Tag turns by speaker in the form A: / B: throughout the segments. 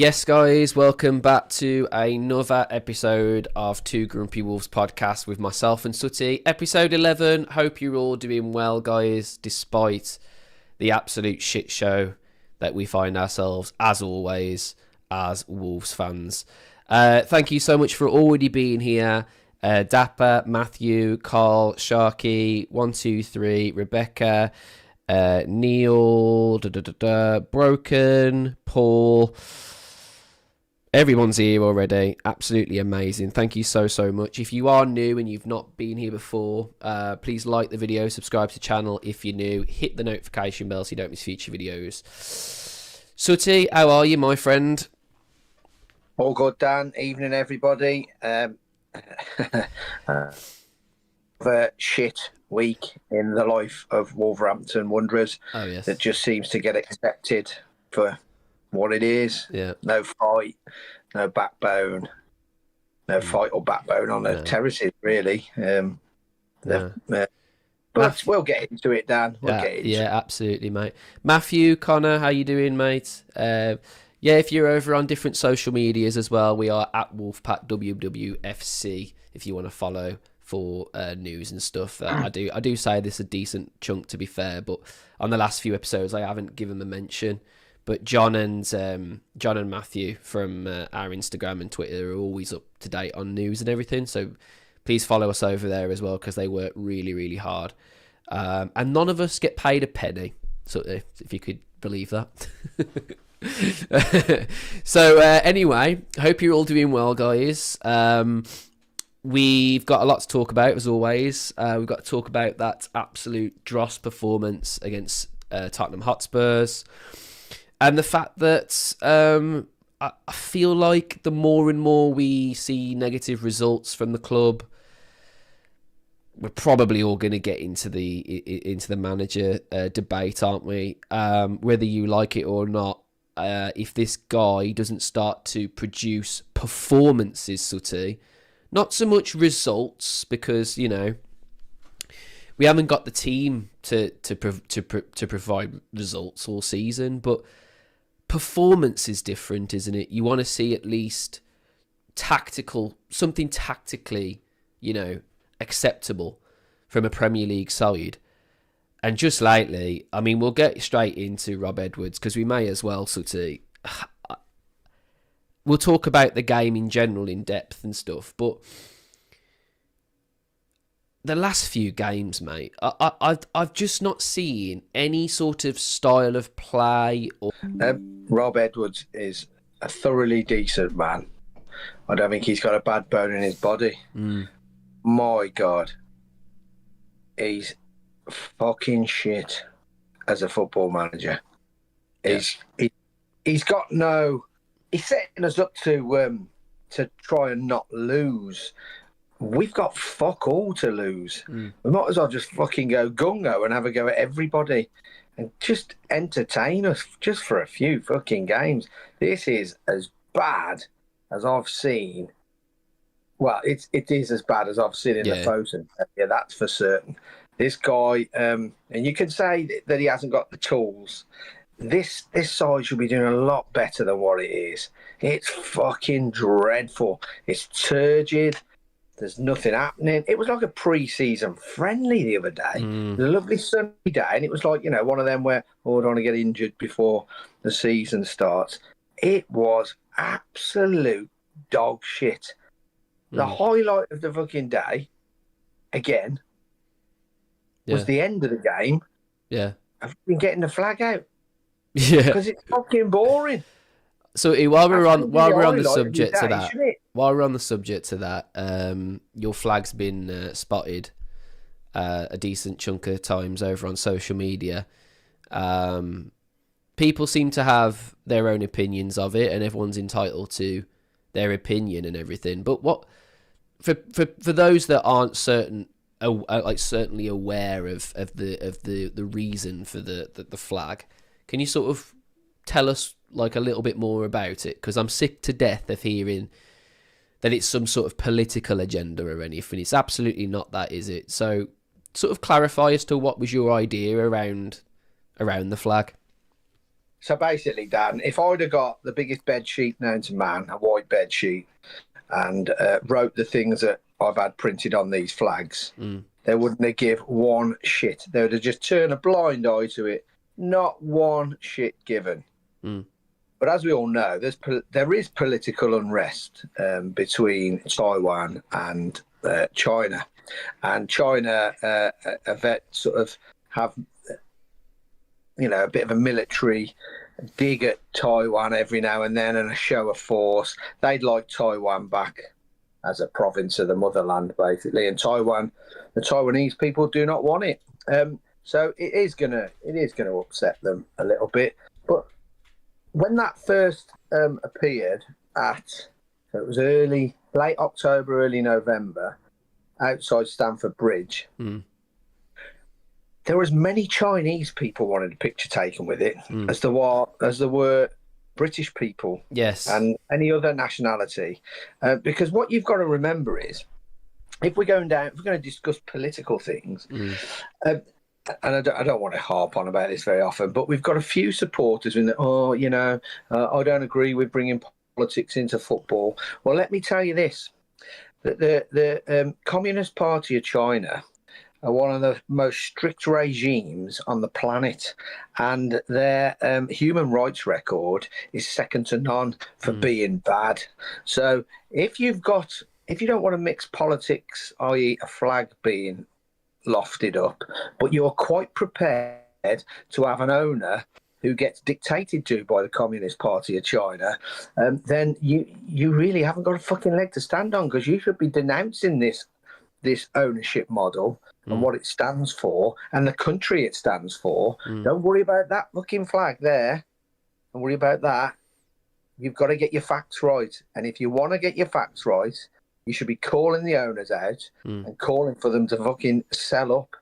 A: Yes, guys, welcome back to another episode of Two Grumpy Wolves podcast with myself and Sutty. Episode 11. Hope you're all doing well, guys, despite the absolute shit show that we find ourselves, as always, as Wolves fans. Thank you so much for already being here. Dapper, Matthew, Carl, Sharky, 123, Rebecca, Neil, Broken, Paul. Everyone's here already. Absolutely amazing. Thank you so much. If you are new and you've not been here before, please like the video, subscribe to the channel if you're new, hit the notification bell so you don't miss future videos. Sutty, how are you, my friend?
B: All good, Dan. Evening, everybody. A shit week in the life of Wolverhampton Wanderers.
A: Oh, yes.
B: That just seems to get accepted for what it is.
A: Yeah.
B: No fight, no backbone, no fight or backbone on the terraces, really. But we'll get into it, Dan. We'll get into it.
A: Absolutely, mate. Matthew, Connor, how you doing, mate? If you're over on different social medias as well, we are at Wolfpack WWFC if you want to follow for news and stuff. I do say this a decent chunk, to be fair, but on the last few episodes I haven't given the mention. But John and Matthew from our Instagram and Twitter are always up to date on news and everything. So please follow us over there as well, because they work really, really hard. And none of us get paid a penny, so if you could believe that. So anyway, hope you're all doing well, guys. We've got a lot to talk about, as always. We've got to talk about that absolute dross performance against Tottenham Hotspurs. And the fact that I feel like the more and more we see negative results from the club, we're probably all going to get into the manager debate, aren't we? Whether you like it or not, if this guy doesn't start to produce performances, Sutty, not so much results, because we haven't got the team to provide results all season, but performance is different, isn't it? You want to see at least something tactically, acceptable from a Premier League side. And just lately, I mean, we'll get straight into Rob Edwards, because we may as well, Sutty. We'll talk about the game in general in depth and stuff, but the last few games, mate, I've just not seen any sort of style of play.
B: Rob Edwards is a thoroughly decent man. I don't think he's got a bad bone in his body. My God, he's fucking shit as a football manager.
A: Yeah.
B: He's got no. He's setting us up to try and not lose. We've got fuck all to lose. We might as well just fucking go gung-ho and have a go at everybody and just entertain us just for a few fucking games. This is as bad as I've seen. Well, it is as bad as I've seen in the Fosun. Yeah, that's for certain. This guy, and you can say that he hasn't got the tools. This side should be doing a lot better than what it is. It's fucking dreadful. It's turgid. There's nothing happening. It was like a pre-season friendly the other day. It was a lovely sunny day, and it was like, one of them where, I don't want to get injured before the season starts. It was absolute dog shit. The highlight of the fucking day, again, was the end of the game. Yeah. I've been getting the flag out.
A: Yeah.
B: Because it's fucking boring.
A: So while we're on the subject to that, your flag's been spotted a decent chunk of times over on social media. People seem to have their own opinions of it, and everyone's entitled to their opinion and everything. But what for those that aren't certainly aware of the reason for the flag, can you sort of tell us like a little bit more about it? Because I'm sick to death of hearing that it's some sort of political agenda or anything. It's absolutely not that, is it? So sort of clarify as to what was your idea around the flag.
B: So basically, Dan, if I'd have got the biggest bed sheet known to man, a white bed sheet, and wrote the things that I've had printed on these flags, they wouldn't have give one shit. They would have just turned a blind eye to it. Not one shit given. But as we all know, there is political unrest between Taiwan and China, and China have a bit of a military dig at Taiwan every now and then, and a show of force. They'd like Taiwan back as a province of the motherland, basically, and the Taiwanese people do not want it. So it is gonna upset them a little bit. But when that first appeared it was late October, early November, outside Stamford Bridge, there was many Chinese people wanted a picture taken with it, as there were British people,
A: yes,
B: and any other nationality. Because what you've got to remember is, if we're going to discuss political things, and I don't want to harp on about this very often, but we've got a few supporters in I don't agree with bringing politics into football. Well, let me tell you this: that the Communist Party of China are one of the most strict regimes on the planet, and their human rights record is second to none for being bad. So if you don't want to mix politics, i.e. a flag being lofted up, but you're quite prepared to have an owner who gets dictated to by the Communist Party of China, then you really haven't got a fucking leg to stand on, because you should be denouncing this ownership model and what it stands for and the country it stands for. Don't worry about that fucking flag there. Don't worry about that. You've got to get your facts right. And if you want to get your facts right, you should be calling the owners out and calling for them to fucking sell up,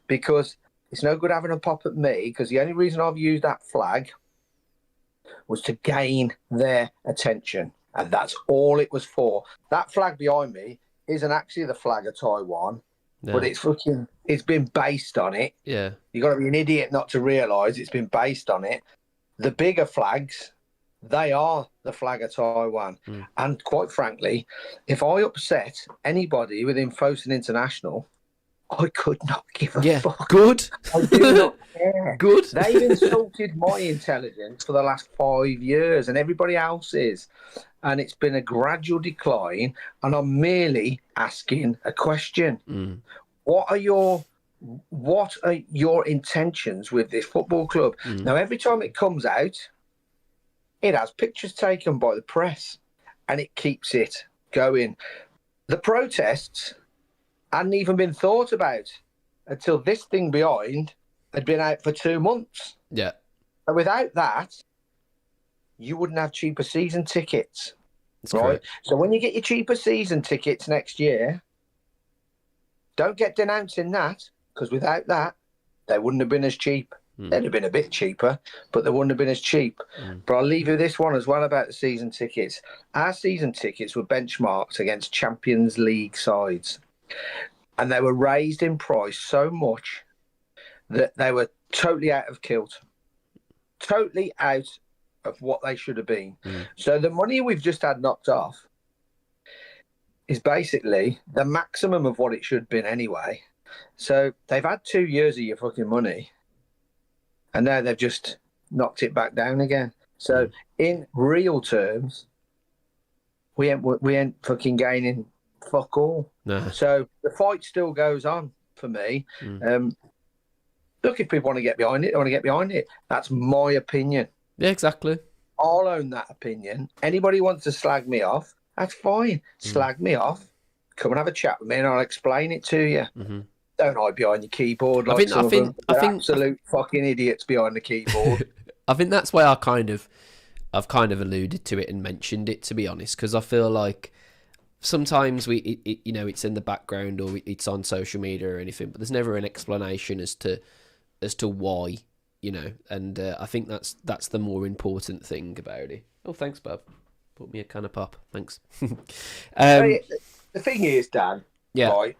B: because it's no good having a pop at me, because the only reason I've used that flag was to gain their attention. And that's all it was for. That flag behind me isn't actually the flag of Taiwan, but it's been based on it.
A: Yeah.
B: You got to be an idiot not to realise it's been based on it. The bigger flags, they are the flag of Taiwan. And quite frankly, if I upset anybody within Fosun International, I could not give a fuck.
A: Good.
B: I do not care.
A: Good.
B: They've insulted my intelligence for the last 5 years, and everybody else's. And it's been a gradual decline, and I'm merely asking a question. What are your intentions with this football club? Now, every time it comes out, it has pictures taken by the press, and it keeps it going. The protests hadn't even been thought about until this thing behind had been out for 2 months.
A: Yeah.
B: And without that, you wouldn't have cheaper season tickets.
A: That's
B: right?
A: correct.
B: So when you get your cheaper season tickets next year, don't get denouncing that, because without that, they wouldn't have been as cheap. They'd have been a bit cheaper, but they wouldn't have been as cheap. But I'll leave you this one as well about the season tickets. Our season tickets were benchmarked against Champions League sides, and they were raised in price so much that they were totally out of kilt, totally out of what they should have been. So the money we've just had knocked off is basically the maximum of what it should have been anyway. So they've had 2 years of your fucking money, and now they've just knocked it back down again. So in real terms, we ain't fucking gaining fuck all.
A: No.
B: So the fight still goes on for me. Look, if people want to get behind it, they want to get behind it. That's my opinion.
A: Yeah, exactly.
B: I'll own that opinion. Anybody wants to slag me off, that's fine. Slag me off. Come and have a chat with me, and I'll explain it to you. Don't hide behind your keyboard like some of them. They're absolute fucking idiots behind the keyboard.
A: I think that's why I've kind of alluded to it and mentioned it, to be honest, because I feel like sometimes it's in the background or it's on social media or anything, but there's never an explanation as to why, and I think that's the more important thing about it. Oh, thanks, Bob. Put me a can of pop. Thanks.
B: The thing is, Dan,
A: yeah,
B: right,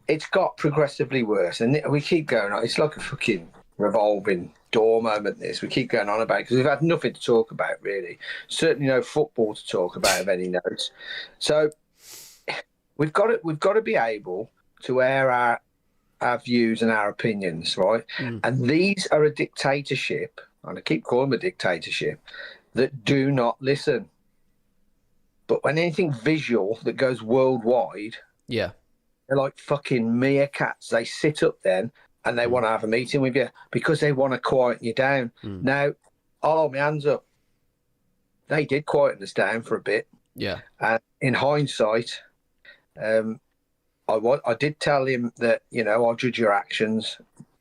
B: it's got progressively worse, and we keep going on. It's like a fucking revolving door moment. This we keep going on about because we've had nothing to talk about really. Certainly no football to talk about of any note. So we've got to be able to air our views and our opinions, right? And these are a dictatorship, and I keep calling them a dictatorship, that do not listen. But when anything visual that goes worldwide,
A: yeah,
B: they're like fucking meerkats. They sit up then and they want to have a meeting with you because they want to quieten you down. Now, I'll hold my hands up. They did quieten us down for a bit.
A: Yeah.
B: And in hindsight, I did tell him that, I'll judge your actions.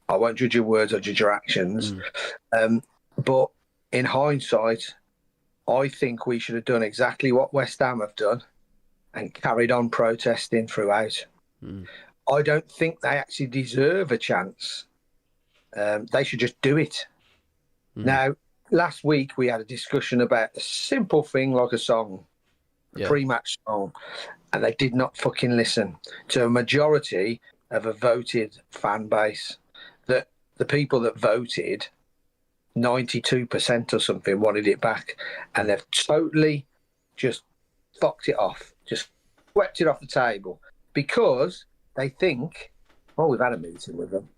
B: I won't judge your words, I'll judge your actions. But in hindsight, I think we should have done exactly what West Ham have done and carried on protesting throughout. I don't think they actually deserve a chance. They should just do it. Now, last week we had a discussion about a simple thing like a song, a pre-match song, and they did not fucking listen to a majority of a voted fan base. That the people that voted, 92% or something, wanted it back, and they've totally just fucked it off, just swept it off the table because they think, oh, we've had a meeting with them.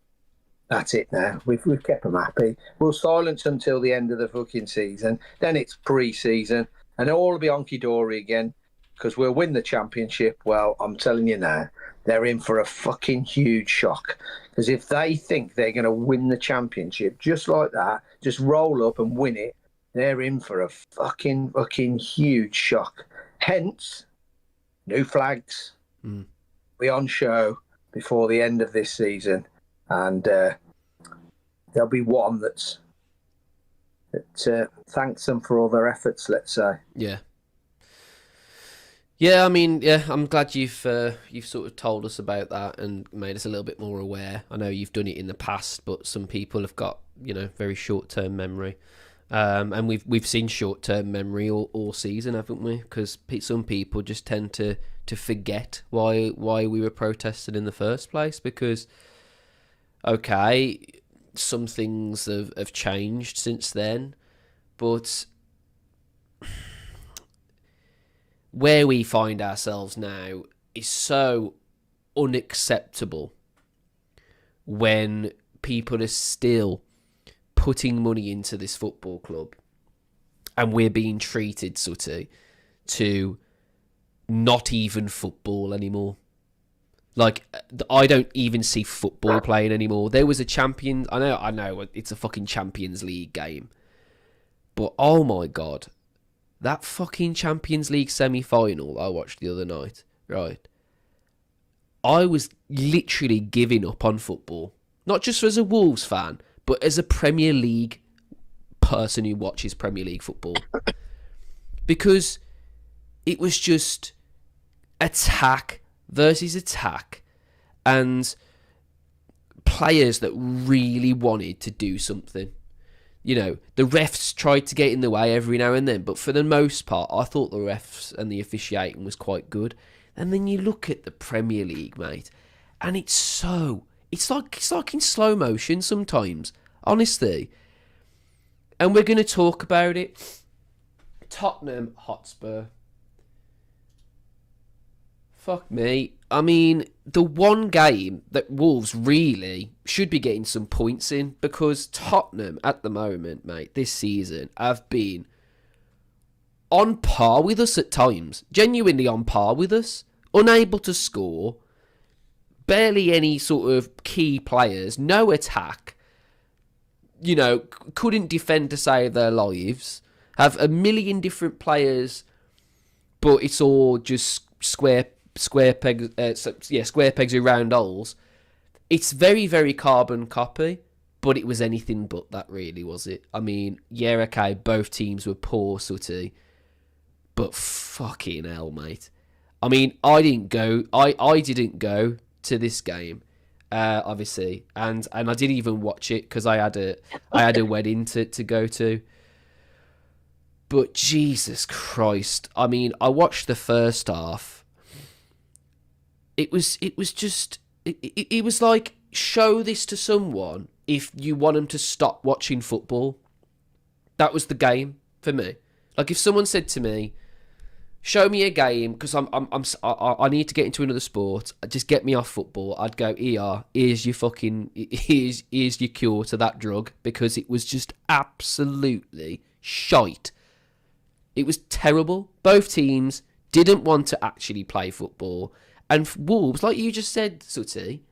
B: That's it now. We've kept them happy. We'll silence them till the end of the fucking season. Then it's pre-season, and all will be honky-dory again because we'll win the championship. Well, I'm telling you now, they're in for a fucking huge shock. Because if they think they're going to win the championship just like that, just roll up and win it, they're in for a fucking huge shock. Hence, new flags. Be on show before the end of this season. And there'll be one that thanks them for all their efforts, let's say.
A: Yeah. Yeah, I mean, I'm glad you've sort of told us about that and made us a little bit more aware. I know you've done it in the past, but some people have got, very short-term memory. And we've seen short-term memory all season, haven't we? Because some people just tend to forget why we were protesting in the first place. Because, okay, some things have changed since then, but where we find ourselves now is so unacceptable when people are still putting money into this football club and we're being treated, Sutty, to not even football anymore. Like, I don't even see football playing anymore. There was a Champions... I know, it's a fucking Champions League game. But, oh my God, that fucking Champions League semi-final I watched the other night, right? I was literally giving up on football. Not just as a Wolves fan, but as a Premier League person who watches Premier League football. Because it was just attack versus attack, and players that really wanted to do something. The refs tried to get in the way every now and then, but for the most part, I thought the refs and the officiating was quite good. And then you look at the Premier League, mate, and it's like in slow motion sometimes, honestly. And we're going to talk about it. Tottenham Hotspur. Fuck me. I mean, the one game that Wolves really should be getting some points in, because Tottenham at the moment, mate, this season have been on par with us at times. Genuinely on par with us. Unable to score. Barely any sort of key players. No attack. Couldn't defend to save their lives. Have a million different players, but it's all just square pegs with round holes. It's very, very carbon copy, but it was anything but that, really, was it? I mean, yeah, okay, both teams were poor, Sutty, but fucking hell, mate. I mean, I didn't go to this game, obviously, and I didn't even watch it because I had a wedding to go to. But Jesus Christ, I mean, I watched the first half. It was like, show this to someone if you want them to stop watching football. That was the game for me. Like, if someone said to me, show me a game, because I need to get into another sport, just get me off football, I'd go, here's your cure to that drug, because it was just absolutely shite. It was terrible. Both teams didn't want to actually play football. And Wolves, like you just said, Sutty,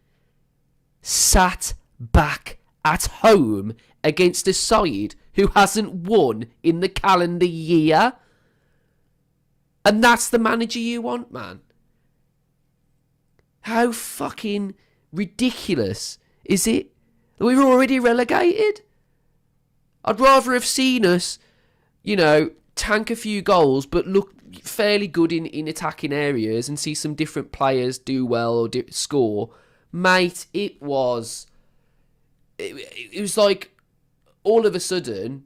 A: sat back at home against a side who hasn't won in the calendar year. And that's the manager you want, man. How fucking ridiculous is it that we're already relegated? I'd rather have seen us, tank a few goals, but look fairly good in attacking areas and see some different players do well or score. Mate, it was like all of a sudden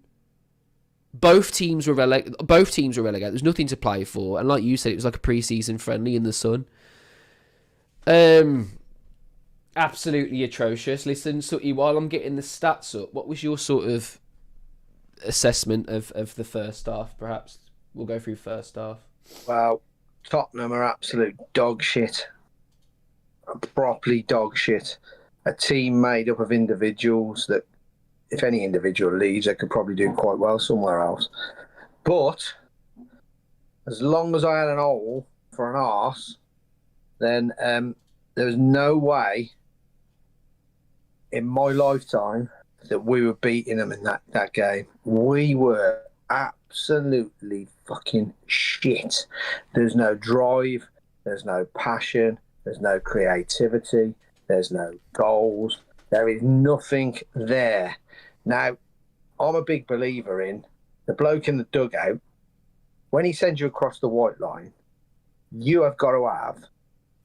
A: both teams were relegated. There's nothing to play for, and like you said, it was like a pre-season friendly in the sun. Absolutely atrocious. Listen, Sutty, while I'm getting the stats up, what was your sort of assessment of the first half? Perhaps we'll go through first half.
B: Well, Tottenham are absolute dog shit. Properly dog shit. A team made up of individuals that, if any individual leaves, they could probably do quite well somewhere else. But as long as I had an hole for an arse, then there was no way in my lifetime that we were beating them in that game. We were absolutely fucking shit. There's no drive, there's no passion, there's no creativity, there's no goals, there is nothing there. Now, I'm a big believer in the bloke in the dugout. When he sends you across the white line, you have got to have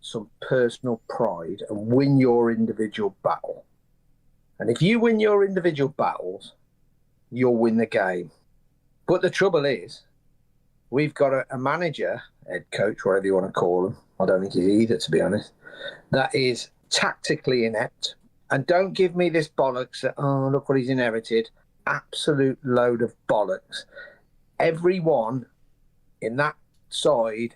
B: some personal pride and win your individual battle. And if you win your individual battles, you'll win the game. But the trouble is, we've got a manager, head coach, whatever you want to call him, I don't think he's either, to be honest, that is tactically inept. And don't give me this bollocks that, oh, look what he's inherited. Absolute load of bollocks. Everyone in that side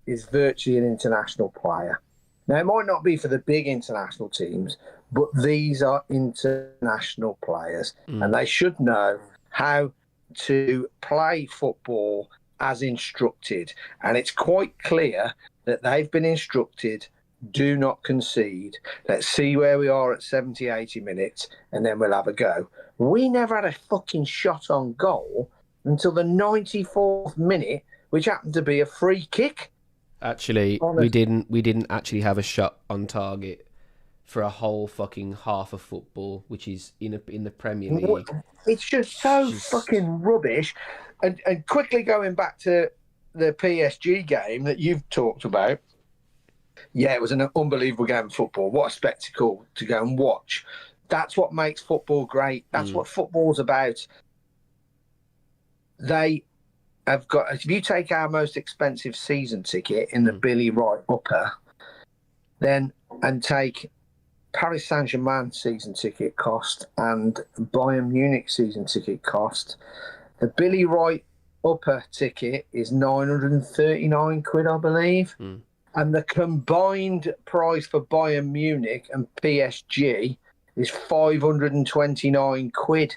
B: is virtually an international player. Now, it might not be for the big international teams, but these are international players, and they should know how to play football as instructed. And it's quite clear that they've been instructed, do not concede. Let's see where we are at 70, 80 minutes, and then we'll have a go. We never had a fucking shot on goal until the 94th minute, which happened to be a free kick.
A: Actually, we didn't actually have a shot on target for a whole fucking half of football, which is in the Premier League.
B: It's just so fucking rubbish. And quickly going back to the PSG game that you've talked about, yeah, it was an unbelievable game of football. What a spectacle to go and watch. That's what makes football great. That's what football's about. They have got, if you take our most expensive season ticket in the Billy Wright upper, then, and take Paris Saint-Germain season ticket cost and Bayern Munich season ticket cost, the Billy Wright upper ticket is 939 quid, I believe. And the combined price for Bayern Munich and PSG is 529 quid.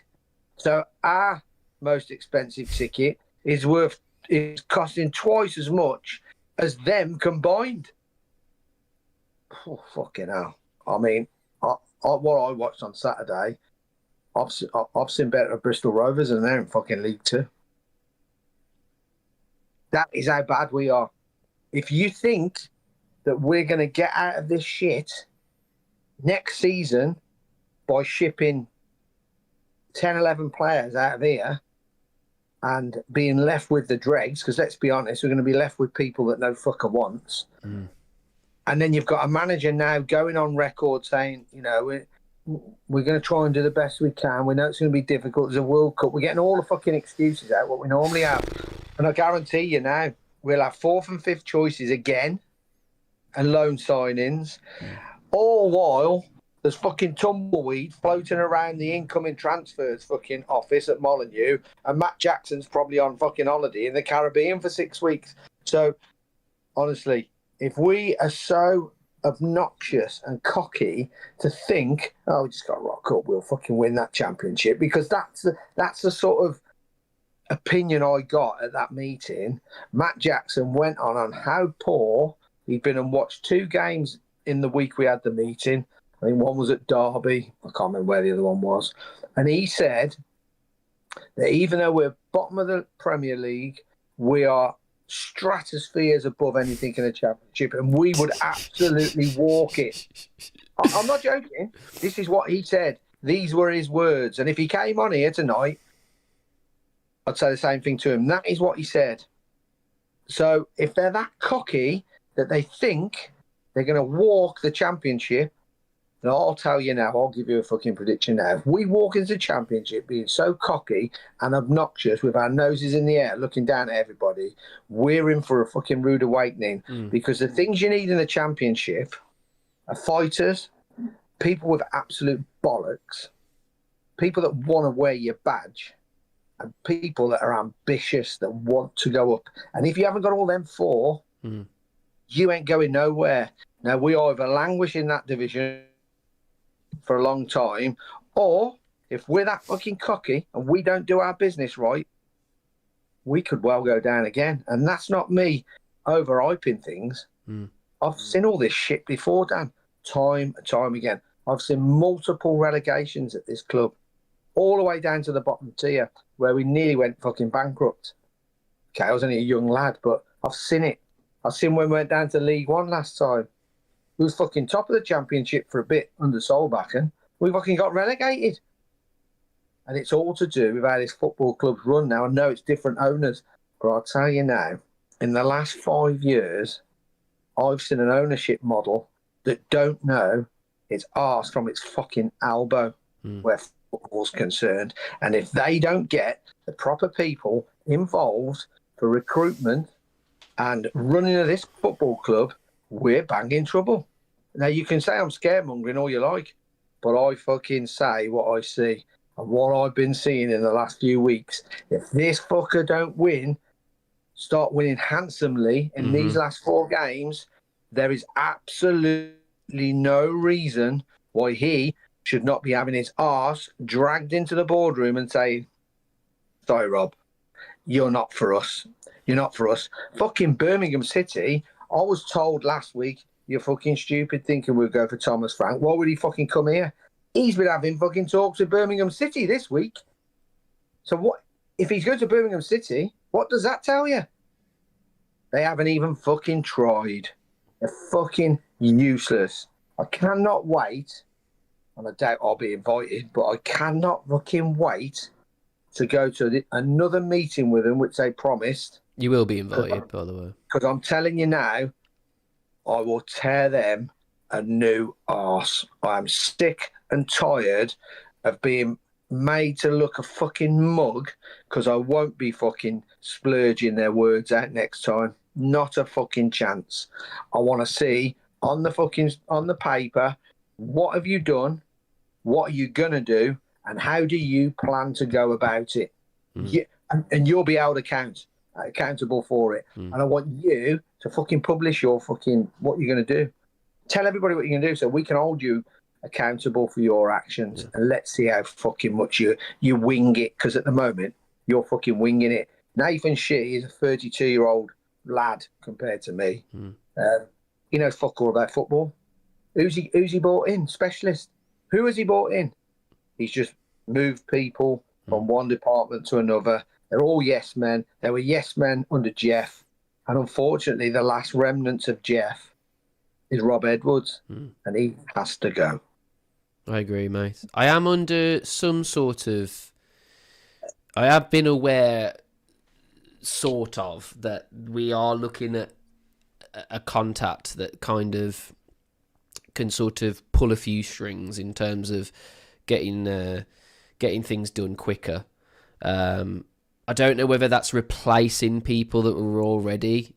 B: So our most expensive ticket is costing twice as much as them combined. Oh, fucking hell. I mean, what I watched on Saturday, I've seen better at Bristol Rovers than they're in fucking League Two. That is how bad we are. If you think that we're going to get out of this shit next season by shipping 10, 11 players out of here and being left with the dregs, because let's be honest, we're going to be left with people that no fucker wants. And then you've got a manager now going on record saying, we're going to try and do the best we can. We know it's going to be difficult. There's a World Cup. We're getting all the fucking excuses out, what we normally have. And I guarantee you now, we'll have fourth and fifth choices again and loan signings, all while There's fucking tumbleweed floating around the incoming transfers fucking office at Molineux, and Matt Jackson's probably on fucking holiday in the Caribbean for 6 weeks. So, honestly, if we are so obnoxious and cocky to think, oh, we just got to rock up, we'll fucking win that championship, because that's the sort of opinion I got at that meeting. Matt Jackson went on how poor he'd been and watched 2 games in the week we had the meeting. I think one was at Derby. I can't remember where the other one was. And he said that even though we're bottom of the Premier League, we are stratospheres above anything in a championship, and we would absolutely walk it. I'm not joking. This is what he said. These were his words. And if he came on here tonight, I'd say the same thing to him. That is what he said. So if they're that cocky that they think they're going to walk the championship, then I'll tell you now, I'll give you a fucking prediction now. If we walk into the championship being so cocky and obnoxious with our noses in the air, looking down at everybody, we're in for a fucking rude awakening. Because the things you need in the championship are fighters, people with absolute bollocks, people that want to wear your badge, and people that are ambitious, that want to go up. And if you haven't got all them 4, you ain't going nowhere. Now, we either languish in that division for a long time, or if we're that fucking cocky and we don't do our business right, we could well go down again. And that's not me overhyping things. I've seen all this shit before, Dan, time and time again. I've seen multiple relegations at this club, all the way down to the bottom tier, where we nearly went fucking bankrupt. Okay, I was only a young lad, but I've seen it. I've seen when we went down to League One last time. We was fucking top of the championship for a bit under Solbakken. We fucking got relegated. And it's all to do with how this football club's run now. I know it's different owners, but I'll tell you now, in the last 5 years, I've seen an ownership model that don't know its arse from its fucking elbow where football's concerned. And if they don't get the proper people involved for recruitment and running of this football club, we're banging trouble. Now, you can say I'm scaremongering all you like, but I fucking say what I see. And what I've been seeing in the last few weeks, if this fucker don't start winning handsomely in these last 4 games, there is absolutely no reason why he should not be having his arse dragged into the boardroom and saying, sorry, Rob, you're not for us. You're not for us. Fucking Birmingham City, I was told last week, you're fucking stupid thinking we'll go for Thomas Frank. Why would he fucking come here? He's been having fucking talks with Birmingham City this week. So what if he's going to Birmingham City, what does that tell you? They haven't even fucking tried. They're fucking useless. I cannot wait, and I doubt I'll be invited, but I cannot fucking wait to go to another meeting with them, which they promised.
A: You will be invited, by the way.
B: Because I'm telling you now, I will tear them a new arse. I'm sick and tired of being made to look a fucking mug because I won't be fucking splurging their words out next time. Not a fucking chance. I want to see on the paper, what have you done? What are you going to do? And how do you plan to go about it? And you'll be held accountable for it. And I want you to fucking publish your fucking, what you're going to do. Tell everybody what you're going to do so we can hold you accountable for your actions. And let's see how fucking much you wing it. Because at the moment, you're fucking winging it. Nathan Shee is a 32-year-old lad compared to me. He knows fuck all about football. Who's he brought in? Specialist. Who has he brought in? He's just moved people from one department to another. They're all yes men. They were yes men under Jeff. And unfortunately, the last remnants of Jeff is Rob Edwards. And he has to go.
A: I agree, mate. I am under some sort of... I have been aware, sort of, that we are looking at a contact that kind of can sort of pull a few strings in terms of getting things done quicker. I don't know whether that's replacing people that were already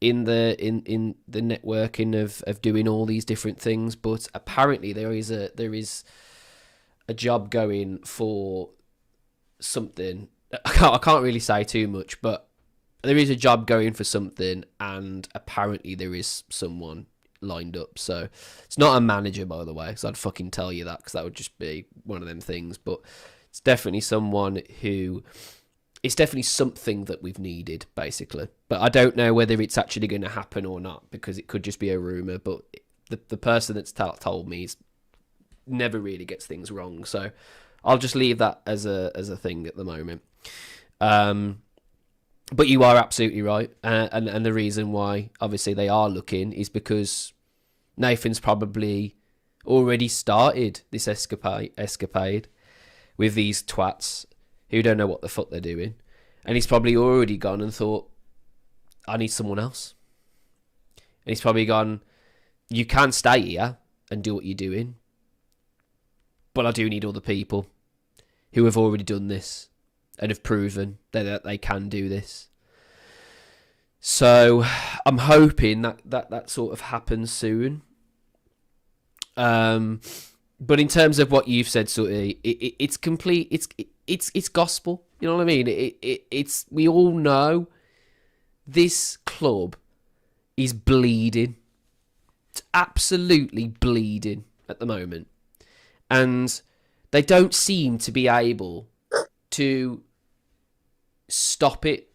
A: in the networking of doing all these different things, but apparently there is a job going for something. I can't really say too much, but there is a job going for something, and apparently there is someone lined up. So it's not a manager, by the way, because I'd fucking tell you that, because that would just be one of them things. But it's definitely someone who... It's definitely something that we've needed, basically. But I don't know whether it's actually going to happen or not, because it could just be a rumour. But the person that's told me never really gets things wrong. So I'll just leave that as a thing at the moment. But you are absolutely right. And the reason why, obviously, they are looking is because Nathan's probably already started this escapade with these twats who don't know what the fuck they're doing. And he's probably already gone and thought, I need someone else. And he's probably gone, you can stay here and do what you're doing, but I do need other people who have already done this and have proven that they can do this. So I'm hoping that sort of happens soon. But in terms of what you've said, Sutty, it's complete. It's gospel. You know what I mean? It's we all know this club is bleeding. It's absolutely bleeding at the moment, and they don't seem to be able to stop it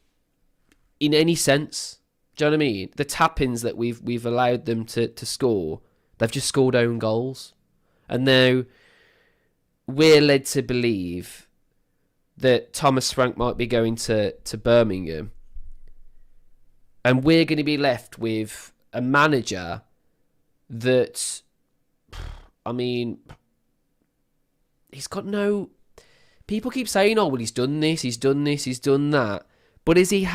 A: in any sense. Do you know what I mean? The tap-ins that we've allowed them to score, they've just scored own goals. And now we're led to believe that Thomas Frank might be going to Birmingham. And we're going to be left with a manager that, I mean, he's got no... People keep saying, oh, well, he's done this, he's done this, he's done that. But has he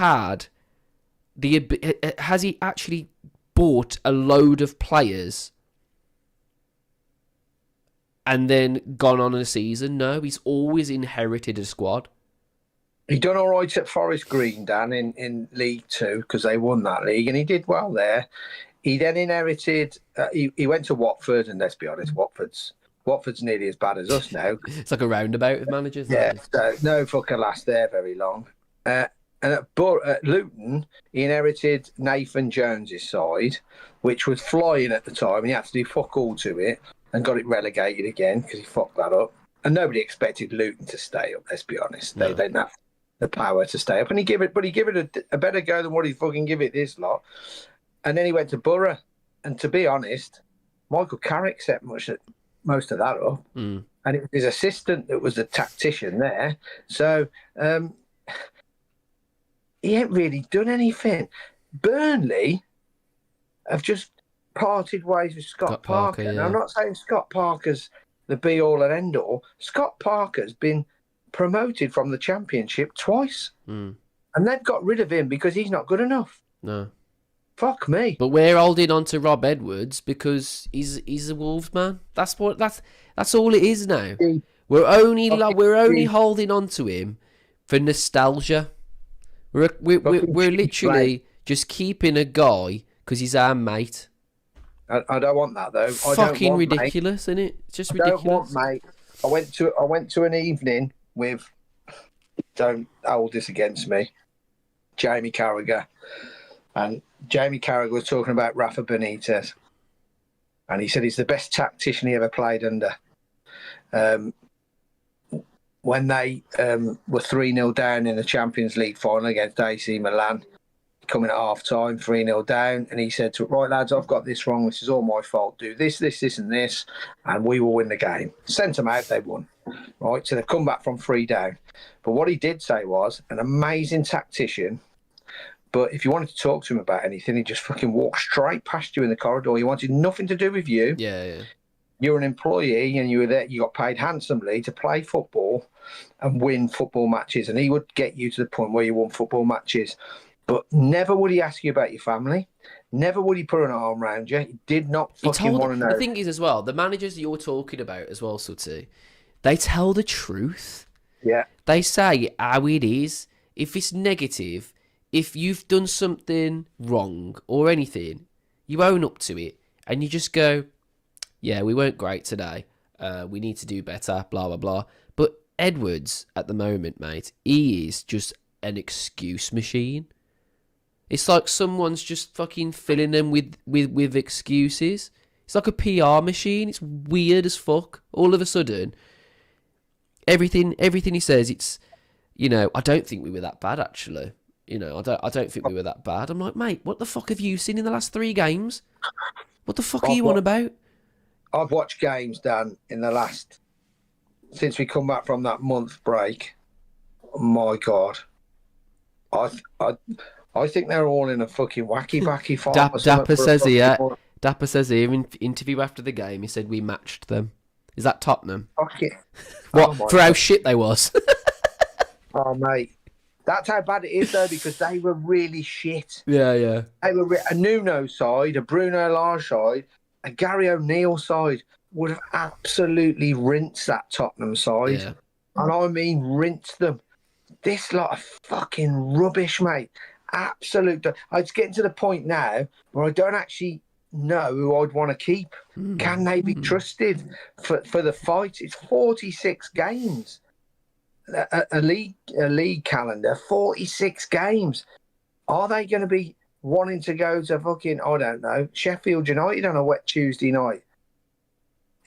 A: actually bought a load of players and then gone on a season? No, he's always inherited a squad.
B: He done all right at Forest Green, Dan, in League Two, because they won that league, and he did well there. He then inherited... he went to Watford, and let's be honest, Watford's nearly as bad as us now.
A: It's like a roundabout of managers.
B: Yeah, so no fucking last there very long. And at Luton, he inherited Nathan Jones's side, which was flying at the time, and he had to do fuck all to it, and got it relegated again because he fucked that up. And nobody expected Luton to stay up. Let's be honest, no. They didn't have the power to stay up, and he gave it a better go than what he fucking give it this lot. And then he went to Borough, and to be honest, Michael Carrick set most of that up, and it was his assistant that was the tactician there. So he ain't really done anything. Burnley have just parted ways with Scott Parker. Yeah. Now, I'm not saying Scott Parker's the be-all and end-all. Scott Parker's been promoted from the Championship twice, and they've got rid of him because he's not good enough.
A: No.
B: Fuck me.
A: But we're holding on to Rob Edwards because he's a Wolves man. That's all it is now. We're only holding on to him for nostalgia. We're literally just keeping a guy because he's our mate.
B: I don't want that though.
A: Fucking ridiculous, isn't it? It's just ridiculous.
B: I don't want, mate. I went to an evening with, don't hold this against me, Jamie Carragher. And Jamie Carragher was talking about Rafa Benitez. And he said he's the best tactician he ever played under. When they were 3-0 down in the Champions League final against AC Milan, coming at half-time, 3-0 down, and he said, right, lads, I've got this wrong. This is all my fault. Do this, and this, and we will win the game. Sent them out, they won. Right, so they've come back from 3 down. But what he did say was, an amazing tactician, but if you wanted to talk to him about anything, he'd just fucking walk straight past you in the corridor. He wanted nothing to do with you.
A: Yeah.
B: You're an employee and you were there. You got paid handsomely to play football and win football matches. And he would get you to the point where you won football matches. But never would he ask you about your family. Never would he put an arm around you. He did not fucking want to know.
A: The thing is as well, the managers you're talking about as well, Sutty, they tell the truth.
B: Yeah.
A: They say how it is. If it's negative, if you've done something wrong or anything, you own up to it and you just go, yeah, we weren't great today. We need to do better, blah, blah, blah. But Edwards, at the moment, mate, he is just an excuse machine. It's like someone's just fucking filling them with excuses. It's like a PR machine. It's weird as fuck. All of a sudden, everything he says, it's, I don't think we were that bad, actually. I don't think we were that bad. I'm like, mate, what the fuck have you seen in the last 3 games? What the fuck are you on about?
B: I've watched games, Dan, since we come back from that month break. My God. I think they're all in a fucking wacky farm.
A: Dapper says here in interview after the game, he said we matched them. Is that Tottenham?
B: Fuck it.
A: What, for how shit they was?
B: Oh, mate. That's how bad it is, though, because they were really shit.
A: Yeah.
B: They were a Nuno side, a Bruno Lage side, a Gary O'Neill side would have absolutely rinsed that Tottenham side.
A: Yeah.
B: And I mean rinsed them. This lot of fucking rubbish, mate. Absolute. It's getting to the point now where I don't actually know who I'd want to keep. Can they be trusted for the fight? It's 46 games. A league calendar, 46 games. Are they going to be wanting to go to fucking, I don't know, Sheffield United on a wet Tuesday night?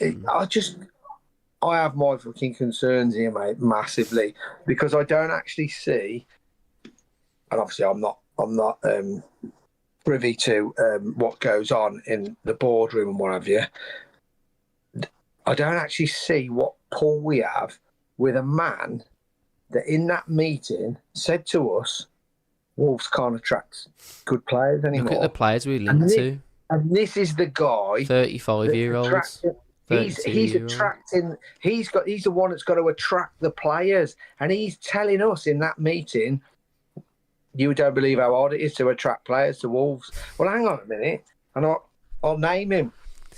B: I have my fucking concerns here, mate, massively, because I don't actually see, and obviously I'm not privy to what goes on in the boardroom and what have you. I don't actually see what pull we have with a man that in that meeting said to us, Wolves can't attract good players anymore.
A: Look at the players we linked to.
B: And this is the guy,
A: 35-year-olds.
B: He's attracting. He's the one that's got to attract the players, and he's telling us in that meeting, you don't believe how hard it is to attract players to Wolves. Well, hang on a minute, and I'll name him.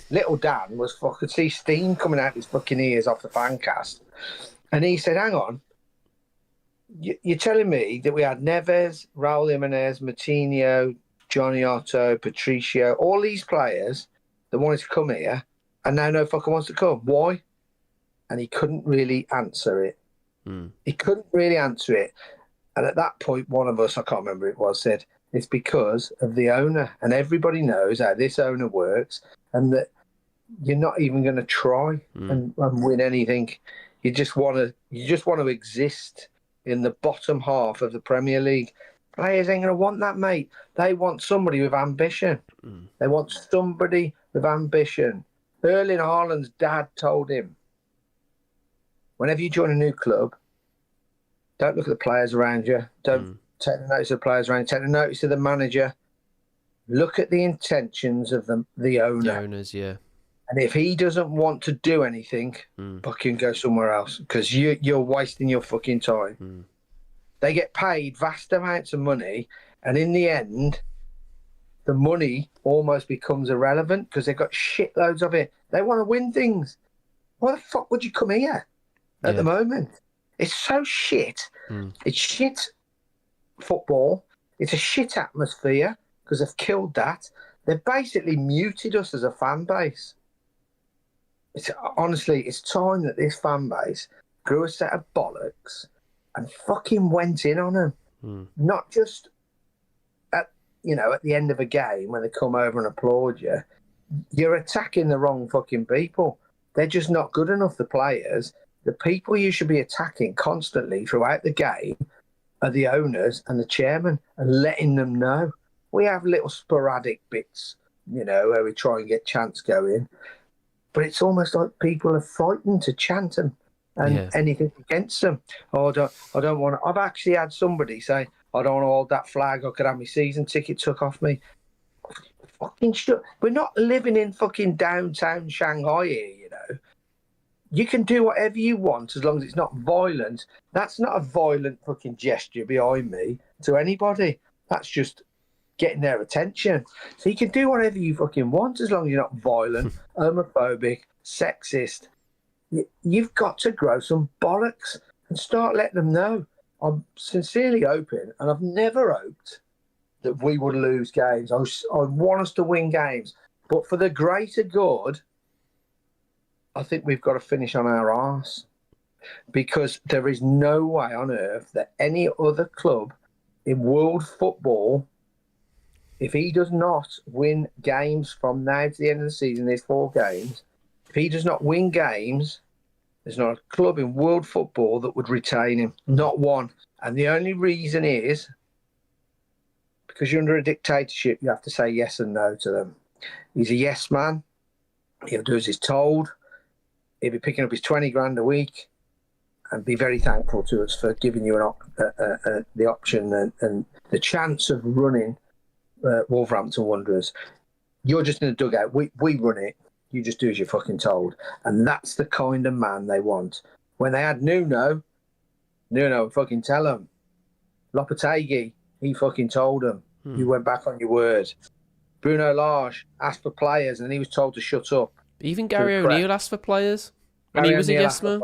B: Little Dan could see steam coming out his fucking ears off the fancast, and he said, "Hang on, you're telling me that we had Neves, Raul Jimenez, Moutinho, Johnny Otto, Patricio, all these players that wanted to come here, and now no fucker wants to come. Why?" And he couldn't really answer it. He couldn't really answer it. And at that point, one of us, I can't remember who it was, said, it's because of the owner. And everybody knows how this owner works, and that you're not even going to try and win anything. You just want to exist in the bottom half of the Premier League. Players ain't going to want that, mate. They want somebody with ambition. They want somebody with ambition. Erling Haaland's dad told him, whenever you join a new club, don't look at the players around you. Don't take the notice of the players around you. Take the notice of the manager. Look at the intentions of the owner.
A: The owners, yeah.
B: And if he doesn't want to do anything, fucking go somewhere else, because you're wasting your fucking time. They get paid vast amounts of money, and in the end, the money almost becomes irrelevant because they've got shitloads of it. They want to win things. Why the fuck would you come here at the moment? It's so shit. It's shit football. It's a shit atmosphere because they've killed that. They've basically muted us as a fan base. Honestly, it's time that this fan base grew a set of bollocks and fucking went in on them. Not just at the end of a game when they come over and applaud you. You're attacking the wrong fucking people. They're just not good enough, the players. The people you should be attacking constantly throughout the game are the owners and the chairman, and letting them know. We have little sporadic bits, where we try and get chants going. But it's almost like people are frightened to chant them and anything against them. Oh, I don't want to. I've actually had somebody say, I don't want to hold that flag. I could have my season ticket took off me. Fucking shit. We're not living in fucking downtown Shanghai here, You can do whatever you want as long as it's not violent. That's not a violent fucking gesture behind me to anybody. That's just getting their attention. So you can do whatever you fucking want as long as you're not violent, homophobic, sexist. You've got to grow some bollocks and start letting them know. I'm sincerely hoping, and I've never hoped that we would lose games. I want us to win games, but for the greater good, I think we've got to finish on our arse, because there is no way on earth that any other club in world football, if he does not win games from now to the end of the season, there's 4 games. If he does not win games, there's not a club in world football that would retain him. Not one. And the only reason is because you're under a dictatorship, you have to say yes and no to them. He's a yes man. He'll do as he's told. He'll be picking up his 20 grand a week and be very thankful to us for giving you the option and the chance of running Wolverhampton Wanderers. You're just in the dugout. We run it. You just do as you're fucking told. And that's the kind of man they want. When they had Nuno fucking tell him. Lopetegui, he fucking told him. You went back on your word. Bruno Lage asked for players and he was told to shut up.
A: Even Gary O'Neill asked for players when he was a yes man.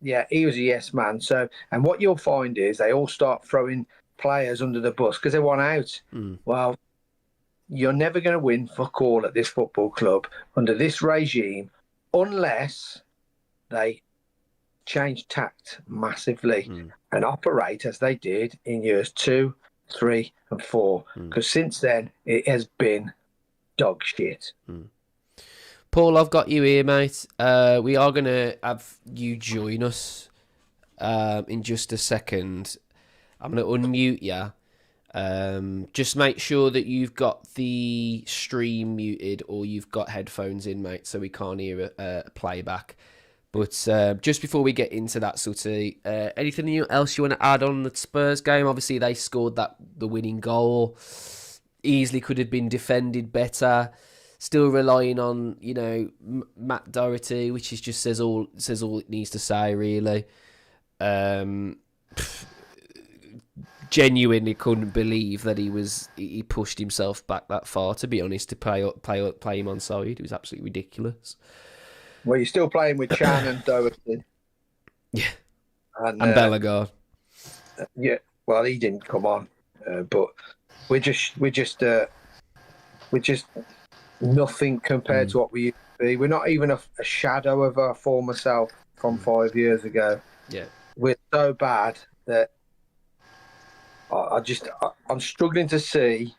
B: Yeah, he was a yes man. So, and what you'll find is they all start throwing players under the bus because they want out. Well, you're never going to win fuck all at this football club under this regime unless they change tact massively and operate as they did in years 2, 3 and 4. Because since then, it has been dog shit.
A: Paul, I've got you here, mate. We are going to have you join us in just a second. I'm going to unmute you. Just make sure that you've got the stream muted or you've got headphones in, mate, so we can't hear a playback. But just before we get into that, Sutty, anything else you want to add on the Spurs game? Obviously, they scored the winning goal. Easily could have been defended better. Still relying on, Matt Doherty, which is just says all it needs to say, really. Genuinely couldn't believe that he pushed himself back that far, to be honest, to play him on side. It was absolutely ridiculous.
B: Well, you're still playing with Chan and Doherty.
A: Yeah. And Bellegarde.
B: Yeah. Well, he didn't come on, but we're just nothing compared to what we used to be. We're not even a shadow of our former self from 5 years ago.
A: Yeah.
B: We're so bad that I'm struggling to see,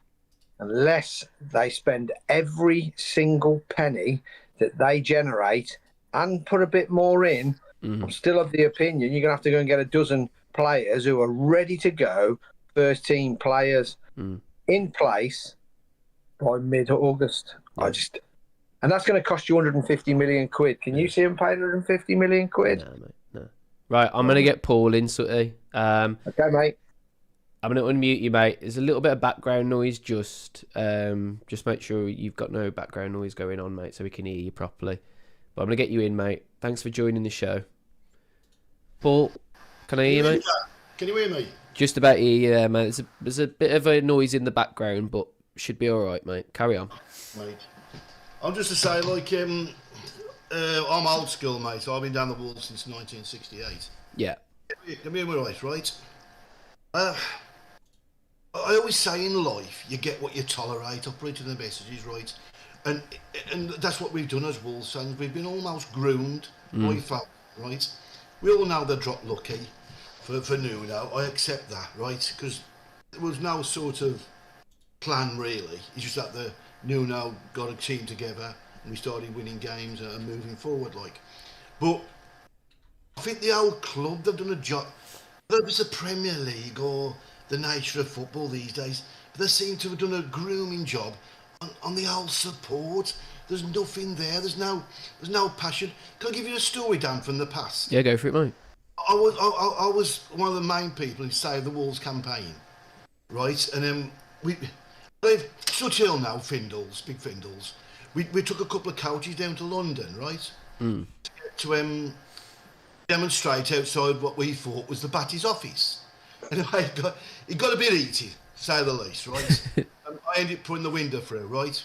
B: unless they spend every single penny that they generate and put a bit more in. I'm still of the opinion you're going to have to go and get a dozen players who are ready to go, first team players in place by mid-August.
A: Yeah.
B: And that's going to cost you 150 million quid. Can you see them paying 150 million quid?
A: No, mate, no. Right, I'm going to get Paul in, Sutty.
B: Okay, mate.
A: I'm going to unmute you, mate. There's a little bit of background noise. Just make sure you've got no background noise going on, mate, so we can hear you properly. But I'm going to get you in, mate. Thanks for joining the show. Paul, can I hear you, mate?
C: Can you hear me?
A: Just about hear you, mate. There's a bit of a noise in the background, but should be all right, mate. Carry on.
C: Mate. I'm just to say, I'm old school, mate, so I've been down the wall since 1968.
A: Yeah.
C: Can you hear me right? I always say in life, you get what you tolerate. I've put it in the messages, right? And that's what we've done as Wolves fans. We've been almost groomed by felt, right? We all know they dropped lucky for Nuno. I accept that, right? Because there was no sort of plan, really. It's just that the Nuno got a team together and we started winning games and moving forward, But I think the old club, they've done a job. Whether it's the Premier League or the nature of football these days, but they seem to have done a grooming job on the old support. There's nothing there. There's no passion. Can I give you a story, Dan, from the past?
A: Yeah, go for it, mate.
C: I was one of the main people who saved the Wolves campaign, right? And then they've such hill now, big Findles. We took a couple of coaches down to London, right? To demonstrate outside what we thought was the Batty's office. Anyway, it got a bit heated, say the least, right? I ended up putting the window through, right?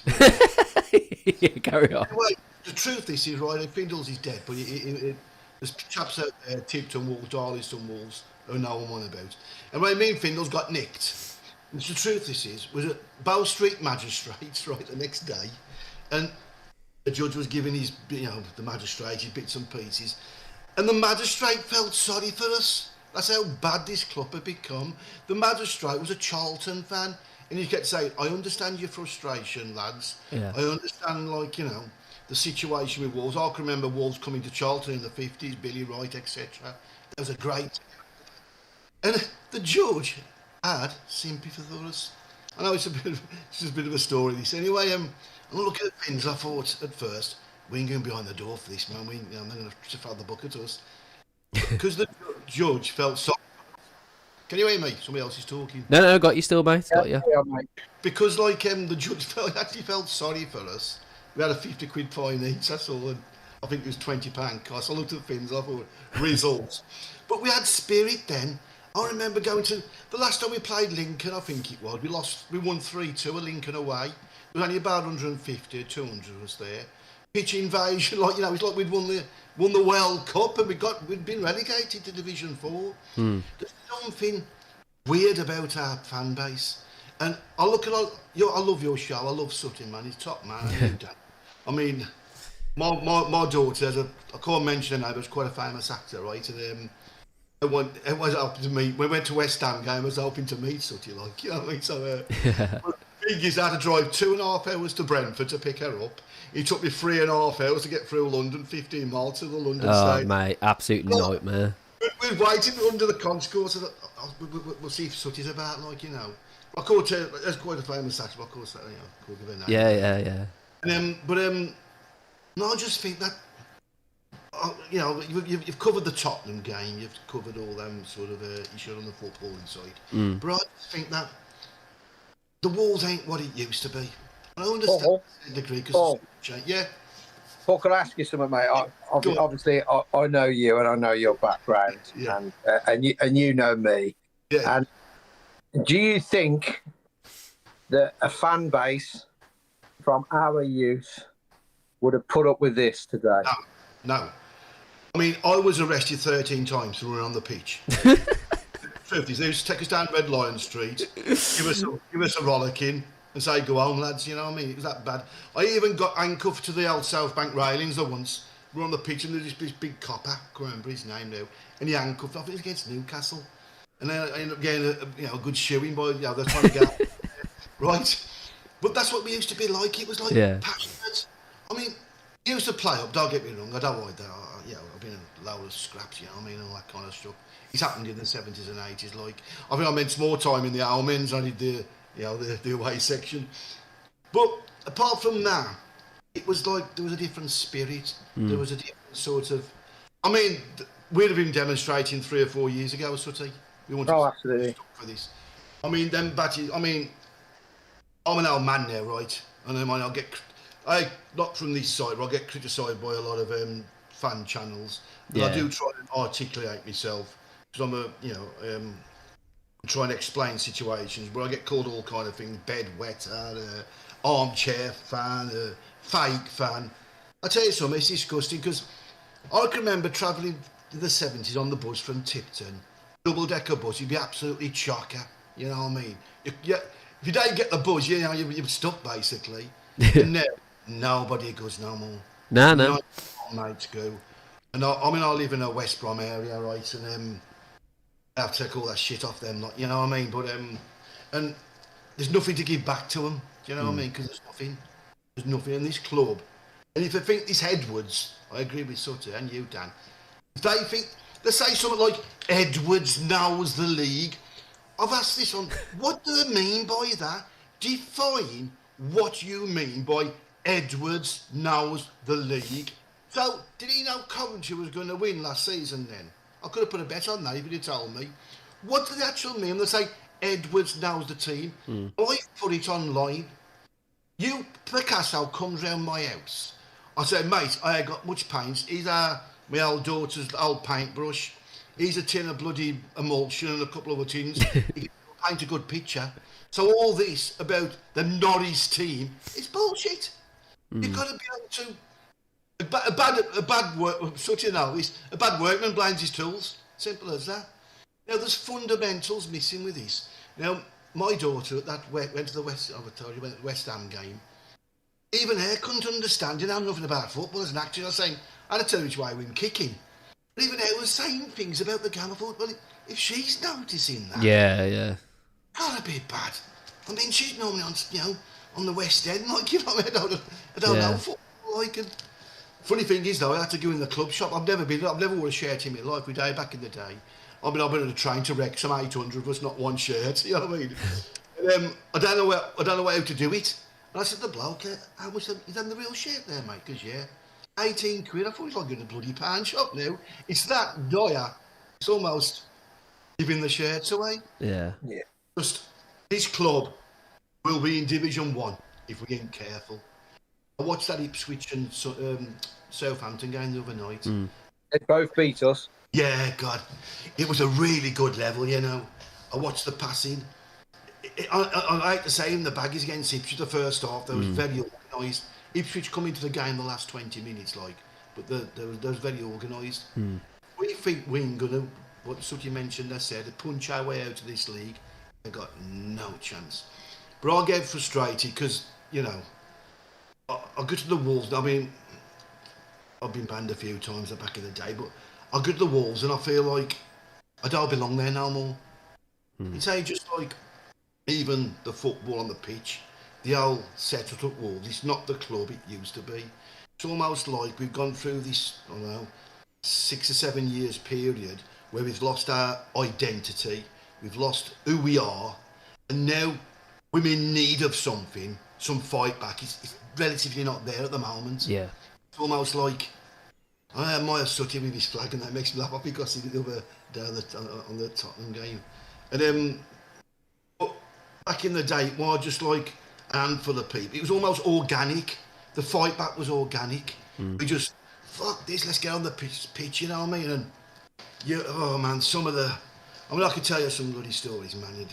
A: Yeah, carry on.
C: Anyway, the truth is right, Findles is dead, but there's chaps out there, Tipton Wolves, Darlington Wolves, who no one won about. And when me and Findle's got nicked, and the truth this is, was at Bow Street Magistrates, right, the next day, and the judge was giving his, the magistrate his bits and pieces, and the magistrate felt sorry for us. That's how bad this club had become. The magistrate was a Charlton fan, and he kept saying, I understand your frustration, lads.
A: Yeah.
C: I understand, the situation with Wolves. I can remember Wolves coming to Charlton in the 50s, Billy Wright, etc. That was a great... And the judge had sympathy for us. I know it's a bit of a story, this. Anyway, I'm looking at things, I thought at first, we ain't going behind the door for this, man. They're going to throw the bucket at us. Because the judge felt so... Can you hear me? Somebody else is talking.
A: No, got you still, mate. Got you.
B: Yeah, mate.
C: Because the judge actually felt sorry for us. We had a 50 quid fine each, that's all. And I think it was £20 cost. I looked at things, I thought, results. But we had spirit then. I remember going to... The last time we played Lincoln, I think it was, we won 3-2 at Lincoln away. There was only about 150, 200 was there. Pitch invasion, it's like we'd won the World Cup and we'd been relegated to Division 4. There's something weird about our fan base. And I look at I love your show. I love Sutty, man. He's top man. I mean, my daughter, I can't mention her name, but it's quite a famous actor, right? And it was hoping to meet. We went to West Ham game. I was hoping to meet Sutty, you know what I mean? So, the thing is, I had to drive 2.5 hours to Brentford to pick her up. It took me 3.5 hours to get through London, 15 miles to the London station.
A: Oh, mate, absolute nightmare.
C: We're waiting under the concourse. We'll see if Sutty's about, I call her, that's quite a famous actor, but of course, could give her name.
A: Yeah.
C: And, no, I just think that, you've covered the Tottenham game, you've covered all them sort of issues on the footballing side. But I just think that the Wolves ain't what it used to be. I understand to a degree because yeah.
B: Paul, can I ask you something, mate? Obviously, I know you and I know your background, and you know me.
C: Yeah.
B: And do you think that a fan base from our youth would have put up with this today?
C: No. I mean, I was arrested 13 times for running on the pitch. Truth is, they used to take us down Red Lion Street, give us a rollicking, and say, go home, lads, you know what I mean? It was that bad. I even got handcuffed to the old South Bank railings once. We were on the pitch and there was this big copper, I can't remember his name now, and he handcuffed, I think it was against Newcastle. And then I ended up getting a good shoeing by, they're trying to get right? But that's what we used to be like. It was like passionate. I mean, you used to play up, don't get me wrong, I don't like that. I've been in a load of scraps, you know what I mean, all that kind of stuff. It's happened in the 70s and 80s, I think I spent more time in the Almonds, I did the away section. But apart from that, it was like there was a different spirit. There was a different sort of... I mean, we'd have been demonstrating 3 or 4 years ago, Sutty. We wanted to
B: absolutely.
C: stop for this. I mean, them batches... I mean, I'm an old man now, right? And then not from this side, but I get criticised by a lot of fan channels. And I do try and articulate myself because I'm trying to explain situations, but I get called all kind of things: bedwetter, armchair fan, fake fan. I tell you something, it's disgusting because I can remember travelling in the 70s on the bus from Tipton, double-decker bus. You'd be absolutely chocker, you know what I mean? If you don't get the bus, you're stuck basically. And now nobody goes no more.
A: No.
C: Mates go. And I live in a West Brom area, right? And I have to take all that shit off them, you know what I mean? But and there's nothing to give back to them, do you know what I mean? Because there's nothing in this club. And if I think this Edwards, I agree with Sutty and you, Dan. If they say something like Edwards knows the league. I've asked this on, what do they mean by that? Define what you mean by Edwards knows the league. So, did he know Coventry was going to win last season then? I could have put a bet on that if he'd told me. What do they actually mean? They say Edwards knows the team. I put it online. Picasso comes round my house. I say, mate, I ain't got much paint. He's my old daughter's old paintbrush. He's a tin of bloody emulsion and a couple of other tins. He can paint a good picture. So all this about the Norris team is bullshit. You've got to be able to... A bad workman blames his tools. Simple as that. Now, there's fundamentals missing with this. Now, my daughter went to the West Ham game. Even her couldn't understand, nothing about football as an actor. I was saying, I had to tell her which way we were kicking. But even her was saying things about the game. I thought, well, if she's noticing that,
A: Yeah.
C: gotta be bad. I mean, she's normally on the West End, like, I don't know football, like. And funny thing is, though, I had to go in the club shop. I've never worn a shirt in my life. We day back in the day. I've been on a train to Wrexham, 800 of us, not one shirt. You know what I mean? And, I don't know how to do it. And I said to the bloke, how much you done the real shirt there, mate? Because, 18 quid. I thought it was like in a bloody pound shop now. It's that dire. It's almost giving the shirts away.
A: Yeah.
C: Just, this club will be in Division 1 if we ain't careful. I watched that Ipswich and Southampton game the other night.
B: They both beat us.
C: Yeah, God. It was a really good level, I watched the passing. I hate to say, in the baggies against Ipswich the first half, they was very organised. Ipswich come into the game the last 20 minutes, but they was very organised. We think we're going to, what Sutty mentioned, I said, punch our way out of this league. They got no chance. But I get frustrated because, I go to the Wolves. I mean, I've been banned a few times back in the day, but I go to the Wolves and I feel like I don't belong there no more. It's just like even the football on the pitch, the old setup at Wolves, it's not the club it used to be. It's almost like we've gone through this, 6 or 7 years period where we've lost our identity, we've lost who we are, and now we're in need of something, some fight back. It's relatively not there at the moment.
A: Yeah.
C: It's almost like I admire Sutty with his flag, and that makes me laugh because he did the other day on the Tottenham game. And but back in the day, it was just like a handful of people. It was almost organic. The fight back was organic. We just, fuck this, let's get on the pitch, you know what I mean? And oh man, I could tell you some bloody stories, man.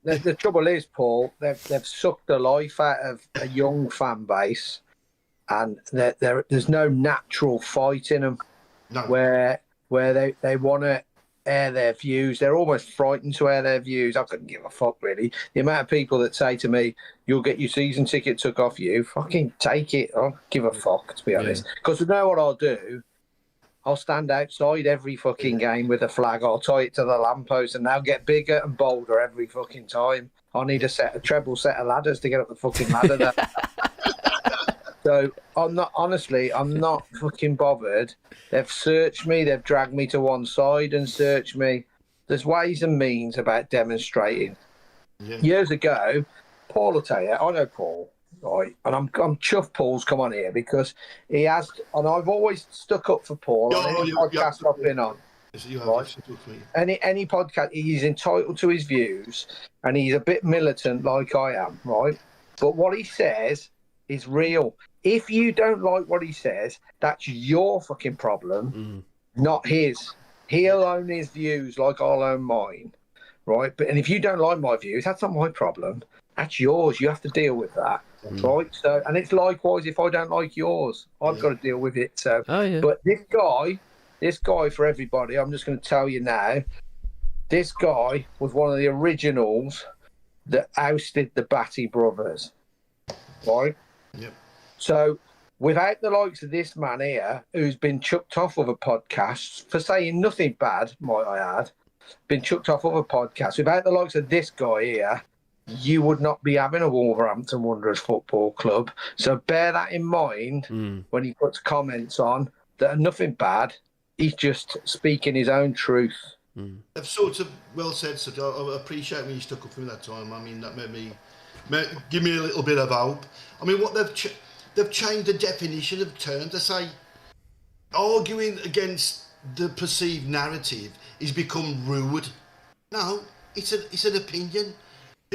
B: The trouble is, Paul, they've sucked the life out of a young fan base, and there's no natural fight in them.
C: No.
B: Where they want to air their views. They're almost frightened to air their views. I couldn't give a fuck, really. The amount of people that say to me, "You'll get your season ticket took off you," fucking take it. I don't give a fuck, to be honest. Because you know what I'll do? I'll stand outside every fucking game with a flag. I'll tie it to the lamppost, and they'll get bigger and bolder every fucking time. I need a treble set of ladders to get up the fucking ladder there. So I'm not fucking bothered. They've searched me. They've dragged me to one side and searched me. There's ways and means about demonstrating. Yeah. Years ago, Paul will tell you. I know Paul, right? And I'm chuffed Paul's come on here because he has. And I've always stuck up for Paul on any podcast I've been on. Right? Any podcast, he's entitled to his views, and he's a bit militant like I am, right? But what he says is real. If you don't like what he says, that's your fucking problem, not his. He'll own his views like I'll own mine, right? And if you don't like my views, that's not my problem. That's yours. You have to deal with that, right? So, and it's likewise if I don't like yours, I've got to deal with it. So, but this guy for everybody, I'm just going to tell you now, this guy was one of the originals that ousted the Batty brothers, right?
C: Yep.
B: So, without the likes of this man here, who's been chucked off other podcasts for saying nothing bad, might I add, been chucked off other podcasts, without the likes of this guy here, you would not be having a Wolverhampton Wanderers football club. So bear that in mind when he puts comments on that are nothing bad. He's just speaking his own truth.
C: I've sort of well said, so I appreciate when you stuck up for me that time. I mean, that give me a little bit of hope. I mean, what they've changed the definition of terms. They say arguing against the perceived narrative is become rude. No, it's an opinion.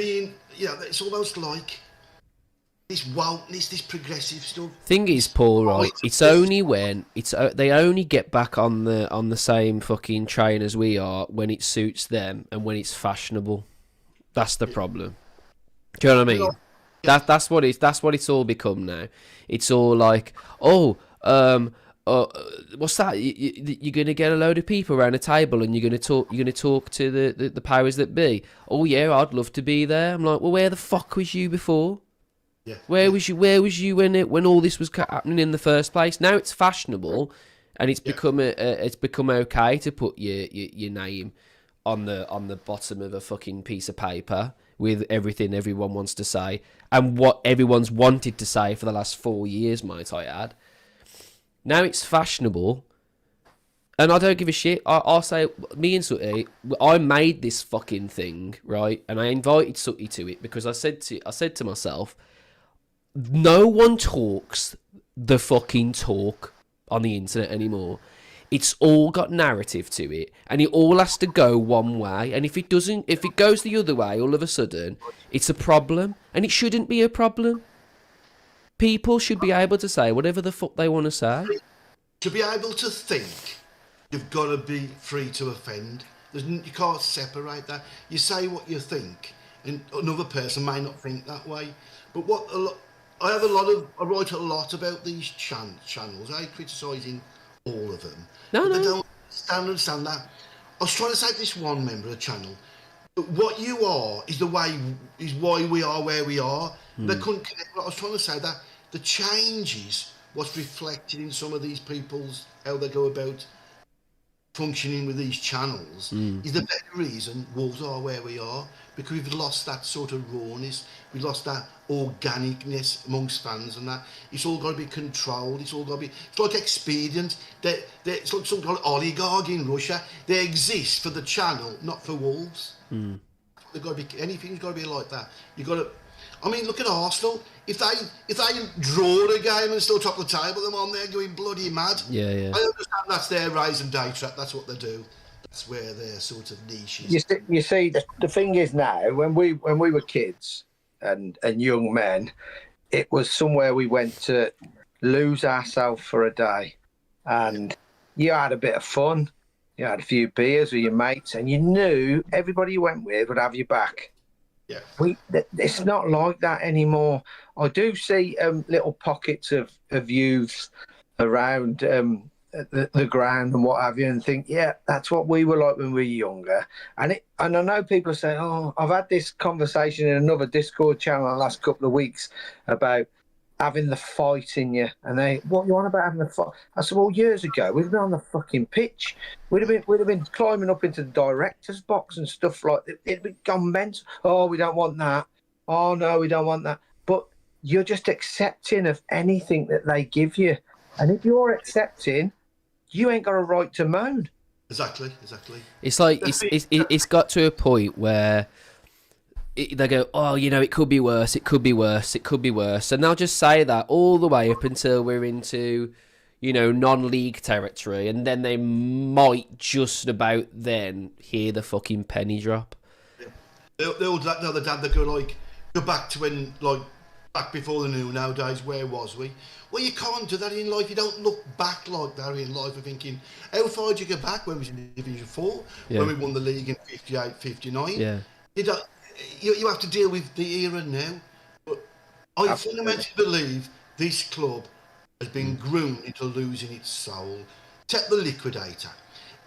C: It's almost like this wokeness, this progressive stuff.
A: Thing is, Paul, right? It's only when they only get back on the same fucking train as we are when it suits them and when it's fashionable. That's the problem. Do you know what I mean? That's what it's all become now. It's all like, what's that? You're gonna get a load of people around a table and you're gonna talk to the powers that be. Oh yeah, I'd love to be there. I'm like, well, where the fuck was you before?
C: Yeah.
A: Where was you when all this was happening in the first place? Now it's fashionable, and it's become okay to put your name on the bottom of a fucking piece of paper with everything everyone wants to say and what everyone's wanted to say for the last 4 years, might I add. Now it's fashionable, and I don't give a shit. I'll say, me and Sutty, I made this fucking thing, right? And I invited Sutty to it because I said to myself, no one talks the fucking talk on the internet anymore. It's all got narrative to it, and it all has to go one way. And if it goes the other way, all of a sudden, it's a problem, and it shouldn't be a problem. People should be able to say whatever the fuck they want to say.
C: To be able to think, you've got to be free to offend. You can't separate that. You say what you think, and another person may not think that way. But I write a lot about these channels. I criticising all of them.
A: No.
C: They don't understand that. I was trying to say to this one member of the channel, what you are is why we are where we are. They couldn't connect. I was trying to say that the changes, what's reflected in some of these people's, how they go about functioning with these channels, is the very reason Wolves are where we are, because we've lost that sort of rawness, we've lost that organicness amongst fans, and that it's all got to be controlled, it's like expedient. It's like some kind of oligarch in Russia. They exist for the channel, not for Wolves. They've got to be, anything's got to be like that. You've got to, I mean, look at Arsenal. If they draw the game and still top the table, they're on there going bloody mad.
A: Yeah.
C: I understand that's their rise and day trap. That's what they do. That's where their sort of niche is.
B: You see, the thing is now, when we were kids and young men, it was somewhere we went to lose ourselves for a day, and you had a bit of fun. You had a few beers with your mates, and you knew everybody you went with would have your back.
C: Yeah.
B: It's not like that anymore. I do see little pockets of youths around the ground and what have you, and think, yeah, that's what we were like when we were younger. And I know people say, oh, I've had this conversation in another Discord channel the last couple of weeks about having the fight in you, and what you want about having the fight? I said, well, years ago we'd have been on the fucking pitch. We'd have been climbing up into the director's box and stuff like that. It'd be gone mental. Oh, we don't want that. Oh no, we don't want that. But you're just accepting of anything that they give you, and if you're accepting, you ain't got a right to moan.
C: Exactly.
A: It's like it's got to a point where they go, oh, it could be worse, it could be worse, it could be worse. And they'll just say that all the way up until we're into, non-league territory. And then they might just about then hear the fucking penny drop.
C: Yeah. The dad that go back to when, back before the new nowadays, where was we? Well, you can't do that in life. You don't look back like that in life of thinking, how far did you go back when we was in Division 4, when we won the league in 58, 59?
A: Yeah.
C: You have to deal with the era now. But I fundamentally believe this club has been groomed into losing its soul. Take the Liquidator.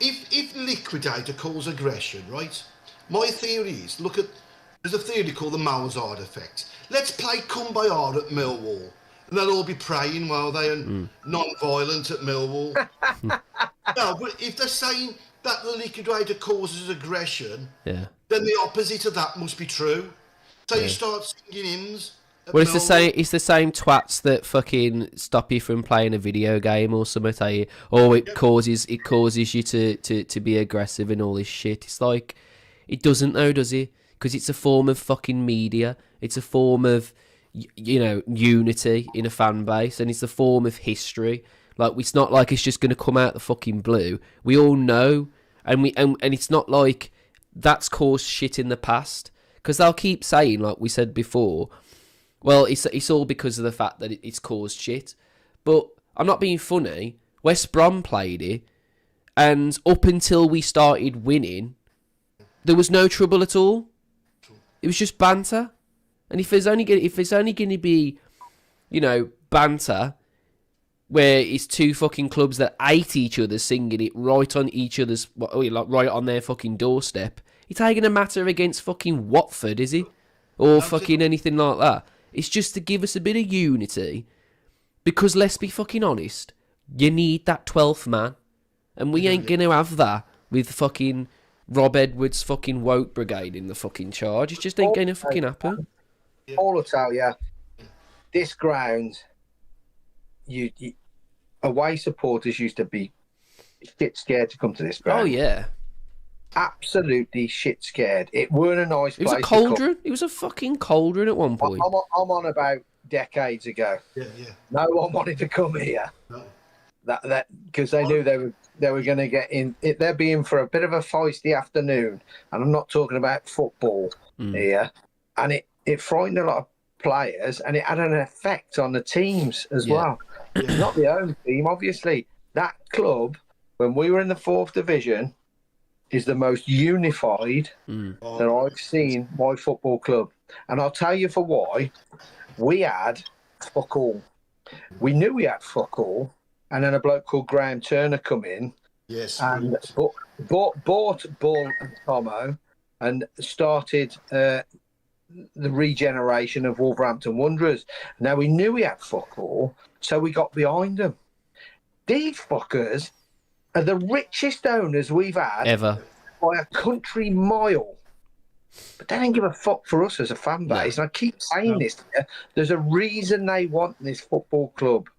C: If Liquidator calls aggression, right? My theory is, there's a theory called the Mozart effect. Let's play Kumbaya at Millwall, and they'll all be praying while they are non-violent at Millwall. No, but if they're saying that the Liquidator causes aggression, then the opposite of that must be true. So you start singing hymns.
A: Well, it's the same twats that fucking stop you from playing a video game or something. It causes you to be aggressive and all this shit. It's like, it doesn't though, does it? Because it's a form of fucking media. It's a form of unity in a fan base, and it's a form of history. Like, it's not like it's just going to come out the fucking blue. We all know, and it's not like that's caused shit in the past, because they'll keep saying, like we said before, well, it's all because of the fact that it's caused shit. But I'm not being funny. West Brom played it, and up until we started winning, there was no trouble at all. It was just banter. And if there's only going to be, banter, where it's two fucking clubs that hate each other singing it right on each other's, like right on their fucking doorstep. He's taking a matter against fucking Watford, is he? Or fucking anything like that. It's just to give us a bit of unity. Because let's be fucking honest, you need that 12th man. And we ain't going to have that with fucking Rob Edwards' fucking woke brigade in the fucking charge. It just ain't going to fucking happen.
B: All I'll tell you, this ground, away supporters used to be shit scared to come to this ground.
A: Oh, yeah.
B: Absolutely shit scared. It weren't a nice place.
A: It was a cauldron. It was a fucking cauldron at one point.
B: I'm on about decades ago.
C: Yeah.
B: No one wanted to come here.
C: No.
B: That because they knew they were going to get in. They're being for a bit of a feisty afternoon, and I'm not talking about football here. And it frightened a lot of players, and it had an effect on the teams as well. Yeah. Not the only team, obviously. That club, when we were in the 4th division, is the most unified that I've seen my football club. And I'll tell you for why. We had fuck all. We knew we had fuck all. And then a bloke called Graham Turner come in.
C: Yes.
B: And bought Bull and Tomo and started the regeneration of Wolverhampton Wanderers. Now, we knew we had fuck all, so we got behind them. These fuckers are the richest owners we've had
A: ever
B: by a country mile. But they don't give a fuck for us as a fan base. No. And I keep saying this. There's a reason they want this football club,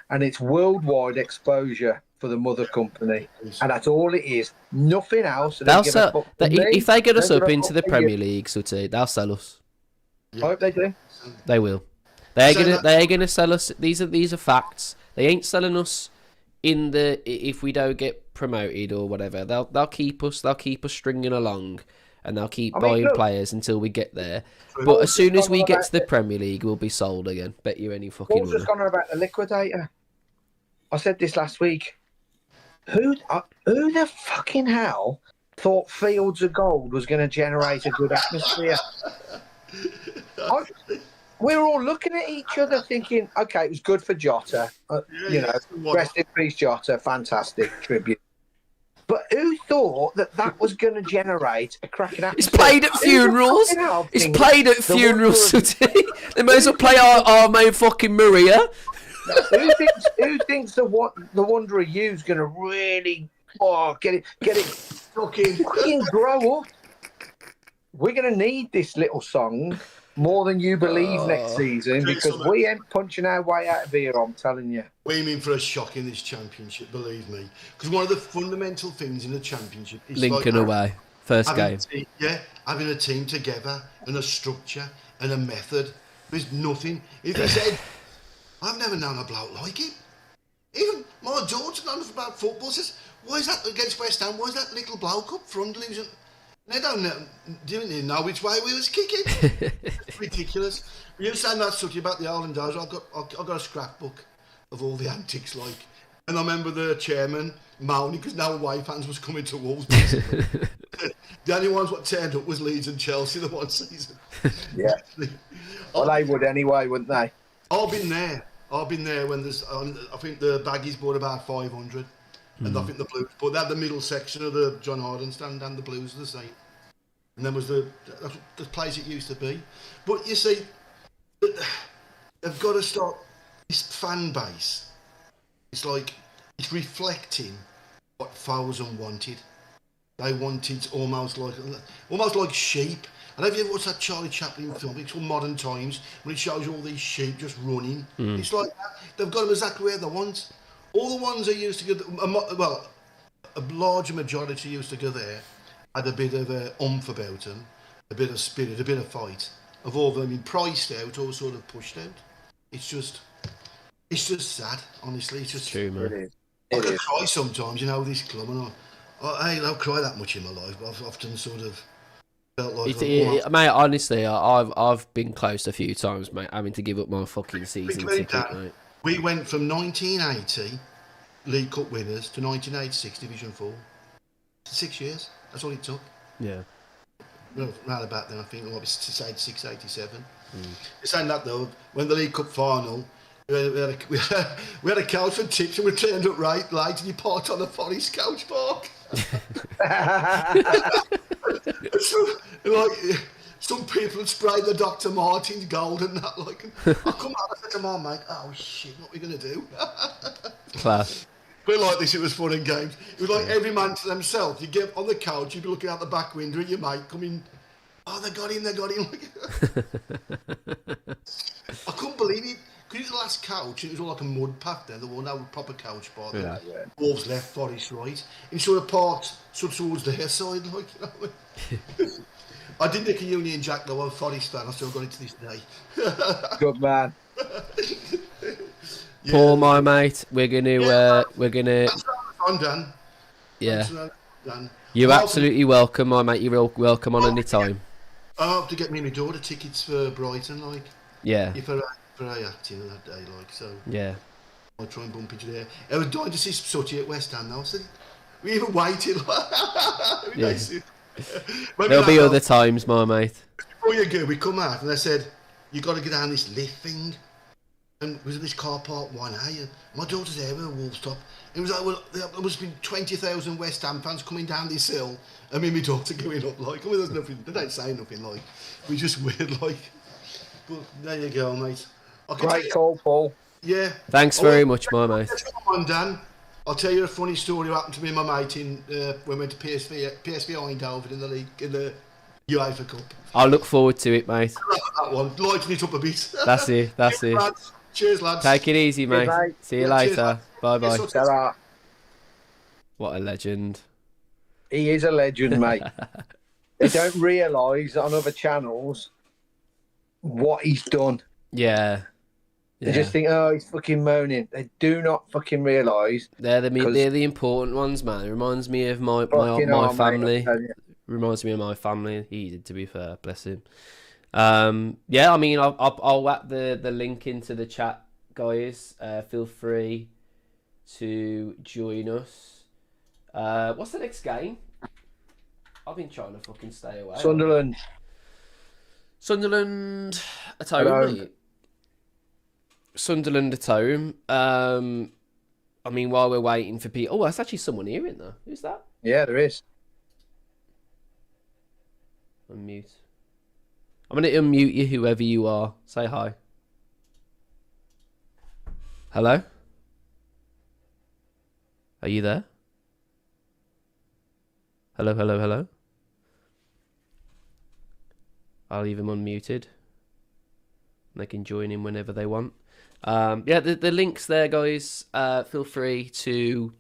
B: and it's worldwide exposure for the mother company, and that's all it is. Nothing else.
A: If they get us up into the Premier League, Sutty, they'll sell us.
B: I hope they do.
A: They will. They're gonna sell us. These are facts. They ain't selling us if we don't get promoted or whatever. They'll keep us. They'll keep us stringing along, and they'll keep buying players until we get there. But as soon as we get to the Premier League, we'll be sold again. Bet you any fucking.
B: Paul's just gone on about the liquidator. I said this last week. Who the fucking hell thought Fields of Gold was going to generate a good atmosphere? We were all looking at each other thinking, okay, it was good for Jota. Rest in peace, Jota. Fantastic tribute. But who thought that was going to generate a cracking atmosphere?
A: It's played at funerals. It's played at funerals, Sutty. They may as well play our main fucking Maria.
B: Who thinks the Wanderer U's going to really get it fucking grow up? We're going to need this little song more than you believe next season, because we ain't punching our way out of here, I'm telling you.
C: We're aiming for a shock in this championship, believe me. Because one of the fundamental things in the championship is
A: Lincoln away, first game.
C: Having a team together and a structure and a method. There's nothing. If he said, I've never known a bloke like him. Even my daughter knows about football, says, why is that against West Ham? Why is that little bloke up front losing? They didn't even know which way we was kicking. It's ridiculous. You saying that Sutty about the olden days? I've got a scrapbook of all the antics, like, and I remember the chairman moaning because no away fans was coming to Wolves. The only ones what turned up was Leeds and Chelsea the one season.
B: Yeah. Well, they would anyway, wouldn't they?
C: I've been there when there's. I think the Baggies bought about 500. And I think the Blues, but they had the middle section of the John Harden stand and the Blues are the same. And then was the place it used to be. But you see, they've got to start, this fan base, it's reflecting what Fosun wanted. They wanted almost like sheep. I don't know if you ever watched that Charlie Chaplin film, it's called Modern Times, when it shows you all these sheep just running. It's like that. They've got them exactly where they want. All the ones that used to go, a large majority used to go there, had a bit of a oomph about them, a bit of spirit, a bit of fight. Of all of them been priced out or sort of pushed out. It's just sad, honestly. It's just
A: true, man.
C: I could cry sometimes, this club, and I don't cry that much in my life, but I've often sort of felt like...
A: mate, honestly, I've been close a few times, mate, having to give up my fucking season ticket, mate.
C: We went from 1980 League Cup winners to 1986 Division 4. 6 years. That's all it took.
A: Yeah.
C: Well, round about then, I think it might be 86, 87. Saying that though, when the League Cup final, We had a couch for tips and we turned up right late and he parked on the Forest couch park. So, like, some people had sprayed the Dr. Martens gold and that. Like, and I come out and I said to my mate, "Oh shit, what are we gonna do?"
A: Class.
C: But like this, it was fun and games. It was like every man to themselves. You get on the couch, you'd be looking out the back window at your mate coming. Oh, they got him. I couldn't believe it. Because it was the last couch, it was all like a mud path there. There was no proper couch bar there. Yeah. Wolves left, Forest right. And sort of parked towards their side, like, you know. I did nick a Union Jack though, I'm a Forest fan. I still got it to this day.
B: Good man.
A: Yeah. Paul, my mate, we're gonna.
C: That's fun, Dan.
A: Yeah.
C: Dan.
A: You're absolutely welcome, my mate. You're welcome on any time.
C: I hope to get me and my daughter tickets for Brighton, like.
A: Yeah.
C: If I acting that day, like, so.
A: Yeah.
C: I'll try and bump into there. I was dying to see Sutty at West Ham now. So we even waited.
A: Yeah. There'll be other times, my mate.
C: Before you go, we come out and they said, "You got to get down this lift thing." And was at this car park 1A, and my daughter's there with a Wolves top. It was like, well, there must have been 20,000 West Ham fans coming down this hill, and me and my daughter going up, like, I mean, there's nothing, they don't say nothing, like, we're just weird, like, but there you go, mate.
B: Great call, Paul.
C: Yeah.
A: Thanks very much, my mate.
C: Come on, Dan. I'll tell you a funny story that happened to me and my mate when we went to PSV Eindhoven in the league, in the UEFA Cup.
A: I'll look forward to it, mate.
C: That one, lighten it up a bit.
A: That's it.
C: Cheers, lads.
A: Take it easy, mate.
B: Good, mate.
A: See you later. Bye.
B: Ta-ra.
A: What a legend.
B: He is a legend, mate. They don't realise on other channels what he's done.
A: Yeah.
B: They just think, oh, he's fucking moaning. They do not fucking realise.
A: They're the important ones, man. It reminds me of my family.
B: Mate,
A: reminds me of my family. He did, to be fair, bless him. Yeah, I mean, I'll whack the link into the chat, guys. Feel free to join us. What's the next game? I've been trying to fucking stay away. Sunderland at home, mate. Sunderland at home. I mean, while we're waiting for people... Oh, there's actually someone here in there. Who's that?
B: Yeah, there is.
A: Unmute. I'm going to unmute you, whoever you are. Say hi. Hello? Are you there? Hello? I'll leave them unmuted. They can join in whenever they want. Yeah, the link's there, guys. Feel free to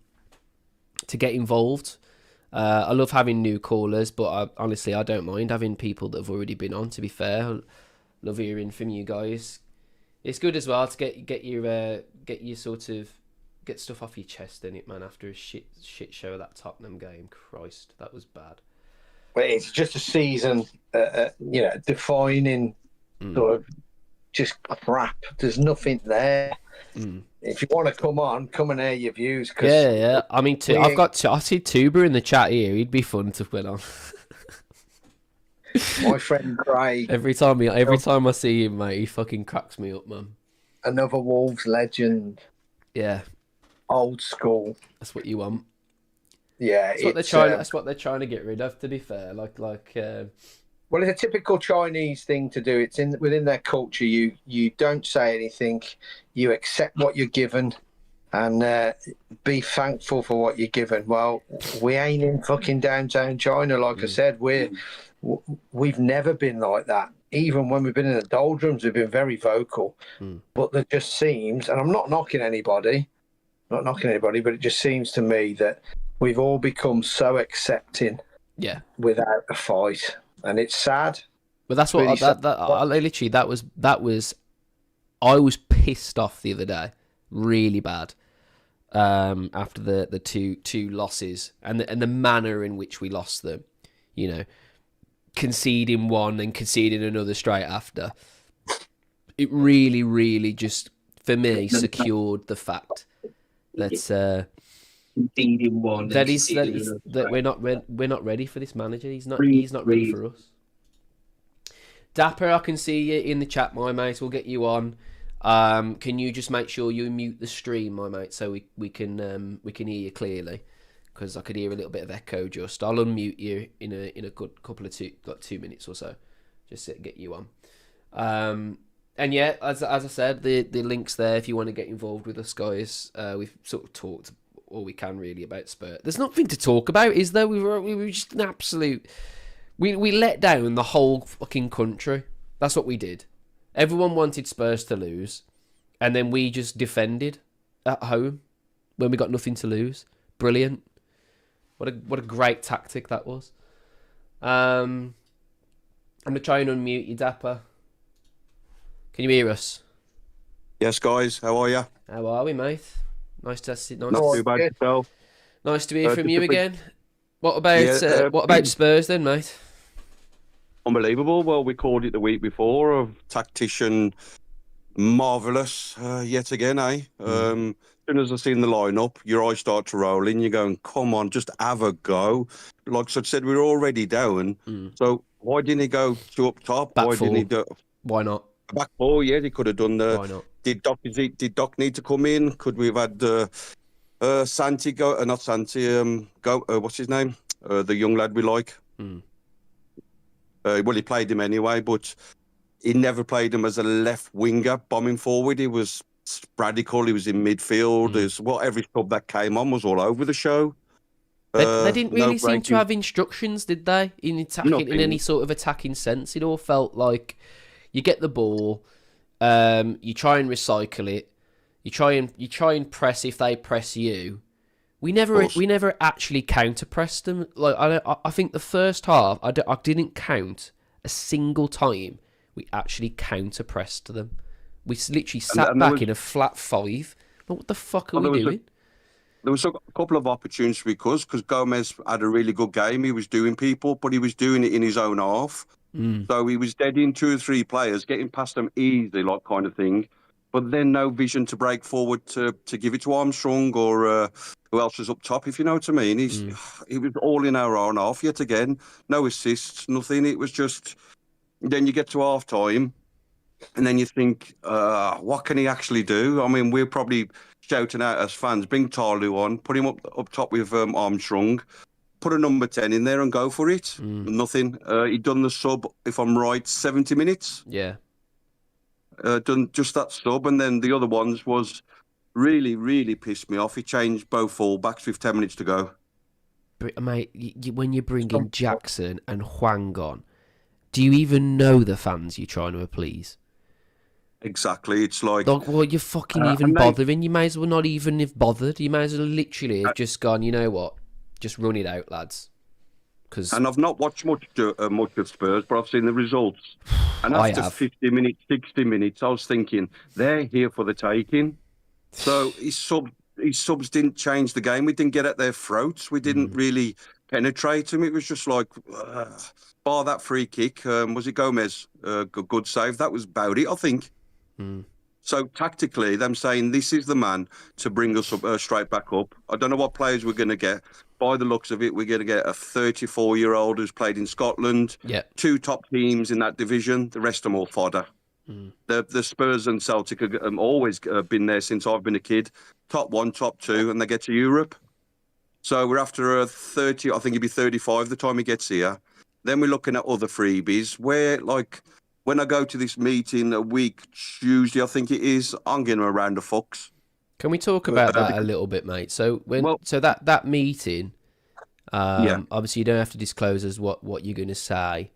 A: get involved. I love having new callers, but honestly, I don't mind having people that have already been on, to be fair. I love hearing from you guys. It's good as well to get your sort of get stuff off your chest, in it, man, after a shit show of that Tottenham game. Christ, that was bad.
B: But it's just a season, defining sort of just crap. There's nothing there. If you want to come and hear your views. Cause
A: yeah. I mean, I see Tuber in the chat here. He'd be fun to put on.
B: My friend Craig.
A: Every time I see him, mate, he fucking cracks me up, man.
B: Another Wolves legend.
A: Yeah.
B: Old school.
A: That's what you want.
B: Yeah,
A: that's what they're trying to get rid of. To be fair, well,
B: it's a typical Chinese thing to do. It's within their culture. You don't say anything. You accept what you're given, and be thankful for what you're given. Well, we ain't in fucking downtown China, like I said. We've never been like that. Even when we've been in the doldrums, we've been very vocal. But there just seems, and I'm not knocking anybody, but it just seems to me that we've all become so accepting, without a fight, and it's sad.
A: But that's what I was pissed off the other day, really bad, after the two losses and the manner in which we lost them. You know, conceding one and conceding another straight after. It really, really just, for me, secured the fact that we're not ready for this manager. He's not ready for us. Dapper, I can see you in the chat, my mate. We'll get you on. Can you just make sure you mute the stream, my mate, so we can hear you clearly? Because I could hear a little bit of echo. Just I'll unmute you in a good couple of 2 minutes or so, just to get you on. And yeah, as I said, the link's there if you want to get involved with us, guys. We've sort of talked all we can really about Spurs. There's nothing to talk about, is there? We were just an absolute. We let down the whole fucking country. That's what we did. Everyone wanted Spurs to lose, and then we just defended at home when we got nothing to lose. Brilliant. What a great tactic that was. I'm gonna try and unmute you, Dapper. Can you hear us?
D: Yes, guys. How are you?
A: How are we, mate? Nice to see.
D: Not too bad yourself.
A: Nice to hear from you again. What about Spurs then, mate?
D: Unbelievable. Well, we called it the week before of tactician marvellous yet again, eh? As soon as I seen the lineup, your eyes start to roll in. You're going, come on, just have a go. Like I said, we were already down. So why didn't he go to up top?
A: Didn't he do? Why not?
D: Back four, yeah, he could have done the.
A: Why not?
D: Did Doc need to come in? Could we have had Santi go? Not Santi. What's his name? The young lad we like. Well, he played him anyway, but he never played him as a left winger bombing forward. He was radical. He was in midfield. Every sub that came on was all over the show.
A: They didn't really seem to have instructions, did they? In attacking, in any sort of attacking sense, it all felt like you get the ball, you try and recycle it, you try and press if they press you. We never actually counter pressed them. Like I think the first half, I didn't count a single time we actually counter pressed them. We literally sat back in a flat five. What the fuck are we doing?
D: There was a couple of opportunities because Gomez had a really good game. He was doing people, but he was doing it in his own half. So he was dead in 2 or 3 players, getting past them easily, like kind of thing. But then no vision to break forward to give it to Armstrong or who else was up top, if you know what I mean. He was all in our own half yet again. No assists, nothing. It was just... Then you get to half-time and then you think, what can he actually do? I mean, we're probably shouting out as fans, bring Tarlu on, put him up top with Armstrong, put a number 10 in there and go for it. Nothing. He'd done the sub, if I'm right, 70 minutes.
A: Yeah.
D: Done just that sub, and then the other ones was really, really pissed me off. He changed both full-backs with 10 minutes to go.
A: But, mate, when you bring in Jackson and Hwang on, do you even know the fans you're trying to please?
D: Exactly. It's like...
A: well, you're fucking even bothering. You may as well not even have bothered. You may as well literally have just gone, you know what? Just run it out, lads.
D: And I've not watched much of Spurs, but I've seen the results. And after 50 minutes, 60 minutes, I was thinking, they're here for the taking. So his subs didn't change the game. We didn't get at their throats. We didn't really penetrate them. It was just like, bar that free kick. Was it Gomez? Good save. That was about it, I think. So tactically, them saying this is the man to bring us up, straight back up. I don't know what players we're going to get. By the looks of it, we're going to get a 34-year-old who's played in Scotland. Yeah. 2 top teams in that division. The rest of them all fodder. The Spurs and Celtic have always been there since I've been a kid. Top 1, top 2, and they get to Europe. So we're after a 30. I think he'll be 35 the time he gets here. Then we're looking at other freebies where, like, when I go to this meeting a week, Tuesday, I think it is, I'm getting a round of fucks.
A: Can we talk about that a little bit, mate? So that meeting, obviously you don't have to disclose us what you're going to say,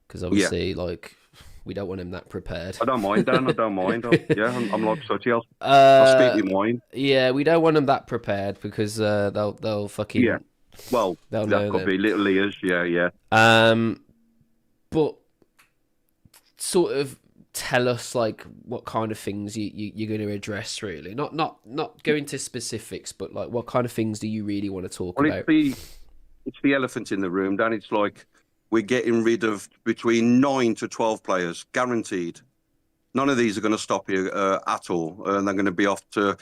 A: because obviously, like, we don't want him that prepared.
D: I don't mind, Dan. I don't mind. I'm like Sutty. I'll speak your mind.
A: Yeah, we don't want them that prepared because they'll fucking... Yeah,
D: well, that could be little ears, yeah.
A: But sort of tell us, like, what kind of things you're going to address, really. Not go into specifics, but, like, what kind of things do you really want to talk about?
D: It's the elephant in the room, Dan. It's like we're getting rid of between 9 to 12 players, guaranteed. None of these are going to stop you at all, and they're going to be off to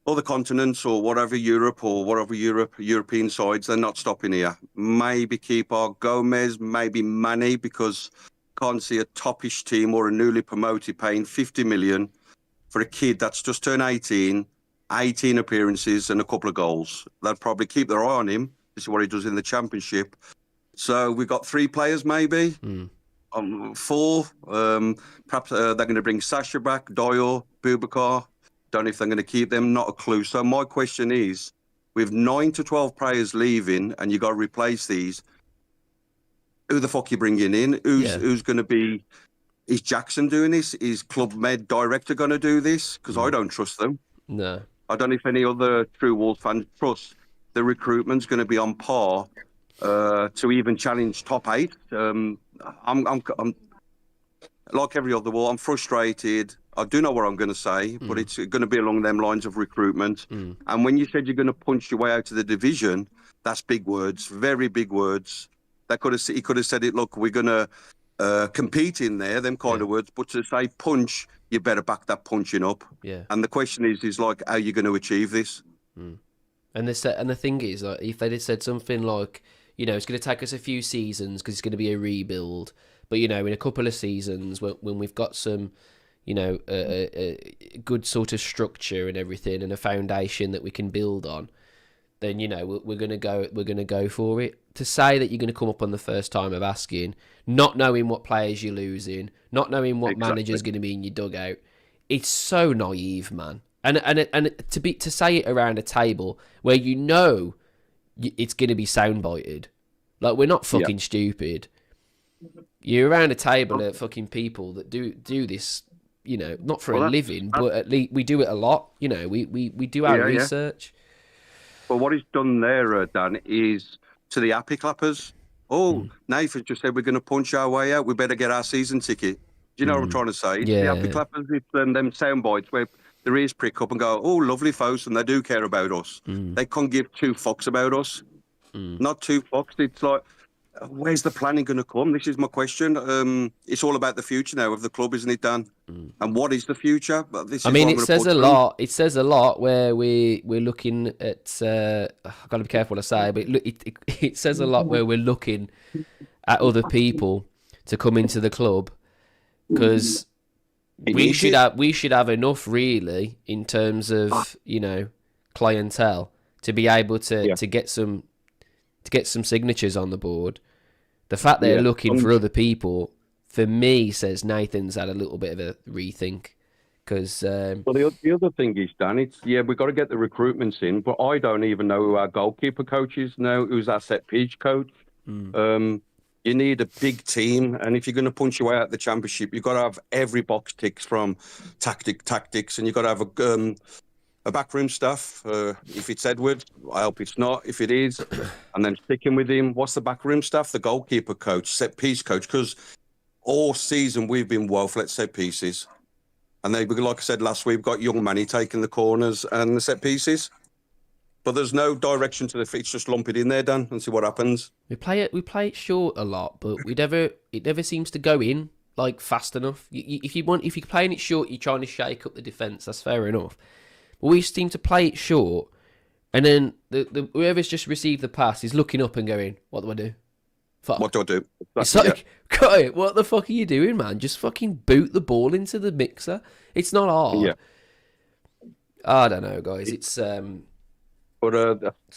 D: other continents or whatever, Europe or whatever European sides. They're not stopping here. Maybe keep our Gomez, maybe Mane, because can't see a toppish team or a newly promoted paying 50 million for a kid that's just turned 18 appearances and a couple of goals. They'd probably keep their eye on him to see what he does in the Championship. So we've got 3 players maybe, 4. Perhaps they're going to bring Sasha back, Doyle, Boubacar. Don't know if they're going to keep them, not a clue. So my question is, with 9 to 12 players leaving and you got to replace these, who the fuck are you bringing in? Who's going to be... Is Jackson doing this? Is Club Med director going to do this? Because I don't trust them.
A: No.
D: I don't know if any other true Wolves fans trust the recruitment's going to be on par to even challenge top 8. I'm like every other Wolf. I'm frustrated. I do know what I'm going to say, but it's going to be along them lines of recruitment. And when you said you're going to punch your way out of the division, that's big words, very big words. He could have said it. Look, we're going to compete in there, them kind of words. But to say punch, you better back that punching up.
A: Yeah.
D: And the question is like, how are you going to achieve this?
A: And the thing is, like, if they'd said something like, you know, it's going to take us a few seasons because it's going to be a rebuild, but, you know, in a couple of seasons when we've got some, you know, a good sort of structure and everything and a foundation that we can build on, then, you know, we're going to go for it. To say that you're going to come up on the first time of asking, not knowing what players you're losing, not knowing what manager's going to be in your dugout, it's so naive, man. And to say it around a table where you know it's going to be soundbited, like, we're not fucking stupid. You're around a table of fucking people that do this, you know, not for a living, but at least we do it a lot. You know, we do our research.
D: But what he's done there, Dan, is to the happy clappers. Nathan just said we're going to punch our way out. We better get our season ticket. Do you know what I'm trying to say?
A: Yeah.
D: The happy clappers, it's them sound bites where their ears prick up and go, oh, lovely folks, and they do care about us. They can't give 2 fucks about us. Not 2 fucks. It's like, where's the planning going to come? This is my question. It's all about the future now of the club, isn't it, Dan? And what is the future?
A: It says a lot. It says a lot where we're looking at. I've got to be careful what I say, but it says a lot where we're looking at other people to come into the club, because we should have enough, really, in terms of, you know, clientele to be able to get some signatures on the board. The fact they're looking for other people, for me, says Nathan's had a little bit of a rethink. Because
D: well, the other thing is, Dan, we've got to get the recruitments in, but I don't even know who our goalkeeper coach is now, who's our set piece coach. You need a big team, and if you're going to punch your way out the Championship, you've got to have every box ticks from tactics, and you've got to have a backroom staff. If it's Edward, I hope it's not. If it is, and then sticking with him. What's the backroom staff? The goalkeeper coach, set piece coach. Because all season we've been woeful at set pieces, and then, like I said last week, we've got young Manny taking the corners and the set pieces. But there's no direction to the feet. Just lump it in there, Dan, and see what happens.
A: We play it short a lot, but it never seems to go in like fast enough. If you're playing it short, you're trying to shake up the defence. That's fair enough. But we seem to play it short, and then whoever's just received the pass is looking up and going, "What do I do? Fuck.
D: What do I do?"
A: It's like, God, what the fuck are you doing, man? Just fucking boot the ball into the mixer. It's not hard.
D: Yeah.
A: I don't know, guys. It's
D: But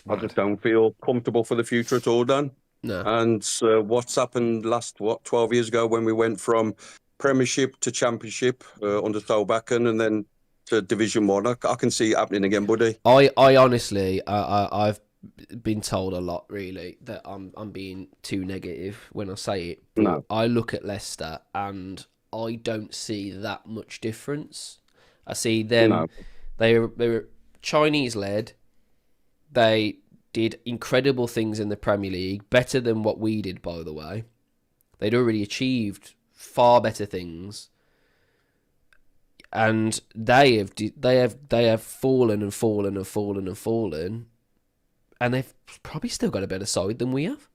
D: I just don't feel comfortable for the future at all, Dan.
A: No.
D: And what's happened 12 years ago when we went from Premiership to Championship under Solbakken and then to Division 1, I can see it happening again, buddy.
A: I honestly, I've been told a lot, really, that I'm being too negative when I say it. But
D: no.
A: I look at Leicester and I don't see that much difference. I see them,
D: No.
A: they were Chinese-led. They did incredible things in the Premier League, better than what we did, by the way. They'd already achieved far better things, and they have fallen and fallen and fallen and fallen, and they've probably still got a better side than we have.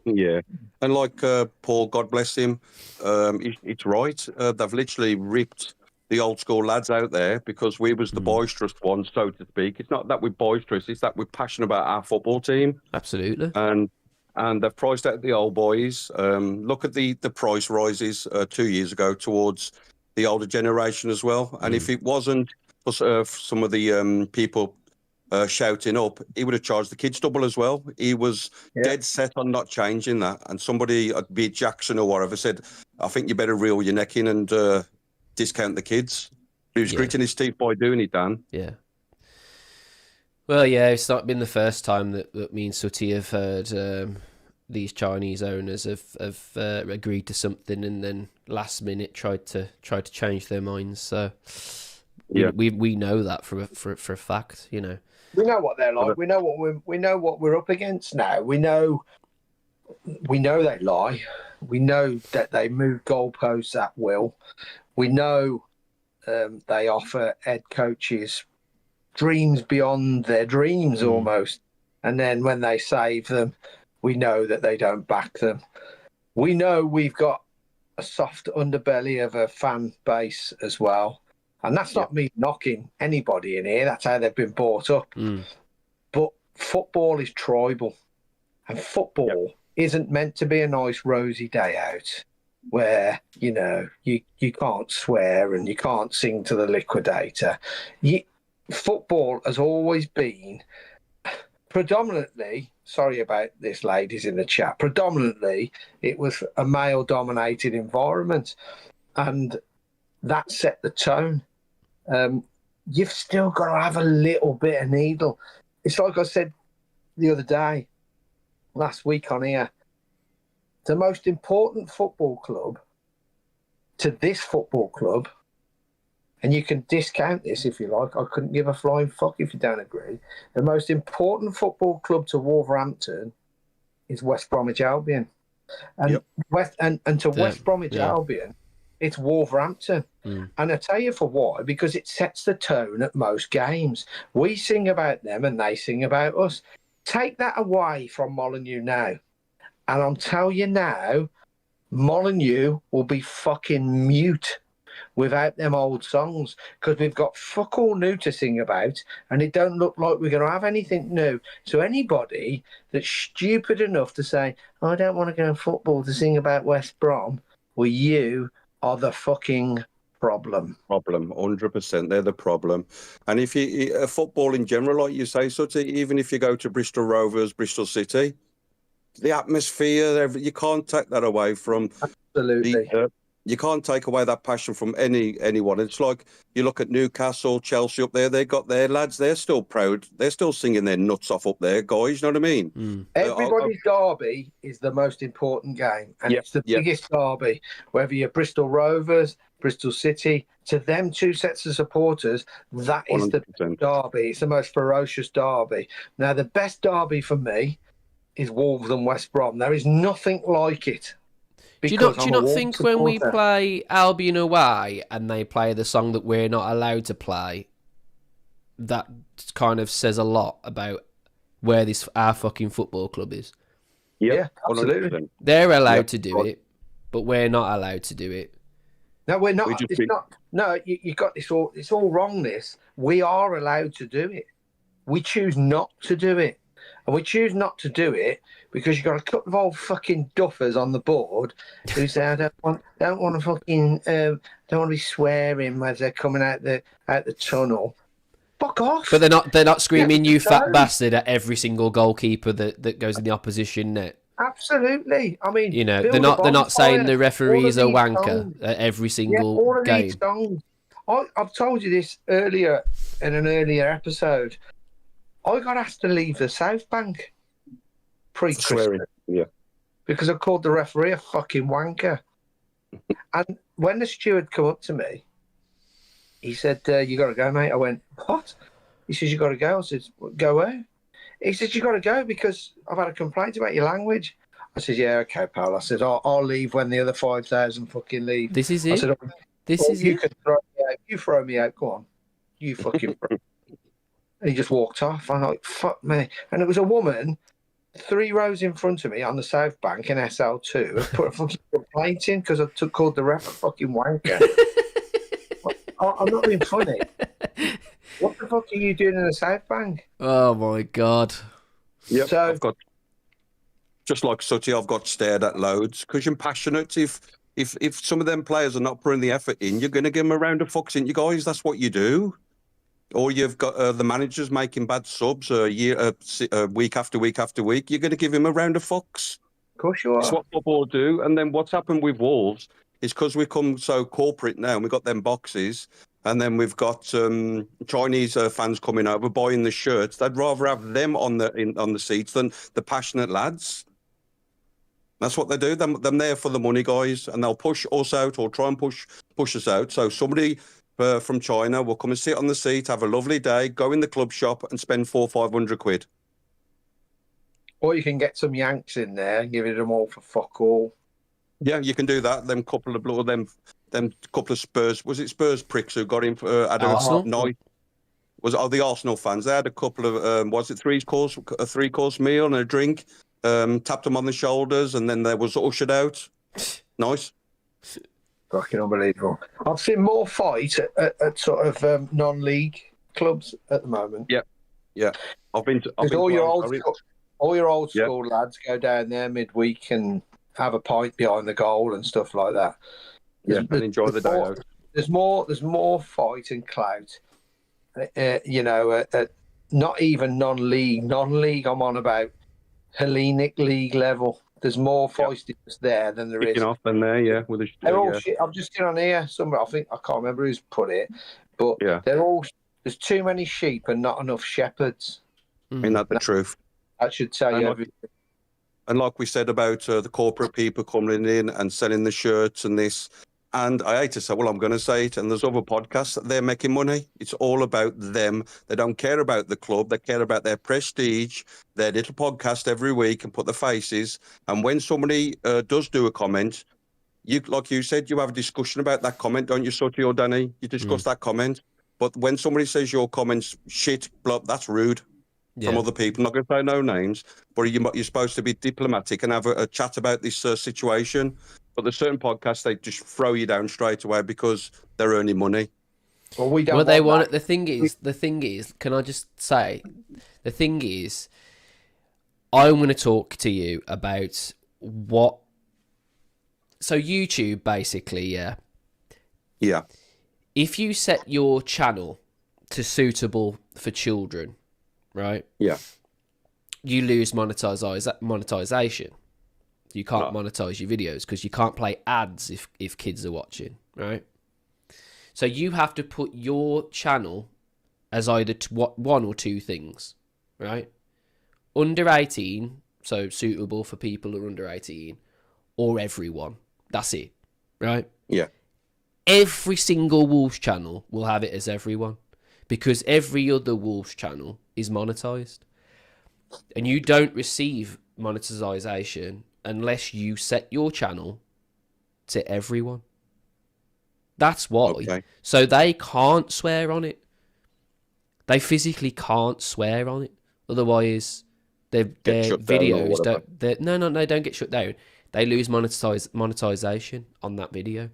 D: Yeah, and like Paul, God bless him, it's right. They've literally ripped the old school lads out there because we was the boisterous ones, so to speak. It's not that we're boisterous, it's that we're passionate about our football team.
A: Absolutely.
D: And they've priced out the old boys. Look at the price rises 2 years ago towards the older generation as well. And if it wasn't for some of the people shouting up, he would have charged the kids double as well. He was dead set on not changing that. And somebody, be it Jackson or whatever, said, I think you better reel your neck in and discount the kids. He was gritting his teeth by doing it, Dan.
A: Yeah. Well, yeah, it's not been the first time that me and Sutty have heard these Chinese owners have agreed to something and then last minute tried to change their minds. So we know that for a fact, you know.
B: We know what they're like. We know what we're up against now. We know they lie. We know that they move goalposts at will. We know they offer head coaches dreams beyond their dreams almost. And then when they save them, we know that they don't back them. We know we've got a soft underbelly of a fan base as well. And that's not me knocking anybody in here. That's how they've been brought up. But football is tribal. And football isn't meant to be a nice rosy day out where, you know, you can't swear and you can't sing to the liquidator. Football has always been predominantly, sorry about this, ladies in the chat, predominantly it was a male-dominated environment. And that set the tone. You've still got to have a little bit of needle. It's like I said the other day, last week on here, the most important football club to this football club, and you can discount this if you like, I couldn't give a flying fuck if you don't agree, the most important football club to Wolverhampton is West Bromwich Albion. And West Bromwich Albion, it's Wolverhampton. And I tell you for why, because it sets the tone at most games. We sing about them and they sing about us. Take that away from Molineux now. And I'll tell you now, Molineux will be fucking mute without them old songs, because we've got fuck all new to sing about and it don't look like we're going to have anything new. So anybody that's stupid enough to say, I don't want to go to football to sing about West Brom, well, you are the fucking problem.
D: 100%. They're the problem. And if you football in general, like you say, Sutty, even if you go to Bristol Rovers, Bristol City, the atmosphere, you can't take that away from.
B: Absolutely.
D: You can't take away that passion from anyone. It's like you look at Newcastle, Chelsea up there. They got their lads. They're still proud. They're still singing their nuts off up there, guys. You know what I mean?
B: Everybody's derby is the most important game, and it's the biggest derby. Whether you're Bristol Rovers, Bristol City, to them two sets of supporters, that is 100%. The derby. It's the most ferocious derby. Now, the best derby for me is Wolves and West Brom. There is nothing like it. Do you
A: not think supporter, when we play Albion away and they play the song that we're not allowed to play, that kind of says a lot about where our fucking football club is?
B: Yeah, absolutely.
A: They're allowed to do it, but we're not allowed to do it.
B: No, we're not. It's not. No, you got this all. It's all wrong. This, we are allowed to do it. We choose not to do it. And we choose not to do it because you've got a couple of old fucking duffers on the board who say, I don't want to fucking, don't want to be swearing as they're coming out the tunnel. Fuck off.
A: But they're not screaming, you fat bastard, at every single goalkeeper that goes in the opposition net.
B: Absolutely. I mean,
A: you know, they're not saying the referee's a wanker at every single game.
B: These songs. I've told you this earlier in an earlier episode. I got asked to leave the South Bank pre-Christmas because I called the referee a fucking wanker. And when the steward come up to me, he said, you got to go, mate. I went, what? He says, you got to go. I said, go where? He said, you got to go because I've had a complaint about your language. I said, yeah, okay, pal. I said, I'll leave when the other 5,000 fucking leave.
A: This is it?
B: I said,
A: you
B: can throw me out. You throw me out. Go on. You fucking... And he just walked off. I'm like, fuck me. And it was a woman 3 rows in front of me on the South Bank in SL2 and put a fucking complaint in because I called the ref a fucking wanker. I'm not being funny. What the fuck are you doing in the South Bank?
A: Oh, my God.
D: Yeah, so, just like Sutty, I've got stared at loads because you're passionate. If If some of them players are not putting the effort in, you're going to give them a round of fucks, ain't you guys? That's what you do. Or you've got the managers making bad subs week after week after week. You're going to give him a round of fucks.
B: Of course you are.
D: It's what football do. And then what's happened with Wolves is because we come so corporate now, and we've got them boxes, and then we've got Chinese fans coming over buying the shirts. They'd rather have them on the seats than the passionate lads. That's what they do. Them there for the money, guys, and they'll push us out or try and push us out. So somebody from China will come and sit on the seat, have a lovely day, go in the club shop and spend 400-500 quid.
B: Or you can get some Yanks in there and give it them all for fuck all.
D: Yeah, you can do that. Them couple of Spurs, was it Spurs pricks who got in for
A: Arsenal?
D: night? The Arsenal fans? They had a couple of a three-course meal and a drink. Tapped them on the shoulders, and then they was ushered out. Nice.
B: Fucking unbelievable. I've seen more fight at sort of non-league clubs at the moment.
D: Yeah. I've been
B: all your old school lads go down there midweek and have a pint behind the goal and stuff like that.
D: And enjoy the day out.
B: There's more fight and clout. Not even non-league. Non-league, I'm on about Hellenic League level. There's more feistiness there than there is.
D: Off than there, yeah.
B: They're all shit. I've just seen on here somewhere. I can't remember who's put it, but they're all. There's too many sheep and not enough shepherds.
D: Ain't that the truth?
B: That should tell you everything.
D: And like we said about the corporate people coming in and selling the shirts and this, and I hate to say, well, I'm going to say it, and there's other podcasts that they're making money. It's all about them. They don't care about the club. They care about their prestige, their little podcast every week and put the faces. And when somebody does do a comment, like you said, you have a discussion about that comment, don't you, Sutty or Danny? You discuss that comment. But when somebody says your comment's shit, that's rude. From other people. I'm not going to say no names, but you're supposed to be diplomatic and have a chat about this situation. But there's certain podcasts, they just throw you down straight away because they're earning money.
B: Well, we don't.
A: Well, they want it. The thing is, can I just say, the thing is, I'm going to talk to you about what. So YouTube, basically, yeah. If you set your channel to suitable for children, right?
D: Yeah.
A: You lose monetization. You can't monetize your videos because you can't play ads if kids are watching, right? So you have to put your channel as either one or two things, right? Under 18, so suitable for people who are under 18, or everyone. That's it, right?
D: Yeah.
A: Every single Wolves channel will have it as everyone because every other Wolves channel is monetized. And you don't receive monetization unless you set your channel to everyone. That's why. Okay. So they can't swear on it. They physically can't swear on it. Otherwise, their videos don't. They don't get shut down. They lose monetization on that video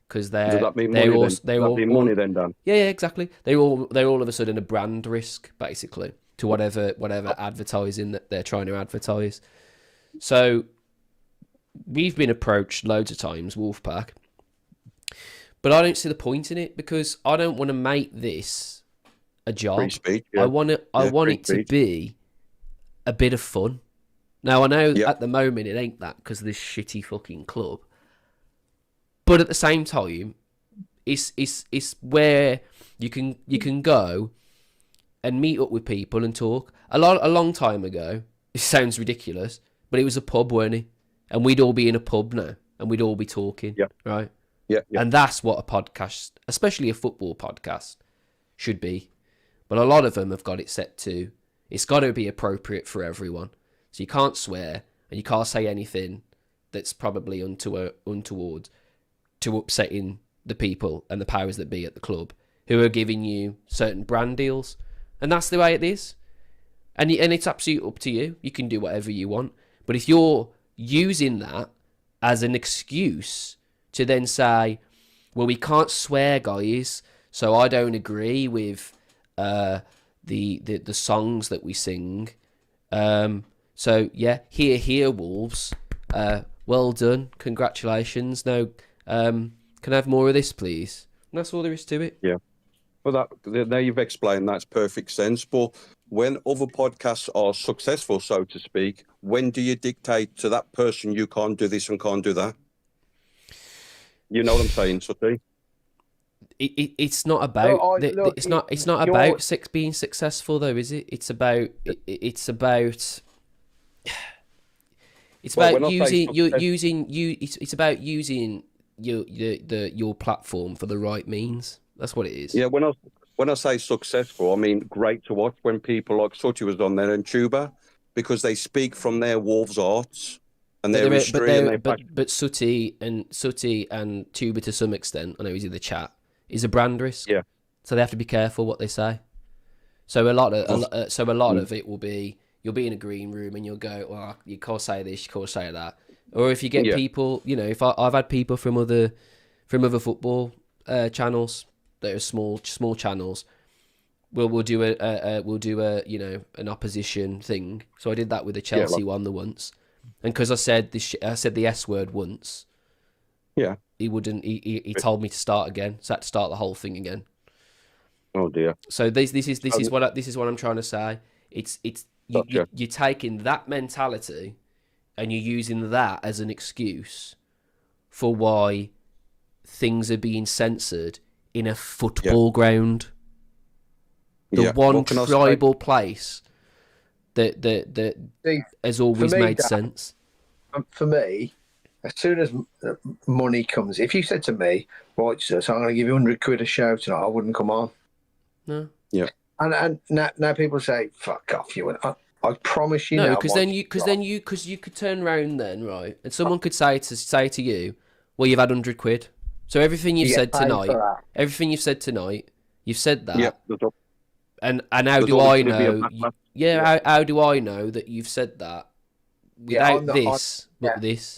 A: because they're.
D: Does that mean money? Does that mean money then, Dan?
A: Yeah, exactly. They're all of a sudden a brand risk basically to whatever advertising that they're trying to advertise. So we've been approached loads of times, Wolfpack, but I don't see the point in it because I don't want to make this a job.
D: Free speech, yeah.
A: I want it to be a bit of fun. Now I know at the moment it ain't that because of this shitty fucking club, but at the same time, it's where you can go and meet up with people and talk. A long time ago, it sounds ridiculous, but it was a pub, weren't it? And we'd all be in a pub now, and we'd all be talking, right?
D: Yeah.
A: And that's what a podcast, especially a football podcast, should be. But a lot of them have got it set to, it's got to be appropriate for everyone. So you can't swear, and you can't say anything that's probably untoward to upsetting the people and the powers that be at the club who are giving you certain brand deals. And that's the way it is. And it's absolutely up to you. You can do whatever you want. But if you're using that as an excuse to then say, well, we can't swear, guys, so I don't agree with the songs that we sing. So, yeah, here, Wolves. Well done. Congratulations. Now, Can I have more of this, please? And that's all there is to it.
D: Yeah. Well, now you've explained that's perfect sense. But when other podcasts are successful, so to speak, when do you dictate to that person you can't do this and can't do that? You know what I'm saying, Sutty?
A: It's not about it's not about being successful though, is it? It's about it's about using your platform for the right means. That's what it is.
D: Yeah, when I say successful, I mean great to watch when people like Sutty was on there and Tuba, because they speak from their Wolves hearts and their history.
A: But Sutty and Tuba to some extent, I know he's in the chat, is a brand risk.
D: Yeah.
A: So they have to be careful what they say. So a lot of it will be, you'll be in a green room and you'll go, well, you can't say this, you can't say that. Or if you get people, you know, if I've had people from other football channels that are small channels, we'll do a you know, an opposition thing. So I did that with the Chelsea one once, and because I said the S word once, he told me to start again, so I had to start the whole thing again.
D: Oh dear.
A: So this is what I'm trying to say. You're taking that mentality and you're using that as an excuse for why things are being censored in a football ground. The one tribal place that has always made sense.
B: For me, as soon as money comes, if you said to me, right, so I'm going to give you 100 quid a show tonight, I wouldn't come on.
A: No.
D: Yeah.
B: And now people say, fuck off, you. I promise you.
A: No, because you could turn around then, right, and someone could say to you, well, you've had 100 quid. So everything you've said tonight, you've said that.
D: Yeah.
A: And how do I know? How do I know that you've said that without this?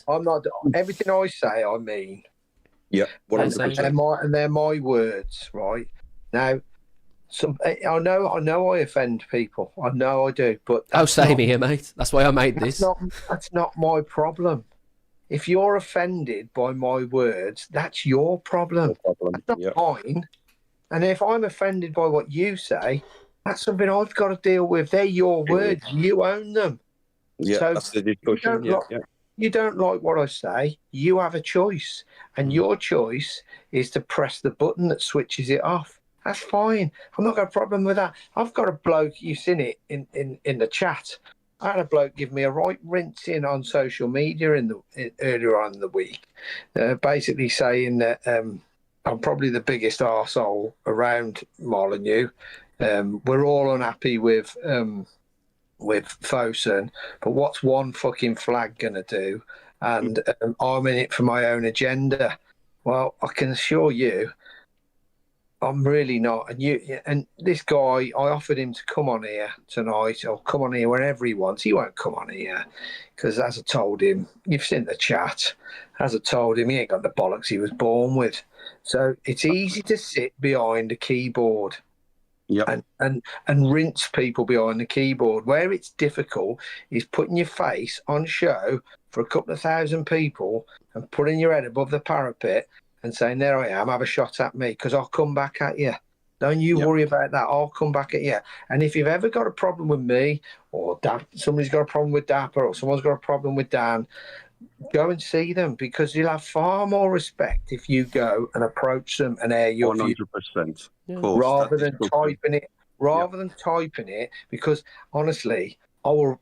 A: I'm
B: not. Everything I say, I mean.
D: Yeah, 100%.
B: They're my words, right? Now, I know I offend people. I know I do, but
A: same here, mate. That's why I made this.
B: That's not my problem. If you're offended by my words, that's your problem. That's not mine. And if I'm offended by what you say, that's something I've got to deal with. They're your words. You own them.
D: Yeah, so that's the discussion.
B: You don't like what I say, you have a choice. And your choice is to press the button that switches it off. That's fine. I've not got a problem with that. I've got a bloke, you've seen it in the chat. I had a bloke give me a right rinsing on social media earlier on in the week, basically saying that I'm probably the biggest arsehole around Molyneux. We're all unhappy with Fosun, but what's one fucking flag gonna do? And I'm in it for my own agenda. Well, I can assure you, I'm really not. And this guy, I offered him to come on here tonight, or come on here whenever he wants. He won't come on here because, as I told him, you've seen the chat. As I told him, he ain't got the bollocks he was born with. So it's easy to sit behind a keyboard.
D: Yep.
B: And rinse people behind the keyboard. Where it's difficult is putting your face on show for a couple of thousand people and putting your head above the parapet and saying, there I am, have a shot at me, because I'll come back at you. Don't you worry about that. I'll come back at you. And if you've ever got a problem with me, or somebody's got a problem with Dapper, or someone's got a problem with Dan, go and see them, because you'll have far more respect if you go and approach them and air your
D: 100%.
B: view, rather than typing it. Because honestly, I'll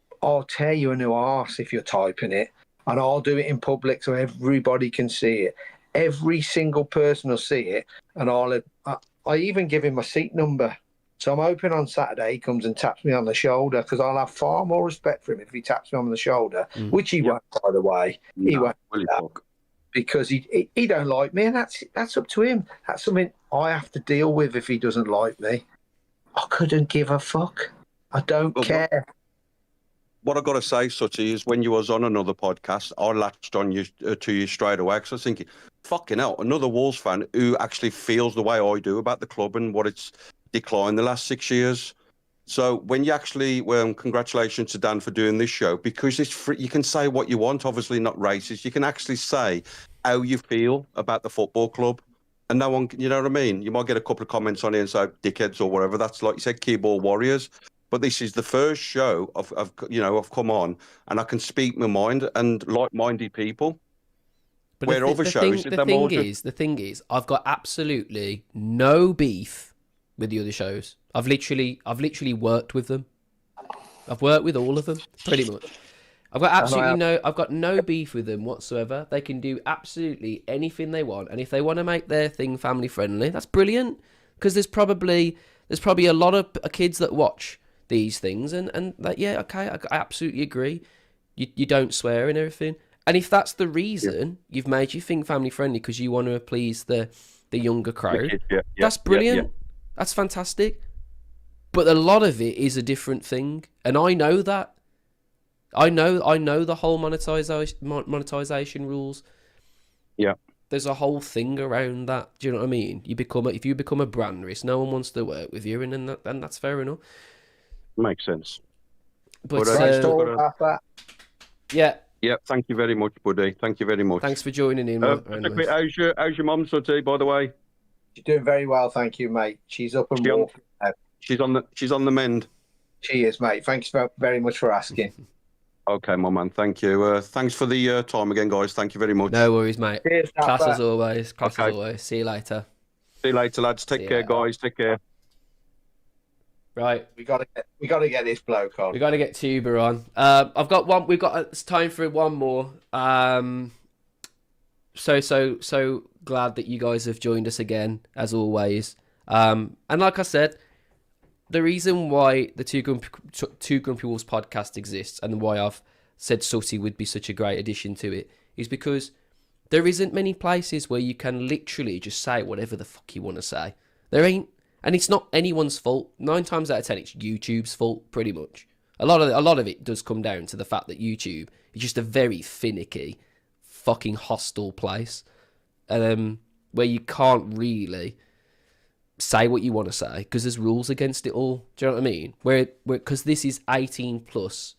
B: tear you a new arse if you're typing it, and I'll do it in public so everybody can see it. Every single person will see it, and I even give him my seat number. So I'm hoping on Saturday he comes and taps me on the shoulder, because I'll have far more respect for him if he taps me on the shoulder, which he won't, by the way. He won't do that, because he don't like me, and that's up to him. That's something I have to deal with if he doesn't like me. I couldn't give a fuck. I don't care.
D: What I got to say, Sutty, is when you was on another podcast, I latched on to you straight away, because I was thinking, fucking hell, another Wolves fan who actually feels the way I do about the club and what it's declined the last 6 years. So when you actually, congratulations to Dan for doing this show, because it's free, you can say what you want, obviously not racist. You can actually say how you feel about the football club. And no one, you know what I mean? You might get a couple of comments on it and say dickheads or whatever. That's like you said, keyboard warriors. But this is the first show I've come on and I can speak my mind and like-minded people.
A: But
D: where other shows,
A: the thing is, I've got absolutely no beef with the other shows. I've literally worked with them. I've worked with all of them, pretty much. I've got no beef with them whatsoever. They can do absolutely anything they want, and if they want to make their thing family friendly, that's brilliant. Because there's probably a lot of kids that watch these things, and that, yeah, okay, I absolutely agree. You don't swear and everything. And if that's the reason you've made your thing family friendly because you want to please the younger crowd, that's brilliant. That's fantastic. But a lot of it is a different thing, and I know that. I know the whole monetization rules.
D: Yeah.
A: There's a whole thing around that. Do you know what I mean? If you become a brand risk, no one wants to work with you, and that's fair enough.
D: Makes sense.
A: But
B: yeah.
D: Yeah, thank you very much, buddy. Thank you very much.
A: Thanks for joining in.
D: How's your mum, Sutty, by the way?
B: She's doing very well, thank you, mate. She's up and walking.
D: She's on the mend.
B: She is, mate. Thanks very much for asking.
D: Okay, my man. Thank you. Thanks for the time again, guys. Thank you very much.
A: No worries, mate.
B: Cheers,
A: Class as always. As always. See you later.
D: See you later, lads. Take care, guys. Take care.
A: Right,
B: we gotta get this bloke on.
A: We gotta get Tuber on. I've got one. It's time for one more. So glad that you guys have joined us again, as always. And like I said, the reason why the Two Grumpy Wolves podcast exists and why I've said Sutty would be such a great addition to it is because there isn't many places where you can literally just say whatever the fuck you want to say. There ain't. And it's not anyone's fault. 9 times out of 10, it's YouTube's fault, pretty much. A lot of it does come down to the fact that YouTube is just a very finicky, fucking hostile place, where you can't really say what you want to say because there's rules against it all. Do you know what I mean? Because this is 18 plus,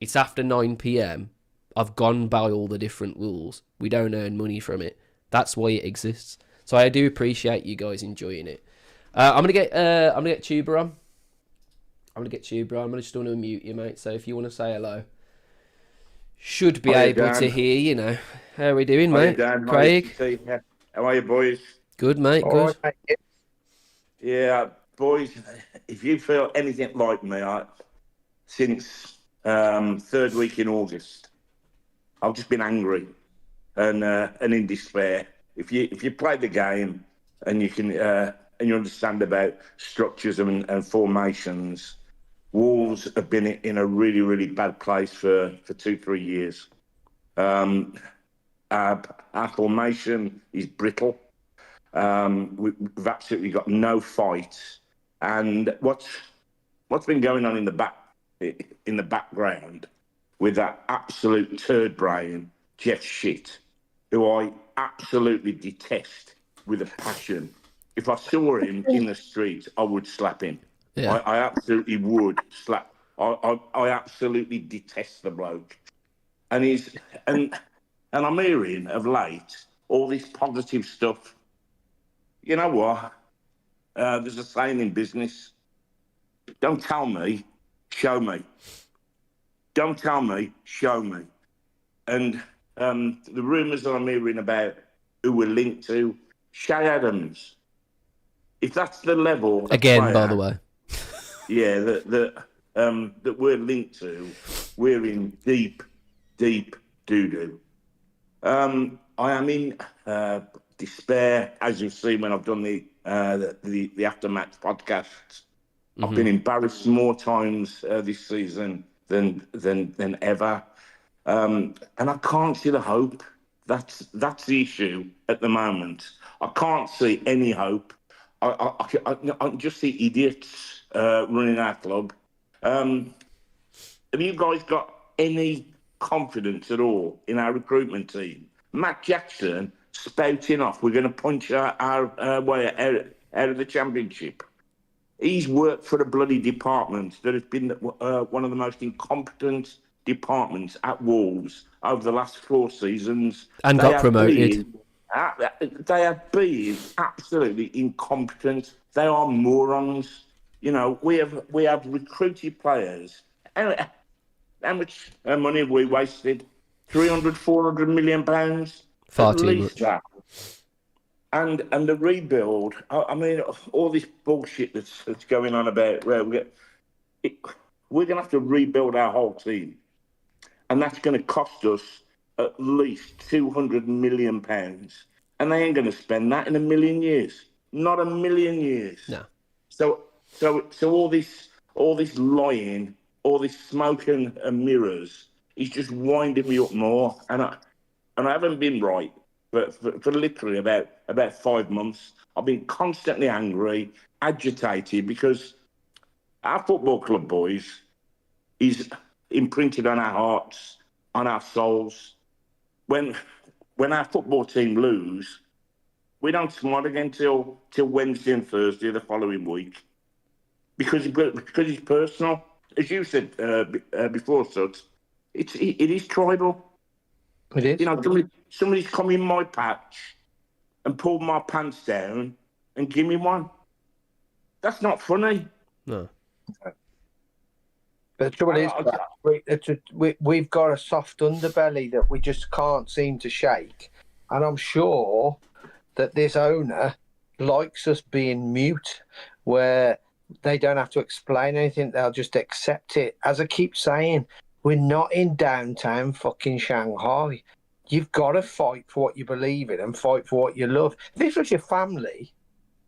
A: it's after 9 p.m. I've gone by all the different rules. We don't earn money from it. That's why it exists. So I do appreciate you guys enjoying it. I'm gonna get Tuber on. I'm just going to mute you, mate. So if you want to say hello, should be able to hear you now. How are we doing, mate?
E: Dan?
A: Craig,
E: how are you, boys?
A: Good, mate. Good.
B: Right,
E: Yeah, boys. If you feel anything like me, since third week in August, I've just been angry and in despair. If you play the game and you can. And you understand about structures and formations, Wolves have been in a really, really bad place for 2-3 years. Our formation is brittle. We've absolutely got no fight. And what's been going on in the background with that absolute turd brain, Jeff Shit, who I absolutely detest with a passion. If I saw him in the street, I would slap him.
A: Yeah.
E: I absolutely would slap. I absolutely detest the bloke. And I'm hearing of late all this positive stuff. You know what? There's a saying in business: don't tell me, show me. Don't tell me, show me. And the rumours that I'm hearing about who we're linked to, Shay Adams. If that's the level
A: again,
E: player,
A: by the way,
E: yeah, that we're linked to, we're in deep doo-doo. I am in despair, as you've seen when I've done the aftermatch podcast. Mm-hmm. I've been embarrassed more times this season than ever, and I can't see the hope. That's the issue at the moment. I can't see any hope. I just see idiots running our club. Have you guys got any confidence at all in our recruitment team? Matt Jackson spouting off, we're going to punch our way out of the championship. He's worked for a bloody department that has been one of the most incompetent departments at Wolves over the last 4 seasons.
A: And got promoted.
E: They have been absolutely incompetent. They are morons. You know, we have recruited players. How much money have we wasted? 300, 400 million pounds?
A: Far too much.
E: That. And the rebuild, I mean, all this bullshit that's going on about where we're going to have to rebuild our whole team. And that's going to cost us at least £200 million. And they ain't going to spend that in a million years. Not a million years.
A: No.
E: So all this lying, all this smoke and mirrors is just winding me up more. And I haven't been right. But for literally about 5 months, I've been constantly angry, agitated, because our football club, boys, is imprinted on our hearts, on our souls. When our football team lose, we don't smile again till Wednesday and Thursday the following week, because it's personal. As you said before, Sut, it is tribal.
B: It is.
E: You know, somebody's come in my patch and pulled my pants down and give me one. That's not funny.
A: No.
B: But the trouble is, we've got a soft underbelly that we just can't seem to shake. And I'm sure that this owner likes us being mute, where they don't have to explain anything. They'll just accept it. As I keep saying, we're not in downtown fucking Shanghai. You've got to fight for what you believe in and fight for what you love. If this was your family,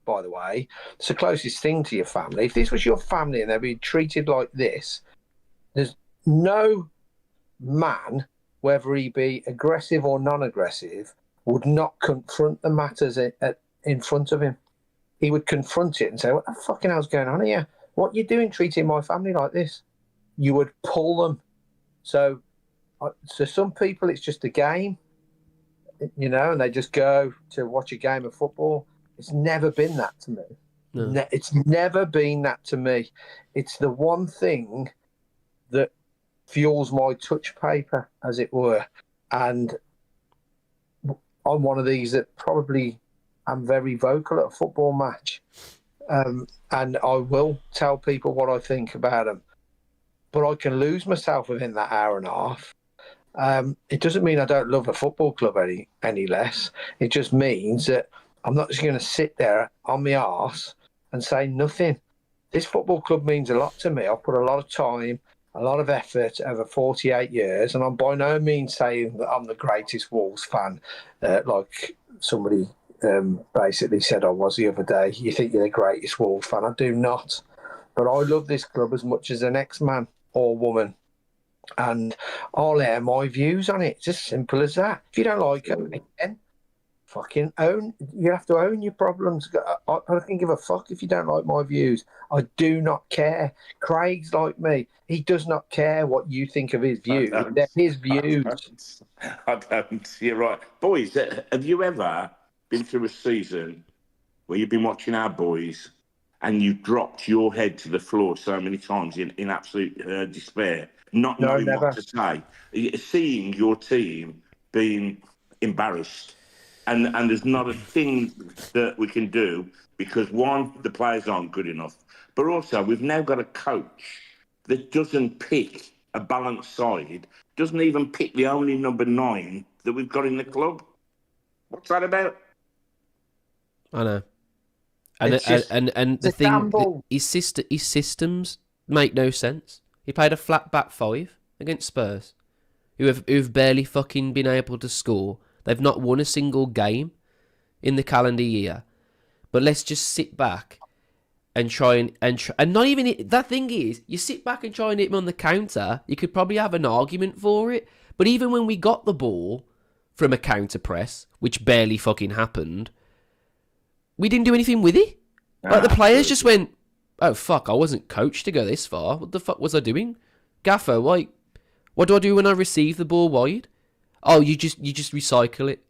B: by the way, it's the closest thing to your family. If this was your family and they're being treated like this, there's no man, whether he be aggressive or non-aggressive, would not confront the matters in front of him. He would confront it and say, what the fucking hell's going on here? What are you doing treating my family like this? You would pull them. So some people, it's just a game, you know, and they just go to watch a game of football. It's never been that to me.
A: No.
B: It's never been that to me. It's the one thing that fuels my touch paper, as it were. And I'm one of these that probably am very vocal at a football match. And I will tell people what I think about them. But I can lose myself within that hour and a half. It doesn't mean I don't love a football club any less. It just means that I'm not just going to sit there on my arse and say nothing. This football club means a lot to me. I've put a lot of time, a lot of effort over 48 years, and I'm by no means saying that I'm the greatest Wolves fan, like somebody basically said I was the other day. You think you're the greatest Wolves fan? I do not. But I love this club as much as the next man or woman. And I'll air my views on it. It's as simple as that. If you don't like it, again, fucking own. You have to own your problems. I don't give a fuck if you don't like my views. I do not care. Craig's like me. He does not care what you think of his views. They're his views.
E: I don't. You're right. Boys, have you ever been through a season where you've been watching our boys and you've dropped your head to the floor so many times in absolute despair, not knowing what to say, seeing your team being embarrassed, and there's not a thing that we can do because, one, the players aren't good enough, but also we've now got a coach that doesn't pick a balanced side, doesn't even pick the only number 9 that we've got in the club. What's that about?
A: I know. And the thing, his systems make no sense. He played a flat back 5 against Spurs, who've barely fucking been able to score. They've not won a single game in the calendar year. But let's just sit back and try and not even that thing is, you sit back and try and hit him on the counter. You could probably have an argument for it. But even when we got the ball from a counter press, which barely fucking happened, we didn't do anything with it. Like the players just went, oh fuck, I wasn't coached to go this far. What the fuck was I doing? Gaffer, what do I do when I receive the ball wide? Oh, you just recycle it.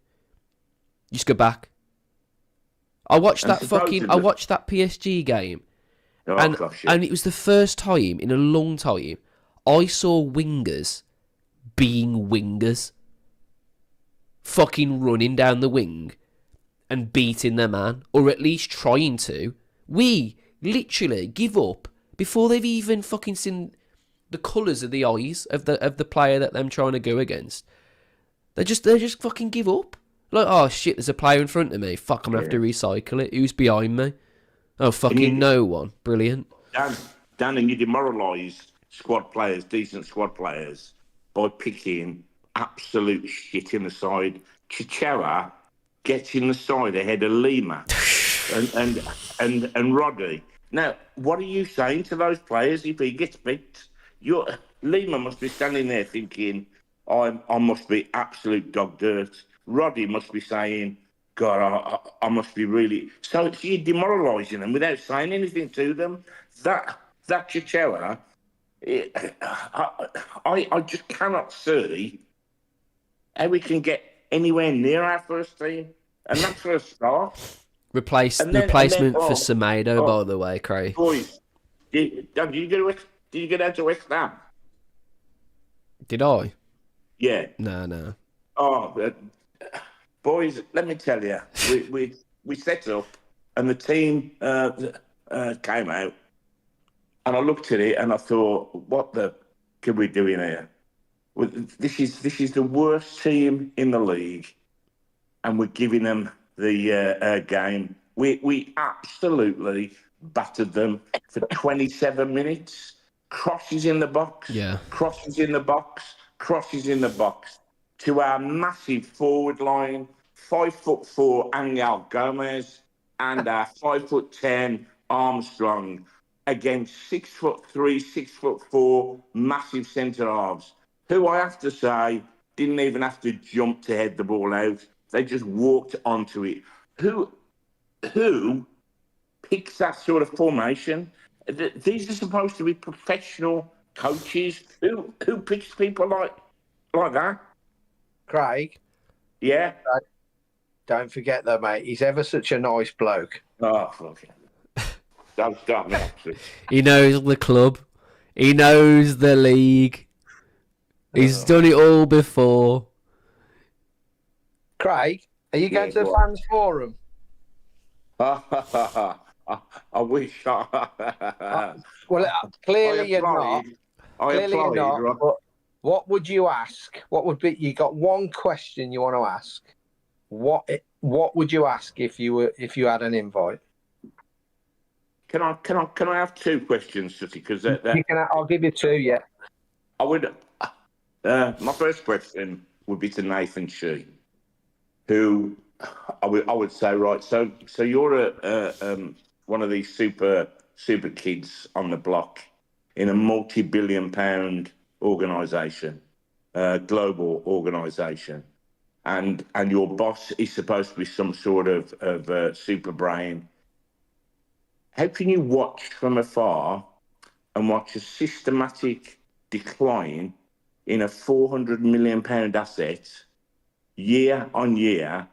A: You just go back. I watched that PSG game,
E: Oh,
A: and
E: gosh, yeah.
A: and it was the first time in a long time I saw wingers being wingers, fucking running down the wing and beating their man, or at least trying to. We literally give up before they've even fucking seen the colours of the eyes of the player that them trying to go against. They just fucking give up. Like, oh shit, there's a player in front of me. Fuck, I'm gonna have to recycle it. Who's behind me? Oh, fucking no one. Brilliant.
E: Dan, and you demoralise squad players, decent squad players, by picking absolute shit in the side. Chichera gets in the side ahead of Lima and Roddy. Now, what are you saying to those players if he gets picked? Lima must be standing there thinking, I must be absolute dog dirt. Roddy must be saying, God, I must be really. So you're demoralising them without saying anything to them. That Chichera, I just cannot see how we can get anywhere near our first team, and that's for a start.
A: Replacement for Semedo, by the way, Craig.
E: Boys, did you get out to West Ham?
A: Did I?
E: Yeah.
A: No.
E: Oh, boys, let me tell you, we set up, and the team came out, and I looked at it, and I thought, what the can we do in here? Well, this is the worst team in the league, and we're giving them the game. We absolutely battered them for 27 minutes. Crosses in the box.
A: Yeah.
E: Crosses in the box. Crosses in the box. To our massive forward line, 5'4" Angel Gomez and our 5'10" Armstrong against 6'3", 6'4" massive centre halves, who I have to say didn't even have to jump to head the ball out. They just walked onto it. Who picks that sort of formation? These are supposed to be professional coaches. Who picks people like that?
B: Craig?
E: Yeah?
B: Don't forget, though, mate, he's ever such a nice bloke.
E: Oh, fuck it. Don't start me.
A: He knows the club. He knows the league. He's done it all before.
B: Craig, are you going to the fans forum?
E: I wish.
B: Well, clearly you're not. Clearly you're not. But what would you ask? What would be? You got one question you want to ask. What would you ask if you had an invite?
E: Can I have two questions, Sutty? Because
B: I'll give you two. Yeah.
E: I would. My first question would be to Nathan Shee, who I would say, right. So you're one of these super kids on the block in a multi-billion-pound organisation, global organisation, and your boss is supposed to be some sort of super brain. How can you watch from afar and watch a systematic decline in a £400 million asset year on year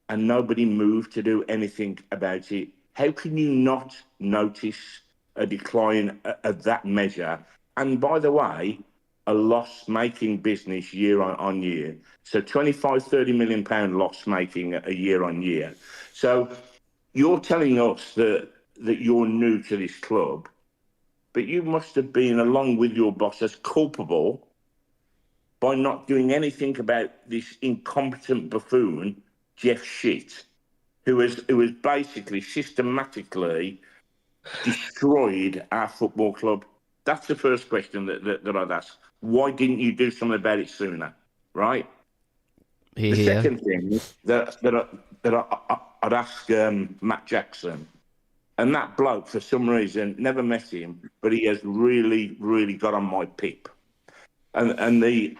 E: and nobody move to do anything about it? How can you not notice a decline of that measure? And by the way, a loss-making business year on year. So 25, 30 million pound loss-making a year on year. So you're telling us that you're new to this club, but you must have been, along with your boss, as culpable by not doing anything about this incompetent buffoon, Jeff Shit, who has basically systematically destroyed our football club. That's the first question that I'd ask. Why didn't you do something about it sooner? Right.
A: Yeah.
E: The second thing that I'd ask Matt Jackson, and that bloke, for some reason, never met him, but he has really, really got on my pip. And the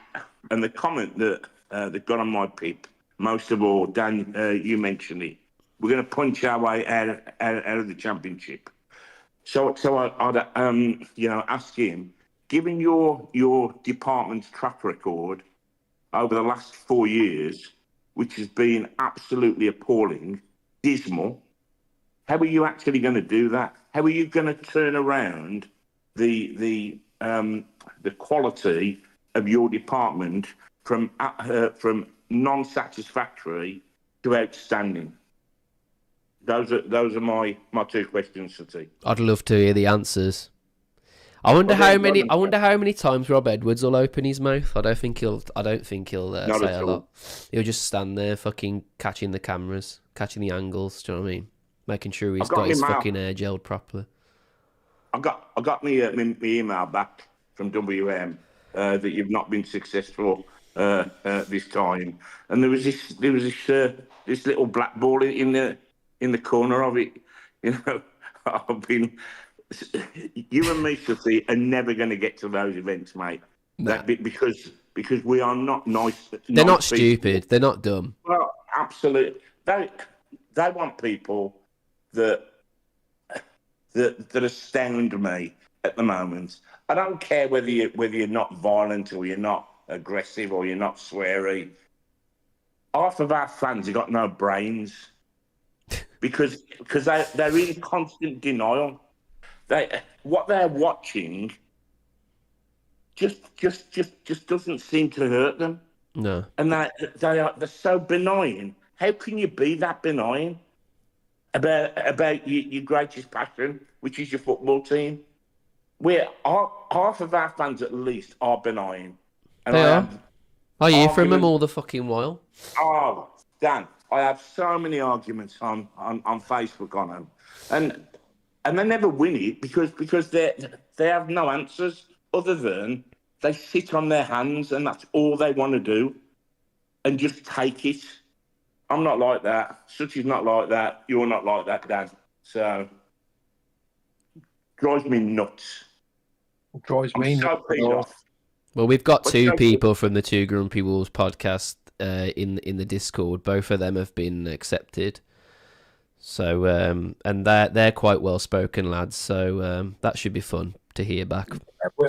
E: comment that got on my pip, most of all, Dan, you mentioned it. We're going to punch our way out of the championship. So I'd ask him, given your department's track record over the last 4 years, which has been absolutely appalling, dismal, how are you actually going to do that? How are you going to turn around the quality of your department from non-satisfactory to outstanding? Those are my two questions, Sutty.
A: I'd love to hear the answers. I wonder how many times Rob Edwards will open his mouth. I don't think he'll say a lot. He'll just stand there, fucking catching the cameras, catching the angles. Do you know what I mean? Making sure he's got his fucking hair gelled properly.
E: I got my email back from WM that you've not been successful this time, and there was this little black ball in the corner of it. You know, you and me, Sutty, are never going to get to those events, mate. Nah. Because we are not nice.
A: They're not stupid. They're not dumb.
E: Well, absolutely. They want people that astound me at the moment. I don't care whether you're not violent or you're not aggressive or you're not sweary. Half of our fans have got no brains because they're in constant denial. What they're watching just doesn't seem to hurt them.
A: No,
E: and they're so benign. How can you be that benign about your greatest passion, which is your football team? Half of our fans at least are benign. And
A: they are. I hear from them all the fucking while.
E: Oh, Dan, I have so many arguments on Facebook on them, and they never win it because they have no answers other than they sit on their hands and that's all they want to do, and just take it. I'm not like that. Sutty's not like that. You're not like that, Dan. So drives me nuts.
B: Drives me nuts.
E: Off.
A: Well, we've got two people from the Two Grumpy Wolves podcast in the Discord. Both of them have been accepted. So and they're quite well spoken lads. So that should be fun to hear back.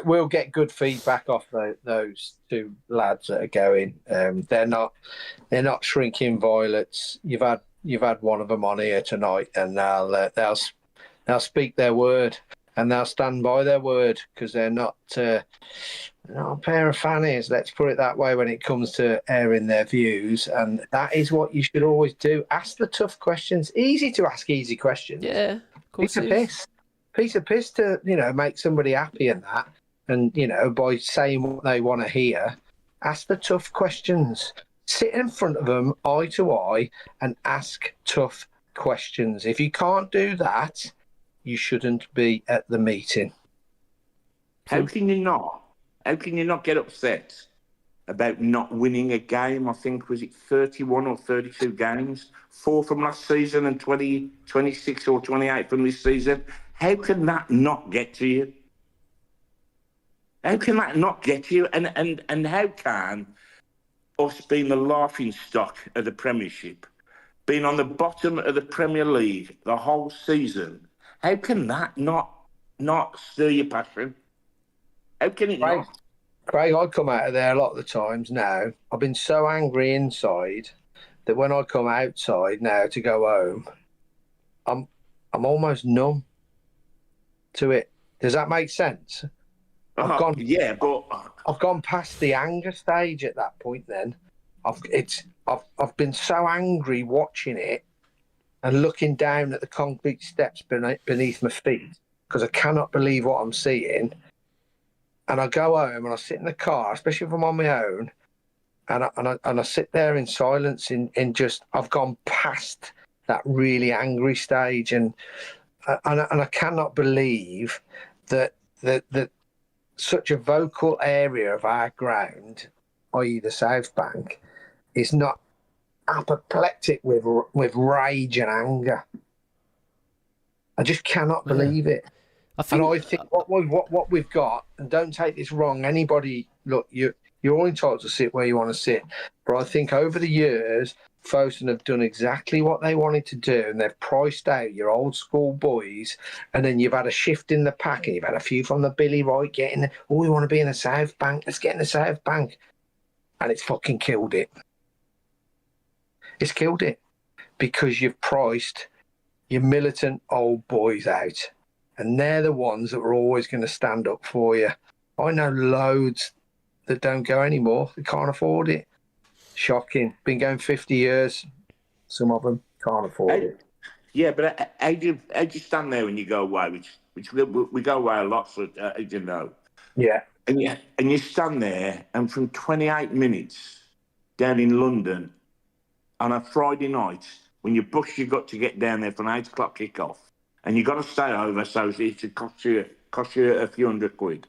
B: We'll get good feedback off those two lads that are going. They're not shrinking violets. You've had one of them on here tonight, and they'll speak their word and they'll stand by their word because they're not a pair of fannies. Let's put it that way when it comes to airing their views, and that is what you should always do. Ask the tough questions. Easy to ask easy questions.
A: Yeah, of course.
B: Piece of piss to make somebody happy and that, and by saying what they want to hear. Ask the tough questions. Sit in front of them eye to eye and ask tough questions. If you can't do that, you shouldn't be at the meeting.
E: How can you not get upset about not winning a game? I think, was it 31 or 32 games? 4 from last season and 26 or 28 from this season. How can that not get to you? How can that not get to you? And how can us being the laughing stock of the Premiership, being on the bottom of the Premier League the whole season, how can that not stir your passion? How can it not?
B: Craig, I come out of there a lot of the times now. I've been so angry inside that when I come outside now to go home, I'm almost numb to it. Does that make sense? I've gone past the anger stage at that point. Then I've been so angry watching it and looking down at the concrete steps beneath my feet because I cannot believe what I'm seeing. And I go home and I sit in the car, especially if I'm on my own, and I sit there in silence. In just I've gone past that really angry stage, and I cannot believe that such a vocal area of our ground, i.e. the South Bank, is not apoplectic with rage and anger. I just cannot believe it. I think what we've got, and don't take this wrong, anybody, look, you're all entitled to sit where you want to sit, but I think over the years, Fosun have done exactly what they wanted to do, and they've priced out your old school boys, and then you've had a shift in the pack, and you've had a few from the Billy Wright getting, we want to be in the South Bank, let's get in the South Bank, and it's fucking killed it. It's killed it because you've priced your militant old boys out. and they're the ones that are always going to stand up for you. I know loads that don't go anymore. They can't afford it. Shocking. Been going 50 years. Some of them can't afford it.
E: Yeah, but how do you stand there when you go away? Which we go away a lot, so as you know.
B: Yeah.
E: And you stand there, and from 28 minutes down in London on a Friday night, when you bus you got to get down there for an 8 o'clock kick-off, and you got to stay over, so it should cost you a few £100,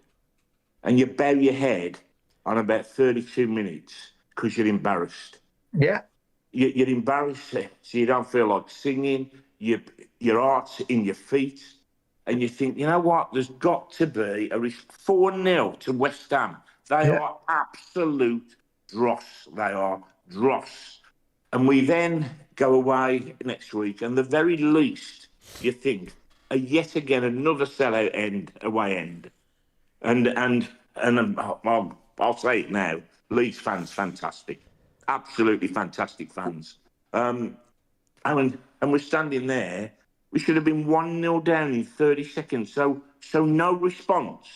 E: and you bow your head on about 32 minutes because you're embarrassed.
B: Yeah.
E: You're embarrassed, so you don't feel like singing. Your heart's in your feet, and you think, you know what? There's got to be a 4-0 to West Ham. They are absolute dross. They are dross. And we then go away next week, and the very least you think yet again another sellout away end, and I'll say it now. Leeds fans, fantastic, absolutely fantastic fans. And we're standing there. We should have been 1-0 down in 30 seconds. So no response.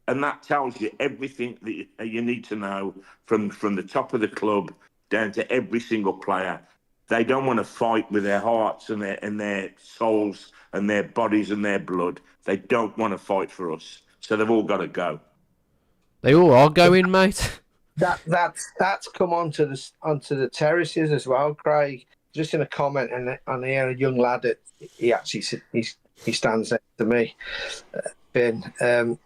E: And that tells you everything that you need to know from the top of the club down to every single player. They don't want to fight with their hearts and their souls and their bodies and their blood. They don't want to fight for us. So they've all got to go.
A: They all are going, mate.
B: That's come onto the terraces as well, Craig. Just in a comment, and on here, a young lad that he stands next to me, Ben.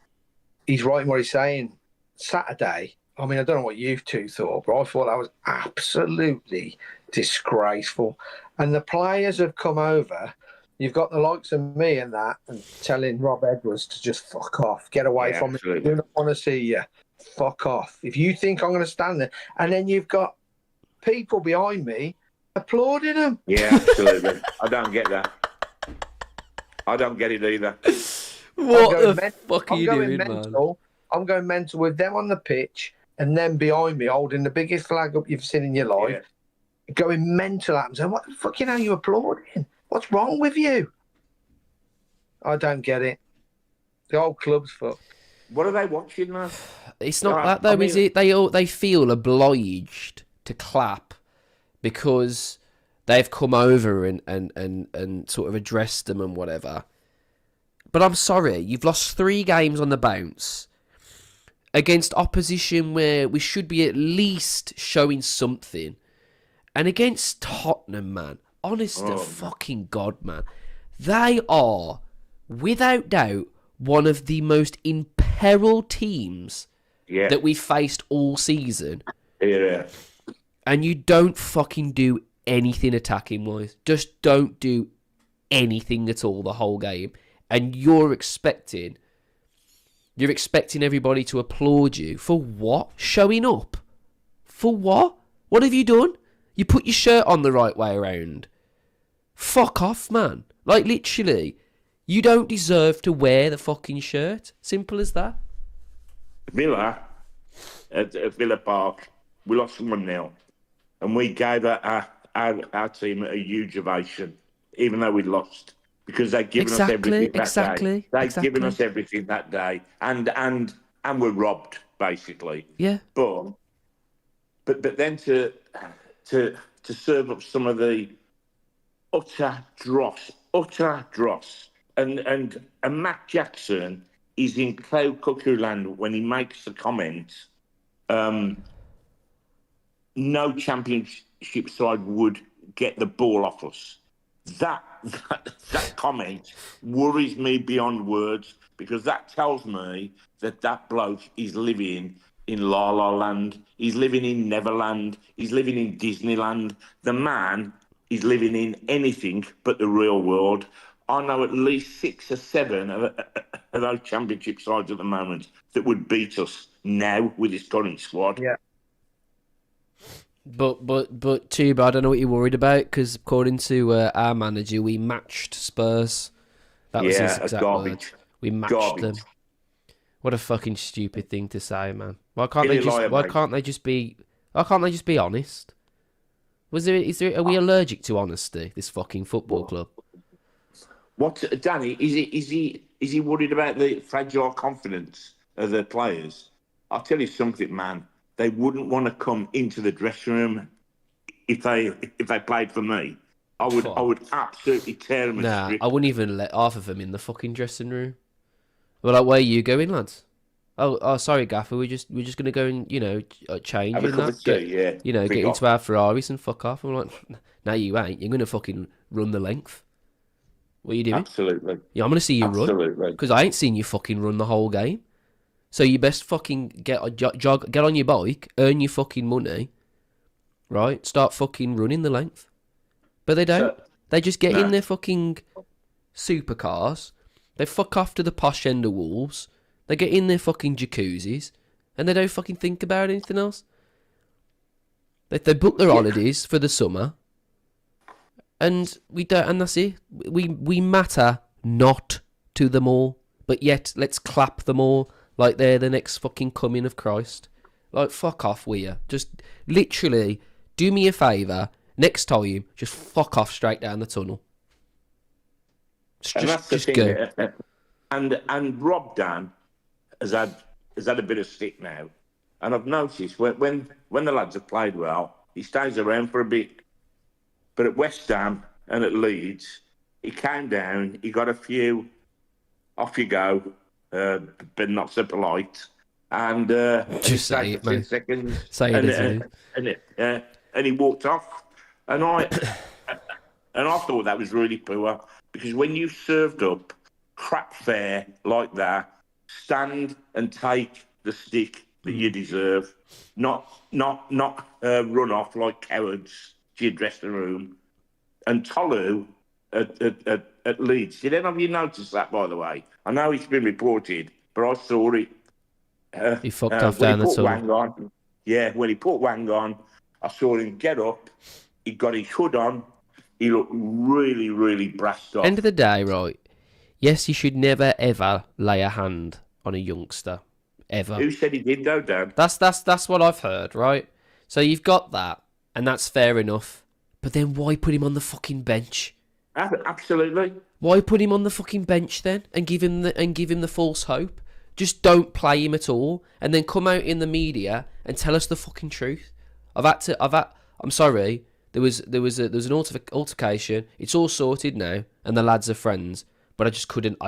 B: He's right in what he's saying. Saturday, I mean, I don't know what you two thought, but I thought that was absolutely disgraceful. And the players have come over. You've got the likes of me and that, and telling Rob Edwards to just fuck off, get away from me. I do not want to see you. Fuck off. If you think I'm going to stand there, and then you've got people behind me applauding him.
E: Yeah, absolutely. I don't get that. I don't get it either.
A: What the fuck are you doing,
B: mental, man? I'm going mental with them on the pitch and then behind me holding the biggest flag up you've seen in your life, going mental at them, saying, what the fuck are you applauding? What's wrong with you? I don't get it. The whole club's fucked.
E: What are they watching, man?
A: It's not that, though, is it? They feel obliged to clap because they've come over and sort of addressed them and whatever. But I'm sorry, you've lost 3 games on the bounce against opposition where we should be at least showing something. And against Tottenham, man, honest to fucking God, man, they are, without doubt, one of the most imperiled teams that we faced all season.
E: Yeah.
A: And you don't fucking do anything attacking-wise. Just don't do anything at all the whole game. And you're expecting everybody to applaud you for what? Showing up. For what? What have you done? You put your shirt on the right way around. Fuck off, man. Like, literally, you don't deserve to wear the fucking shirt. Simple as that.
E: Villa, at Villa Park, we lost 1-0. And we gave our team a huge ovation, even though we'd lost. Because they'd given us everything that day. They'd given us everything that day. And we're robbed, basically.
A: Yeah.
E: But then to serve up some of the utter dross. And Matt Jackson is in cloud cuckoo land when he makes the comment, no championship side would get the ball off us. That comment worries me beyond words, because that tells me that bloke is living in La La Land. He's living in Neverland. He's living in Disneyland. The man is living in anything but the real world. I know at least 6 or 7 of those championship sides at the moment that would beat us now with this current squad.
B: Yeah.
A: But Tuba, I don't know what you're worried about, because according to our manager, we matched Spurs. That was his exact words. We matched them. What a fucking stupid thing to say, man. Why can't they just be honest? Are we allergic to honesty, this fucking football club?
E: What, Danny? Is he worried about the fragile confidence of the players? I'll tell you something, man. They wouldn't want to come into the dressing room if they played for me. I would absolutely tear them a strip.
A: I wouldn't even let half of them in the fucking dressing room. Well, like, where are you going, lads? Oh, sorry, Gaffer. We're just gonna go and change
E: Have a
A: and
E: cup
A: that.
E: of tea,
A: Get into our Ferraris and fuck off. I'm like, no, you ain't. You're gonna fucking run the length. What are you doing?
E: Absolutely.
A: Yeah, I'm gonna see you run because I ain't seen you fucking run the whole game. So you best fucking get on your bike, earn your fucking money, right? Start fucking running the length. But they don't. They just get in their fucking supercars. They fuck off to the posh end of Wolves. They get in their fucking jacuzzis, and they don't fucking think about anything else. They book their holidays for the summer, and we don't. And that's it. We matter not to them all, but yet let's clap them all like they're the next fucking coming of Christ. Like, fuck off, will you? Just literally do me a favour. Next time, just fuck off straight down the tunnel. Just go.
E: And Rob Dan has had a bit of stick now, and I've noticed when the lads have played well, he stays around for a bit. But at West Ham and at Leeds, he came down, he got a few, off you go, but not so polite, and
A: just say it, man.
E: Seconds,
A: say it,
E: and he walked off, and I thought that was really poor, because when you served up crap fare like that, stand and take the stick that you deserve, not run off like cowards to your dressing room. And Tolu at Leeds, did any of you notice that, by the way? I know it's been reported, but I saw it.
A: He fucked off down the tunnel.
E: When he put Wang on, I saw him get up, he got his hood on, he looked really, really brassed off.
A: End of the day, right? Yes, you should never, ever lay a hand on a youngster. Ever.
E: Who said he did, though, Dad?
A: That's what I've heard, right? So you've got that, and that's fair enough. But then why put him on the fucking bench?
E: Absolutely.
A: Why put him on the fucking bench then, and give him the false hope? Just don't play him at all, and then come out in the media and tell us the fucking truth. I'm sorry. There was an altercation. It's all sorted now, and the lads are friends. But I just couldn't. I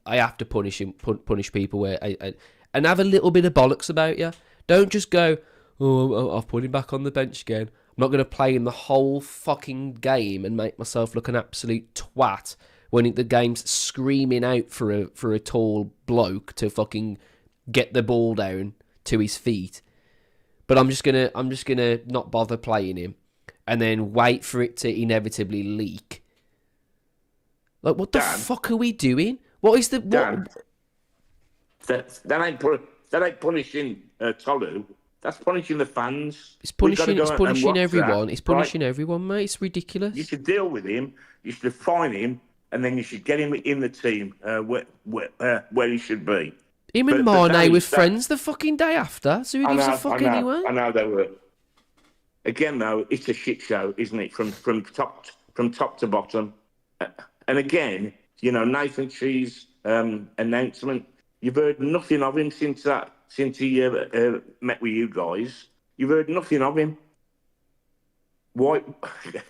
A: have to punish people and have a little bit of bollocks about you. Don't just go, oh, I've put him back on the bench again. I'm not going to play him the whole fucking game and make myself look an absolute twat when the game's screaming out for a tall bloke to fucking get the ball down to his feet. But I'm just gonna not bother playing him, and then wait for it to inevitably leak. Like, what the fuck are we doing? What is the...
E: Dan, that ain't punishing Tolu. That's punishing the fans.
A: It's punishing everyone. It's punishing everyone, mate. It's ridiculous.
E: You should deal with him. You should fine him, and then you should get him in the team where he should be.
A: Him and Mane were friends the fucking day after, so who gives a fuck anyway?
E: I know they were. Again, though, it's a shit show, isn't it? From top to bottom. And again, Nathan Chee's announcement. You've heard nothing of him since he met with you guys. You've heard nothing of him. Why?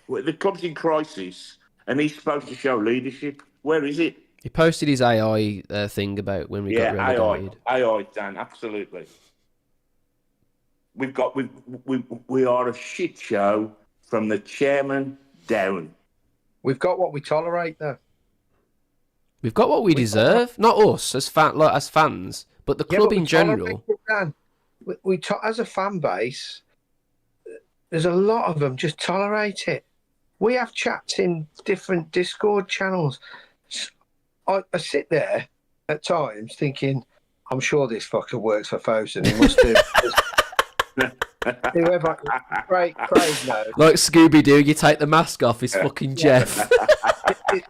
E: The club's in crisis, and he's supposed to show leadership. Where is it?
A: He posted his AI thing about when we got relegated.
E: AI, Dan, absolutely. We are a shit show from the chairman down.
B: We've got what we tolerate, though.
A: We've got what we deserve. Not us as fans, but the club in general.
B: As a fan base, there's a lot of them just tolerate it. We have chats in different Discord channels. I sit there at times thinking, I'm sure this fucker works for Fosun. He must do. Whoever, Craig knows.
A: Like Scooby-Doo, you take the mask off, it's fucking Jeff.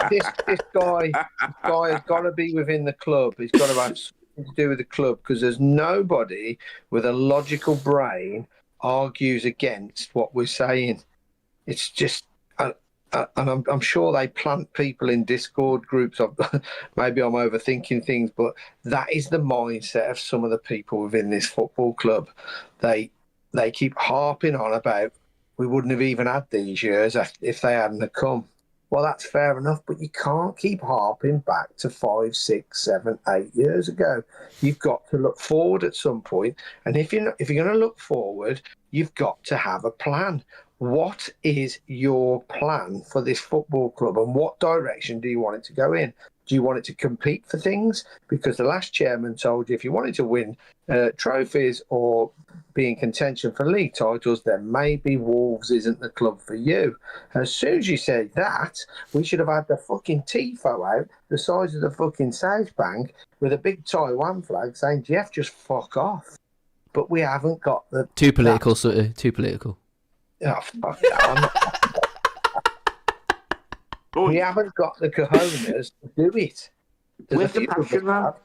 B: This guy has got to be within the club. He's got to have something to do with the club, because there's nobody with a logical brain argues against what we're saying. It's just, and I'm sure they plant people in Discord groups. Maybe I'm overthinking things, but that is the mindset of some of the people within this football club. They keep harping on about we wouldn't have even had these years if they hadn't have come. Well, that's fair enough, but you can't keep harping back to 5, 6, 7, 8 years ago. You've got to look forward at some point, and if you're going to look forward, you've got to have a plan. What is your plan for this football club, and what direction do you want it to go in? Do you want it to compete for things? Because the last chairman told you if you wanted to win trophies or be in contention for league titles, then maybe Wolves isn't the club for you. As soon as you said that, we should have had the fucking TIFO out the size of the fucking South Bank with a big Taiwan flag saying, Jeff, just fuck off. But we haven't got the...
A: Too political, Sutty. Too political.
B: Oh, fuck that. We haven't got the cojones to do it.
E: Where's the passion, though?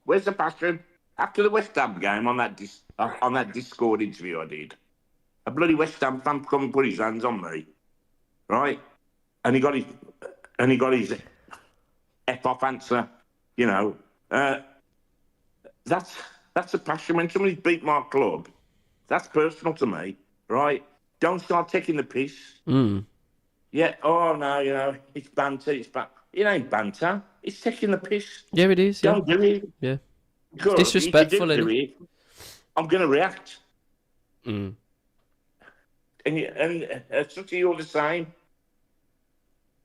E: Where's the passion? After the West Ham game on that Discord interview I did, a bloody West Ham fan come and put his hands on me, right? And he got his F off answer, you know. That's a passion. When somebody's beat my club, that's personal to me, right? Don't start taking the piss. Yeah, oh no, you know, it's banter, It ain't banter. It's taking the piss.
A: Yeah, it is.
E: Don't do it.
A: Yeah.
E: Good.
A: It's disrespectful,
E: do it, I'm going to react.
A: And
E: Sutty, you're the same.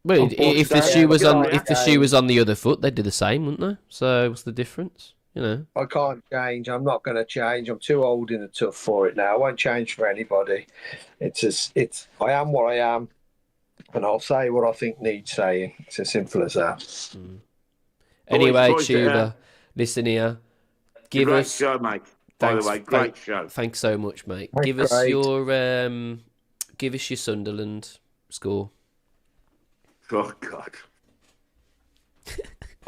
A: Well, if the shoe was on the other foot, they'd do the same, wouldn't they? So what's the difference? You know,
B: I can't change. I'm not going to change. I'm too old and tough for it now. I won't change for anybody. I am what I am, and I'll say what I think needs saying. It's as simple as that.
A: Anyway, Tuba, listen here. Give
E: great
A: us
E: show, mate. By the way, great show.
A: Thanks so much, mate.
B: That's
A: Give us
B: great.
A: give us your Sunderland score.
E: Oh God.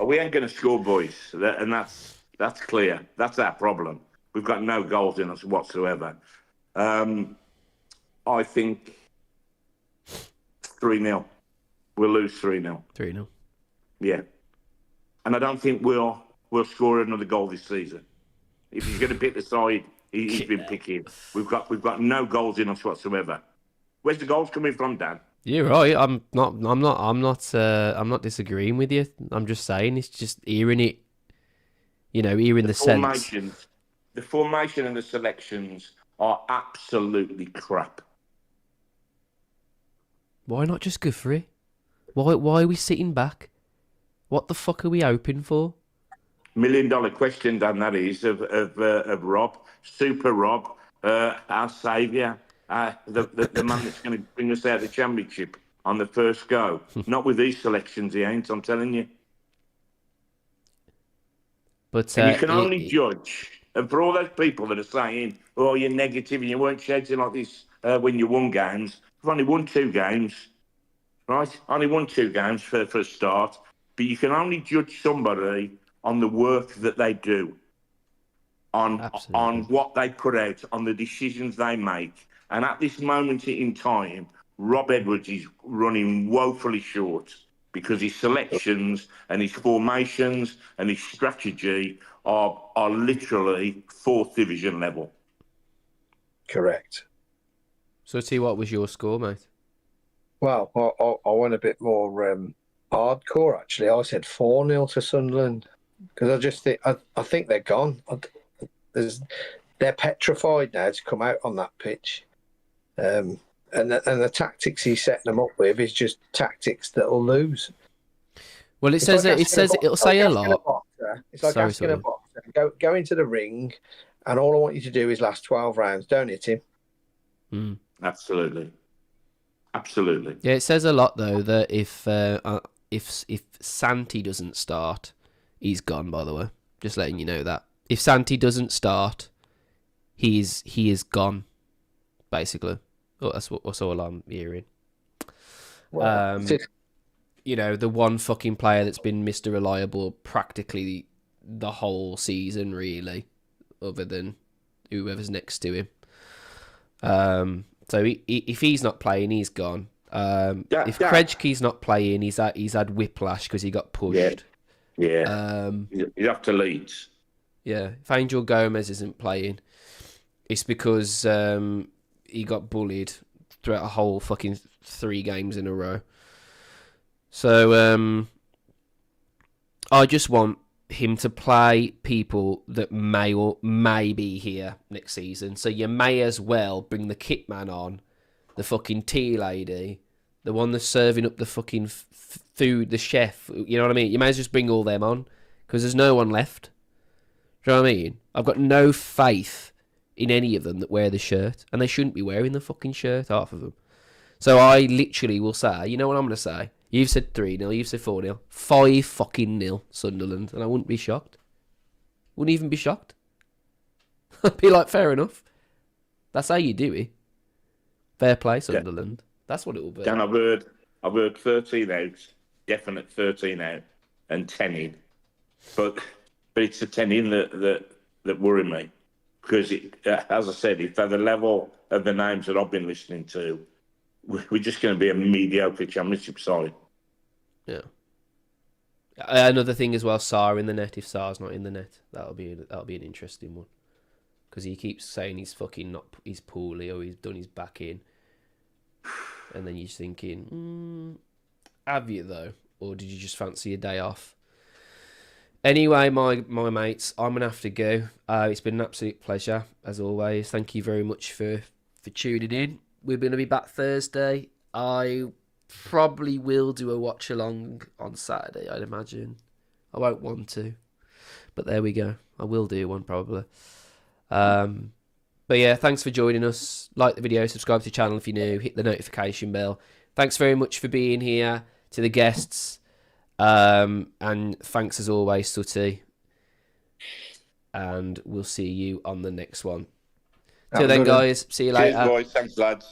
E: We ain't going to score, boys, and that's clear. That's our problem. We've got no goals in us whatsoever. I think 3-0. We'll lose 3-0.
A: 3-0.
E: Yeah. And I don't think we'll score another goal this season. If he's going to pick the side he's been picking, we've got no goals in us whatsoever. Where's the goals coming from, Dan?
A: You're right. I'm not disagreeing with you. I'm just saying it's just hearing it. You know, hearing the sense.
E: The formation and the selections are absolutely crap.
A: Why not just go for it? Why are we sitting back? What the fuck are we hoping for?
E: $1 million question, Dan, that is, of Rob. Super Rob, our saviour. The man that's going to bring us out of the championship on the first go. Not with these selections, he ain't, I'm telling you.
A: But
E: and you can only judge. And for all those people that are saying, oh, you're negative and you weren't shouting like this when you won games, we've only won 2 games, right? Only won 2 games for a start. But you can only judge somebody on the work that they do, on what they put out, on the decisions they make. And at this moment in time, Rob Edwards is running woefully short because his selections and his formations and his strategy are literally 4th division level.
B: Correct.
A: So, T, what was your score, mate?
B: Well, I went a bit more hardcore, actually. I said 4-0 to Sunderland because I just think I think they're gone. They're petrified now to come out on that pitch. And the tactics he's setting them up with is just tactics that'll lose.
A: Well, it'll say a lot.
B: It's like asking a boxer, go into the ring, and all I want you to do is last 12 rounds. Don't hit him.
E: Absolutely.
A: Yeah, it says a lot though that if Santi doesn't start, he's gone. By the way, just letting you know that if Santi doesn't start, he is gone. Basically, that's all I'm hearing.
B: Well,
A: you know, the one fucking player that's been Mr. Reliable practically the whole season, really, other than whoever's next to him. So if he's not playing, he's gone. If Krejci's not playing, he's had whiplash because he got pushed.
E: Yeah. He's up to Leeds.
A: Yeah. If Angel Gomez isn't playing, it's because he got bullied throughout a whole fucking 3 games in a row. So I just want him to play people that may be here next season. So you may as well bring the kit man on, the fucking tea lady, the one that's serving up the fucking food, the chef. You know what I mean? You may as well just bring all them on because there's no one left. Do you know what I mean? I've got no faith in any of them that wear the shirt, and they shouldn't be wearing the fucking shirt, half of them. So I literally will say, you know what I'm going to say? You've said 3-0, you've said 4-0, 5 fucking 0 Sunderland, and I wouldn't be shocked. Wouldn't even be shocked. I'd be like, fair enough. That's how you do it. Fair play, Sunderland. That's what it will be.
E: Dan, I've heard 13 out, definite 13 out, and 10 in. But it's the 10 in that worry me. Because, as I said, if they're the level of the names that I've been listening to, we're just going to be a mediocre championship side.
A: Yeah. Another thing as well, Sarr in the net. If Sarr's not in the net, that'll be an interesting one. Because he keeps saying he's poorly or he's done his back in, and then you're just thinking, have you though, or did you just fancy a day off? Anyway, my mates, I'm gonna have to go. It's been an absolute pleasure as always. Thank you very much for tuning in. We're going to be back Thursday. I probably will do a watch along on Saturday, I'd imagine. I won't want to, but there we go. I will do one probably. But yeah, thanks for joining us. Like the video, subscribe to the channel if you're new, hit the notification bell. Thanks very much for being here, to the guests. And thanks as always, Sutty. And we'll see you on the next one. Till then, guys. See you later.
E: Cheers, boys. Thanks, lads.